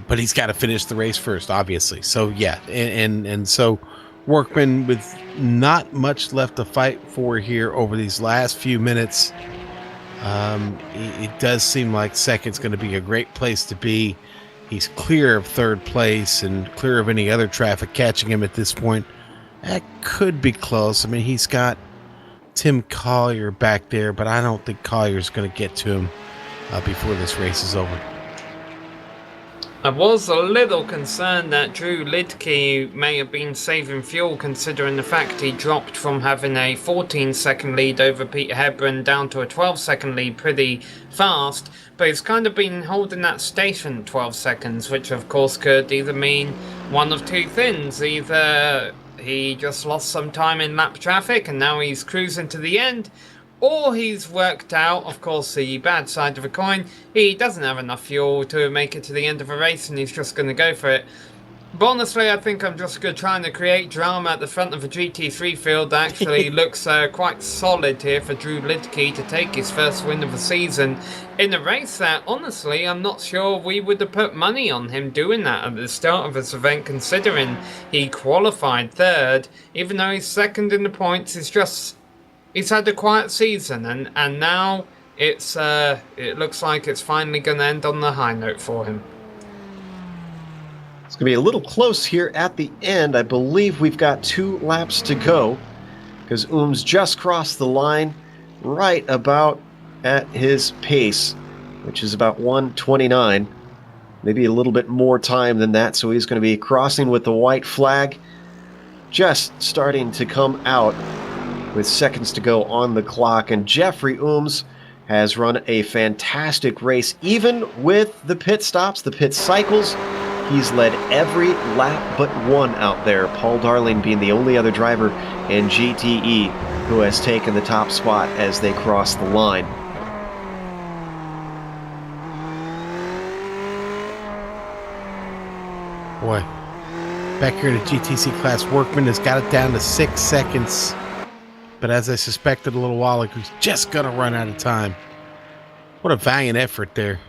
but he's got to finish the race first, obviously. So yeah, and so Workman, with not much left to fight for here over these last few minutes, it does seem like second's going to be a great place to be. He's clear of third place and clear of any other traffic catching him at this point. That could be close. I mean, he's got Tim Collier back there, but I don't think Collier's going to get to him before this race is over. I was a little concerned that Drew Lidke may have been saving fuel, considering the fact he dropped from having a 14-second lead over Peter Hebron down to a 12-second lead pretty fast, but he's kind of been holding that station 12 seconds, which of course could either mean one of two things. Either he just lost some time in lap traffic and now he's cruising to the end, or he's worked out, of course, the bad side of a coin. He doesn't have enough fuel to make it to the end of a race, and he's just going to go for it. But honestly, I think I'm just trying to create drama at the front of a GT3 field that actually looks quite solid here for Drew Lidke to take his first win of the season in a race that, honestly, I'm not sure we would have put money on him doing that at the start of this event, considering he qualified third. Even though he's second in the points, he's had a quiet season, and now it looks like it's finally going to end on the high note for him. It's going to be a little close here at the end. I believe we've got 2 laps to go because Ooms just crossed the line right about at his pace, which is about 1:29. Maybe a little bit more time than that, so he's going to be crossing with the white flag, just starting to come out with seconds to go on the clock. And Jeffrey Ooms has run a fantastic race, even with the pit stops, the pit cycles. He's led every lap but one out there, Paul Darling being the only other driver in GTE who has taken the top spot as they cross the line. Boy, back here in the GTC class, Workman has got it down to 6 seconds. But as I suspected a little while ago, he's just going to run out of time. What a valiant effort there.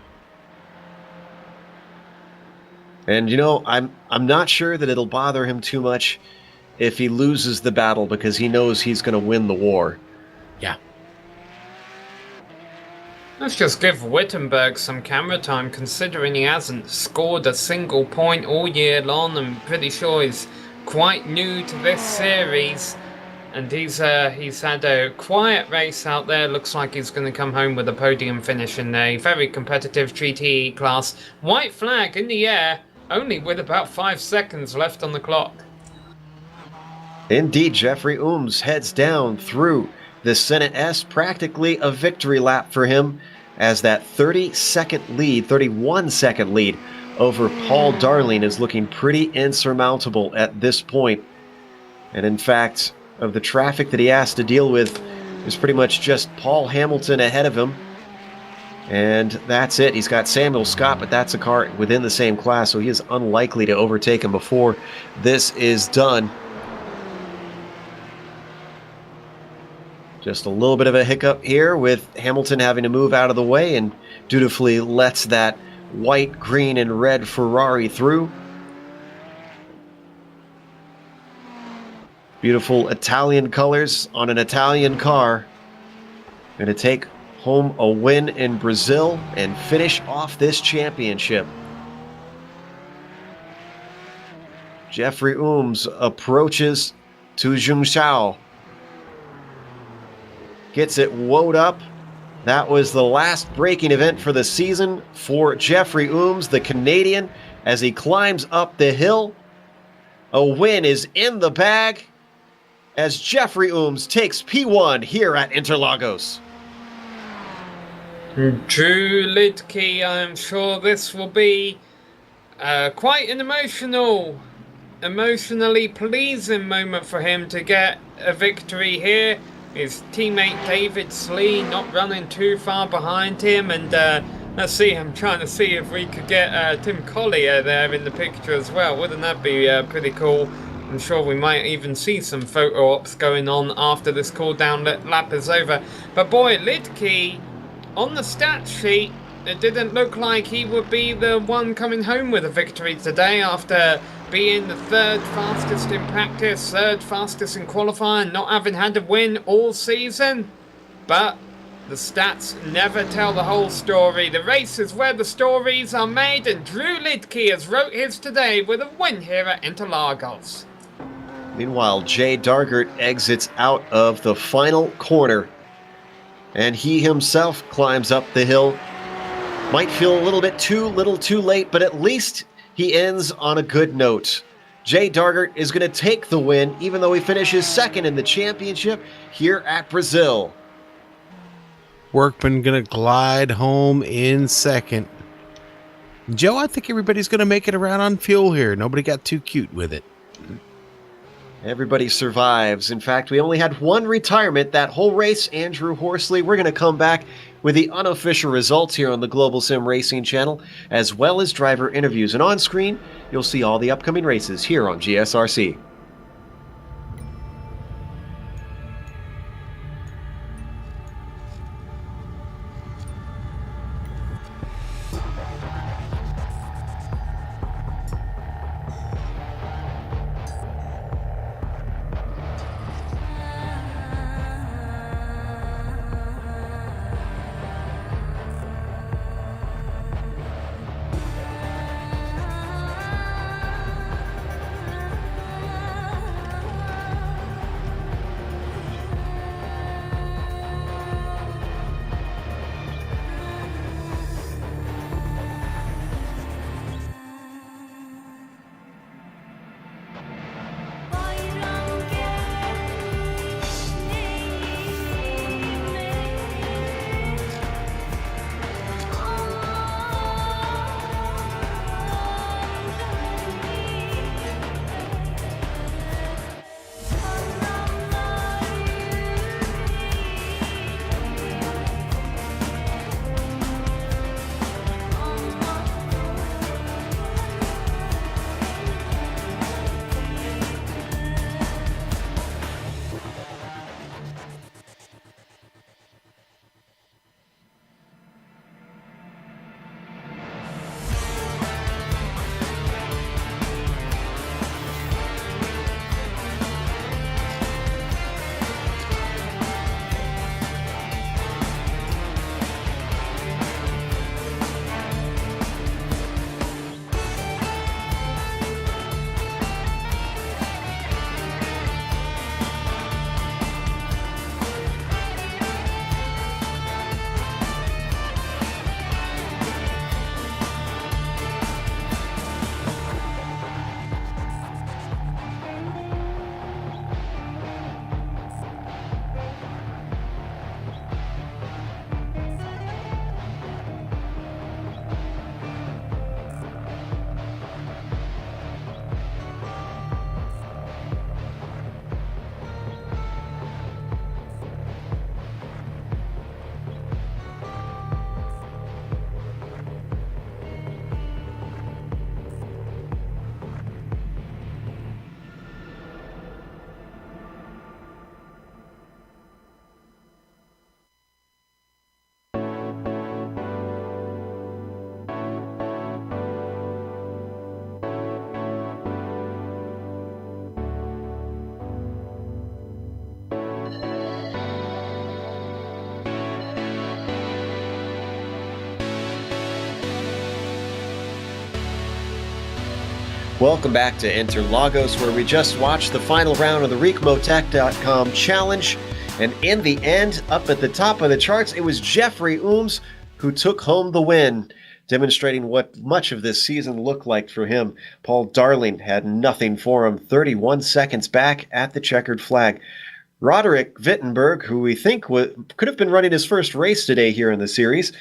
And, you know, I'm not sure that it'll bother him too much if he loses the battle because he knows he's going to win the war. Yeah. Let's just give Wittenberg some camera time, considering he hasn't scored a single point all year long. I'm pretty sure he's quite new to this series. And he's had a quiet race out there. Looks like he's going to come home with a podium finish in a very competitive GTE class. White flag in the air, only with about 5 seconds left on the clock. Indeed, Jeffrey Ooms heads down through the Senate S. Practically a victory lap for him as that 31-second lead over Paul Darling is looking pretty insurmountable at this point. And in fact, of the traffic that he has to deal with, is pretty much just Paul Hamilton ahead of him. And that's it. He's got Samuel Scott, but that's a car within the same class, so he is unlikely to overtake him before this is done. Just a little bit of a hiccup here with Hamilton having to move out of the way and dutifully lets that white, green, and red Ferrari through. Beautiful Italian colors on an Italian car. Going to take home a win in Brazil and finish off this championship. Jeffrey Ooms approaches to Junxiao. Gets it woed up. That was the last braking event for the season for Jeffrey Ooms, the Canadian, as he climbs up the hill. A win is in the bag as Jeffrey Ooms takes P1 here at Interlagos. Drew Lidke, I'm sure this will be quite an emotionally pleasing moment for him to get a victory here. His teammate David Slee not running too far behind him, and let's see, I'm trying to see if we could get Tim Collier there in the picture as well. Wouldn't that be pretty cool? I'm sure we might even see some photo ops going on after this cool down lap is over. But boy, Lidke, on the stat sheet, it didn't look like he would be the one coming home with a victory today after being the third fastest in practice, third fastest in qualifying, not having had a win all season. But the stats never tell the whole story. The race is where the stories are made, and Drew Lidke has wrote his today with a win here at Interlagos. Meanwhile, Jay Dargert exits out of the final corner, and he himself climbs up the hill. Might feel a little bit too late, but at least he ends on a good note. Jay Dargert is going to take the win, even though he finishes second in the championship here at Brazil. Workman going to glide home in second. Joe, I think everybody's going to make it around on fuel here. Nobody got too cute with it. Everybody survives. In fact, we only had one retirement that whole race, Andrew Horsley. We're going to come back with the unofficial results here on the Global Sim Racing channel, as well as driver interviews. And on screen, you'll see all the upcoming races here on GSRC. Welcome back to Interlagos, where we just watched the final round of the Ricmotech.com challenge. And in the end, up at the top of the charts, it was Jeffrey Ooms who took home the win, demonstrating what much of this season looked like for him. Paul Darling had nothing for him, 31 seconds back at the checkered flag. Roderick Wittenberg, who we think could have been running his first race today here in the series,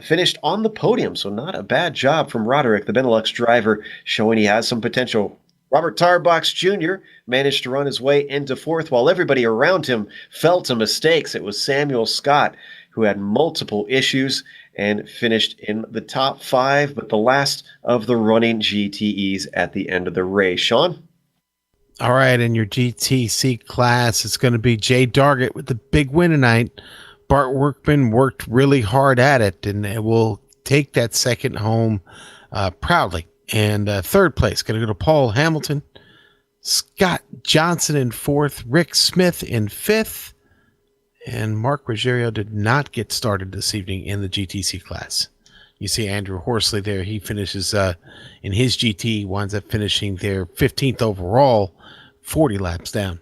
finished on the podium, so not a bad job from Roderick, the Benelux driver, showing he has some potential. Robert Tarbox Jr. managed to run his way into fourth while everybody around him fell to mistakes. It was Samuel Scott who had multiple issues and finished in the top five, but the last of the running GTEs at the end of the race. Sean? All right, in your GTC class, it's going to be Jay Dargett with the big win tonight. Bart Workman worked really hard at it, and will take that second home proudly. And third place, going to go to Paul Hamilton. Scott Johnson in fourth. Rick Smith in fifth. And Mark Ruggiero did not get started this evening in the GTC class. You see Andrew Horsley there. He finishes in his GT, winds up finishing there 15th overall, 40 laps down.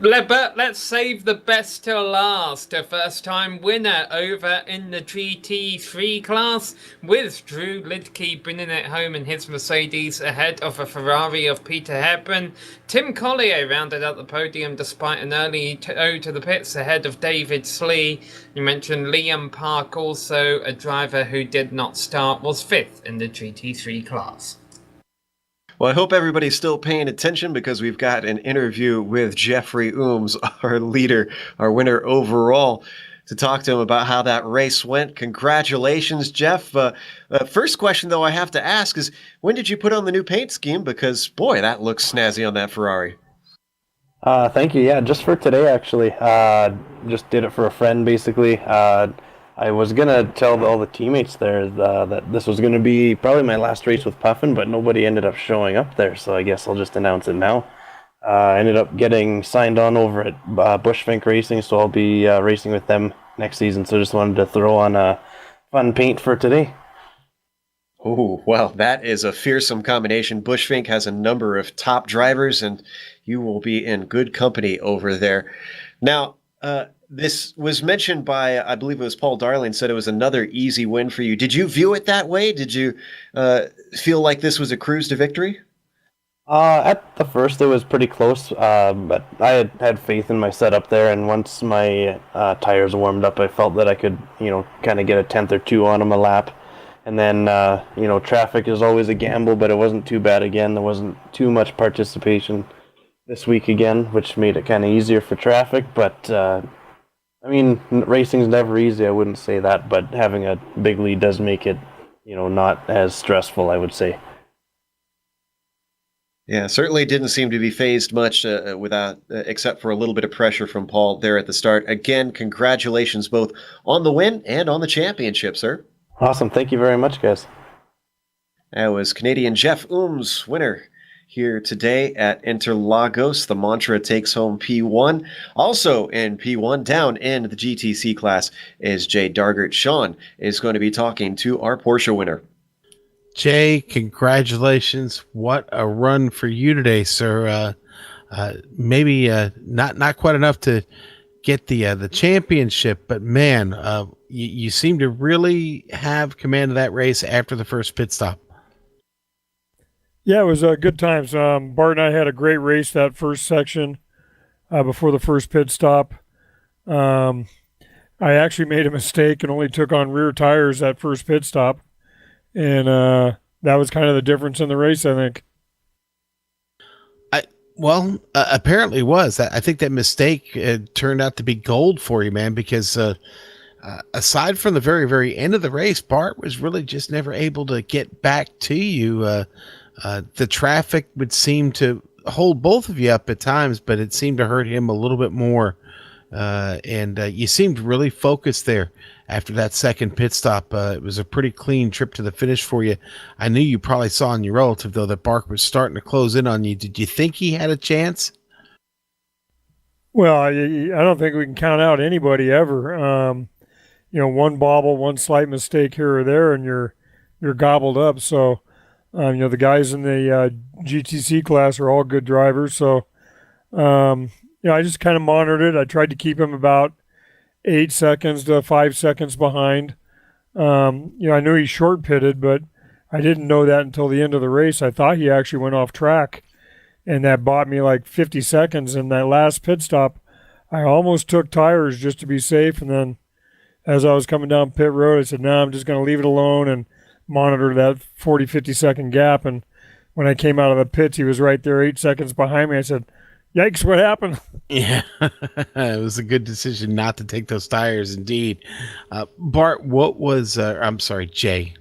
But let's save the best till last. A first-time winner over in the GT3 class, with Drew Lidke bringing it home in his Mercedes ahead of a Ferrari of Peter Hepburn. Tim Collier rounded out the podium despite an early tow to the pits ahead of David Slee. You mentioned Liam Park, also a driver who did not start, was fifth in the GT3 class. Well, I hope everybody's still paying attention because we've got an interview with Jeffrey Ooms, our leader, our winner overall, to talk to him about how that race went. Congratulations, Jeff. First question, though, I have to ask is, when did you put on the new paint scheme? Because, boy, that looks snazzy on that Ferrari. Thank you. Yeah, just for today, actually. Just did it for a friend, basically. I was going to tell all the teammates there that this was going to be probably my last race with Puffin, but nobody ended up showing up there, so I guess I'll just announce it now. I ended up getting signed on over at Bushfink Racing, so I'll be racing with them next season, so just wanted to throw on a fun paint for today. Oh, well, that is a fearsome combination. Bushfink has a number of top drivers, and you will be in good company over there. Now, this was mentioned by, I believe it was Paul Darling, said it was another easy win for you. Did you view it that way? Did you feel like this was a cruise to victory? At the first, it was pretty close, but I had faith in my setup there, and once my tires warmed up, I felt that I could, kind of get a tenth or two on them a lap. And then, traffic is always a gamble, but it wasn't too bad again. There wasn't too much participation this week again, which made it kind of easier for traffic. But, racing's never easy, I wouldn't say that, but having a big lead does make it, not as stressful, I would say. Yeah, certainly didn't seem to be phased much except for a little bit of pressure from Paul there at the start. Again, congratulations both on the win and on the championship, sir. Awesome. Thank you very much, guys. That was Canadian Jeff Ooms, winner here today at Interlagos. The Mantra takes home P1. Also in P1, down in the GTC class, is Jay Dargert. Sean is going to be talking to our Porsche winner. Jay, congratulations. What a run for you today, sir. Maybe not quite enough to get the championship, but man, you seem to really have command of that race after the first pit stop. Yeah, it was good times. Bart and I had a great race that first section before the first pit stop. I actually made a mistake and only took on rear tires that first pit stop. And that was kind of the difference in the race, I think. Apparently was. I think that mistake turned out to be gold for you, man, because aside from the very, very end of the race, Bart was really just never able to get back to you. The traffic would seem to hold both of you up at times, but it seemed to hurt him a little bit more. And you seemed really focused there after that second pit stop. It was a pretty clean trip to the finish for you. I knew you probably saw in your relative, though, that Bart was starting to close in on you. Did you think he had a chance? Well, I don't think we can count out anybody ever. One bobble, one slight mistake here or there, and you're gobbled up. So, the guys in the GTC class are all good drivers. So, I just kind of monitored it. I tried to keep him about 8 seconds to 5 seconds behind. I knew he short pitted, but I didn't know that until the end of the race. I thought he actually went off track, and that bought me like 50 seconds. In that last pit stop, I almost took tires just to be safe. And then as I was coming down pit road, I said, no, I'm just going to leave it alone and monitor that 40, 50 second gap. And when I came out of the pits, he was right there 8 seconds behind me. I said, yikes, what happened? Yeah, it was a good decision not to take those tires, indeed. Bart, what was, I'm sorry, Jay,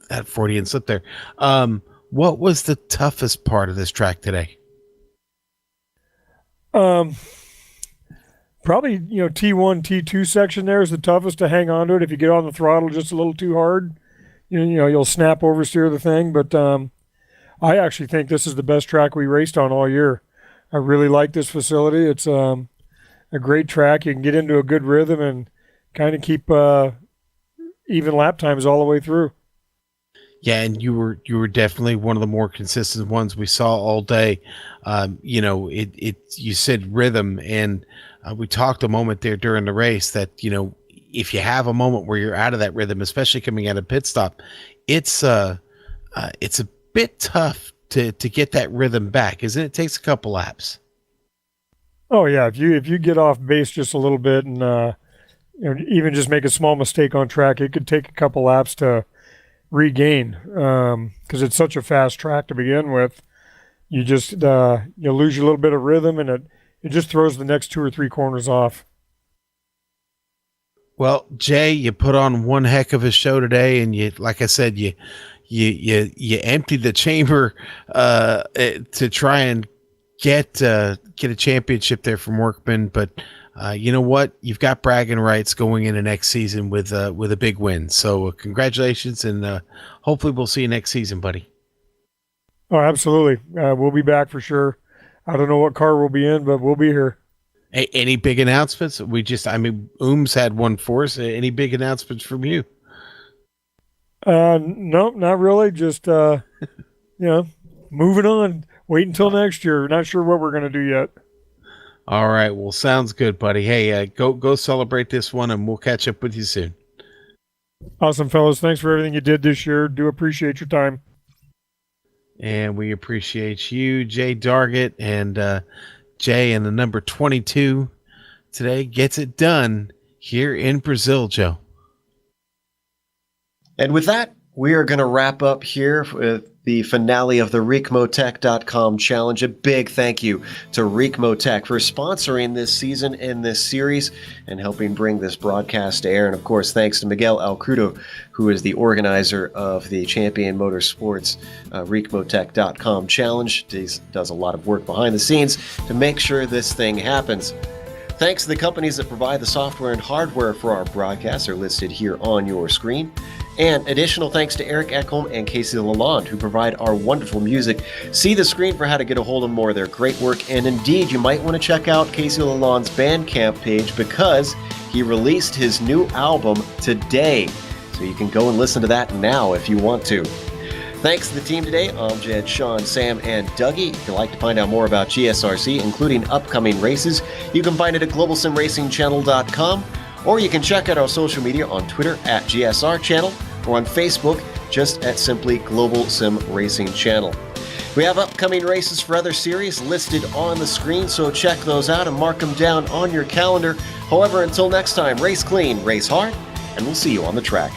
that 40 and slip there. What was the toughest part of this track today? Probably, T1, T2 section there is the toughest to hang on to it. If you get on the throttle just a little too hard, you'll snap oversteer the thing. But I actually think this is the best track we raced on all year. I really like this facility. It's a great track. You can get into a good rhythm and kind of keep even lap times all the way through. Yeah, and you were definitely one of the more consistent ones we saw all day. You said rhythm, and we talked a moment there during the race that if you have a moment where you're out of that rhythm, especially coming out of pit stop, it's a bit tough to get that rhythm back, isn't it? It takes a couple laps. Oh yeah, if you get off base just a little bit and even just make a small mistake on track, it could take a couple laps to regain because it's such a fast track to begin with. You just you lose your little bit of rhythm, and it just throws the next 2 or 3 corners off. Well, Jay, you put on one heck of a show today, and you, like I said, you emptied the chamber to try and get a championship there from Workman. But you know what? You've got bragging rights going into next season with a big win. So congratulations, and hopefully we'll see you next season, buddy. Oh, absolutely. We'll be back for sure. I don't know what car we'll be in, but we'll be here. Any big announcements? Ooms had one for us. Any big announcements from you? No, not really. Just, moving on. Wait until next year. Not sure what we're going to do yet. All right. Well, sounds good, buddy. Hey, go celebrate this one, and we'll catch up with you soon. Awesome, fellas. Thanks for everything you did this year. Do appreciate your time. And we appreciate you, Jay Dargett, and Jay and the number 22 today gets it done here in Brazil, Joe. And with that, we are going to wrap up here with the finale of the Ricmotech.com challenge. A big thank you to Ricmotech for sponsoring this season and this series and helping bring this broadcast to air. And of course, thanks to Miguel El Crudo, who is the organizer of the Champion Motorsports Ricmotech.com challenge. He does a lot of work behind the scenes to make sure this thing happens. Thanks to the companies that provide the software and hardware for our broadcasts are listed here on your screen. And additional thanks to Eric Ekholm and Casey Lalonde, who provide our wonderful music. See the screen for how to get a hold of more of their great work. And indeed, you might want to check out Casey Lalonde's Bandcamp page because he released his new album today. So you can go and listen to that now if you want to. Thanks to the team today, Amjad, Sean, Sam, and Dougie. If you'd like to find out more about GSRC, including upcoming races, you can find it at globalsimracingchannel.com, or you can check out our social media on Twitter at GSR Channel, or on Facebook just at simply Global Sim Racing Channel. We have upcoming races for other series listed on the screen, so check those out and mark them down on your calendar. However, until next time, race clean, race hard, and we'll see you on the track.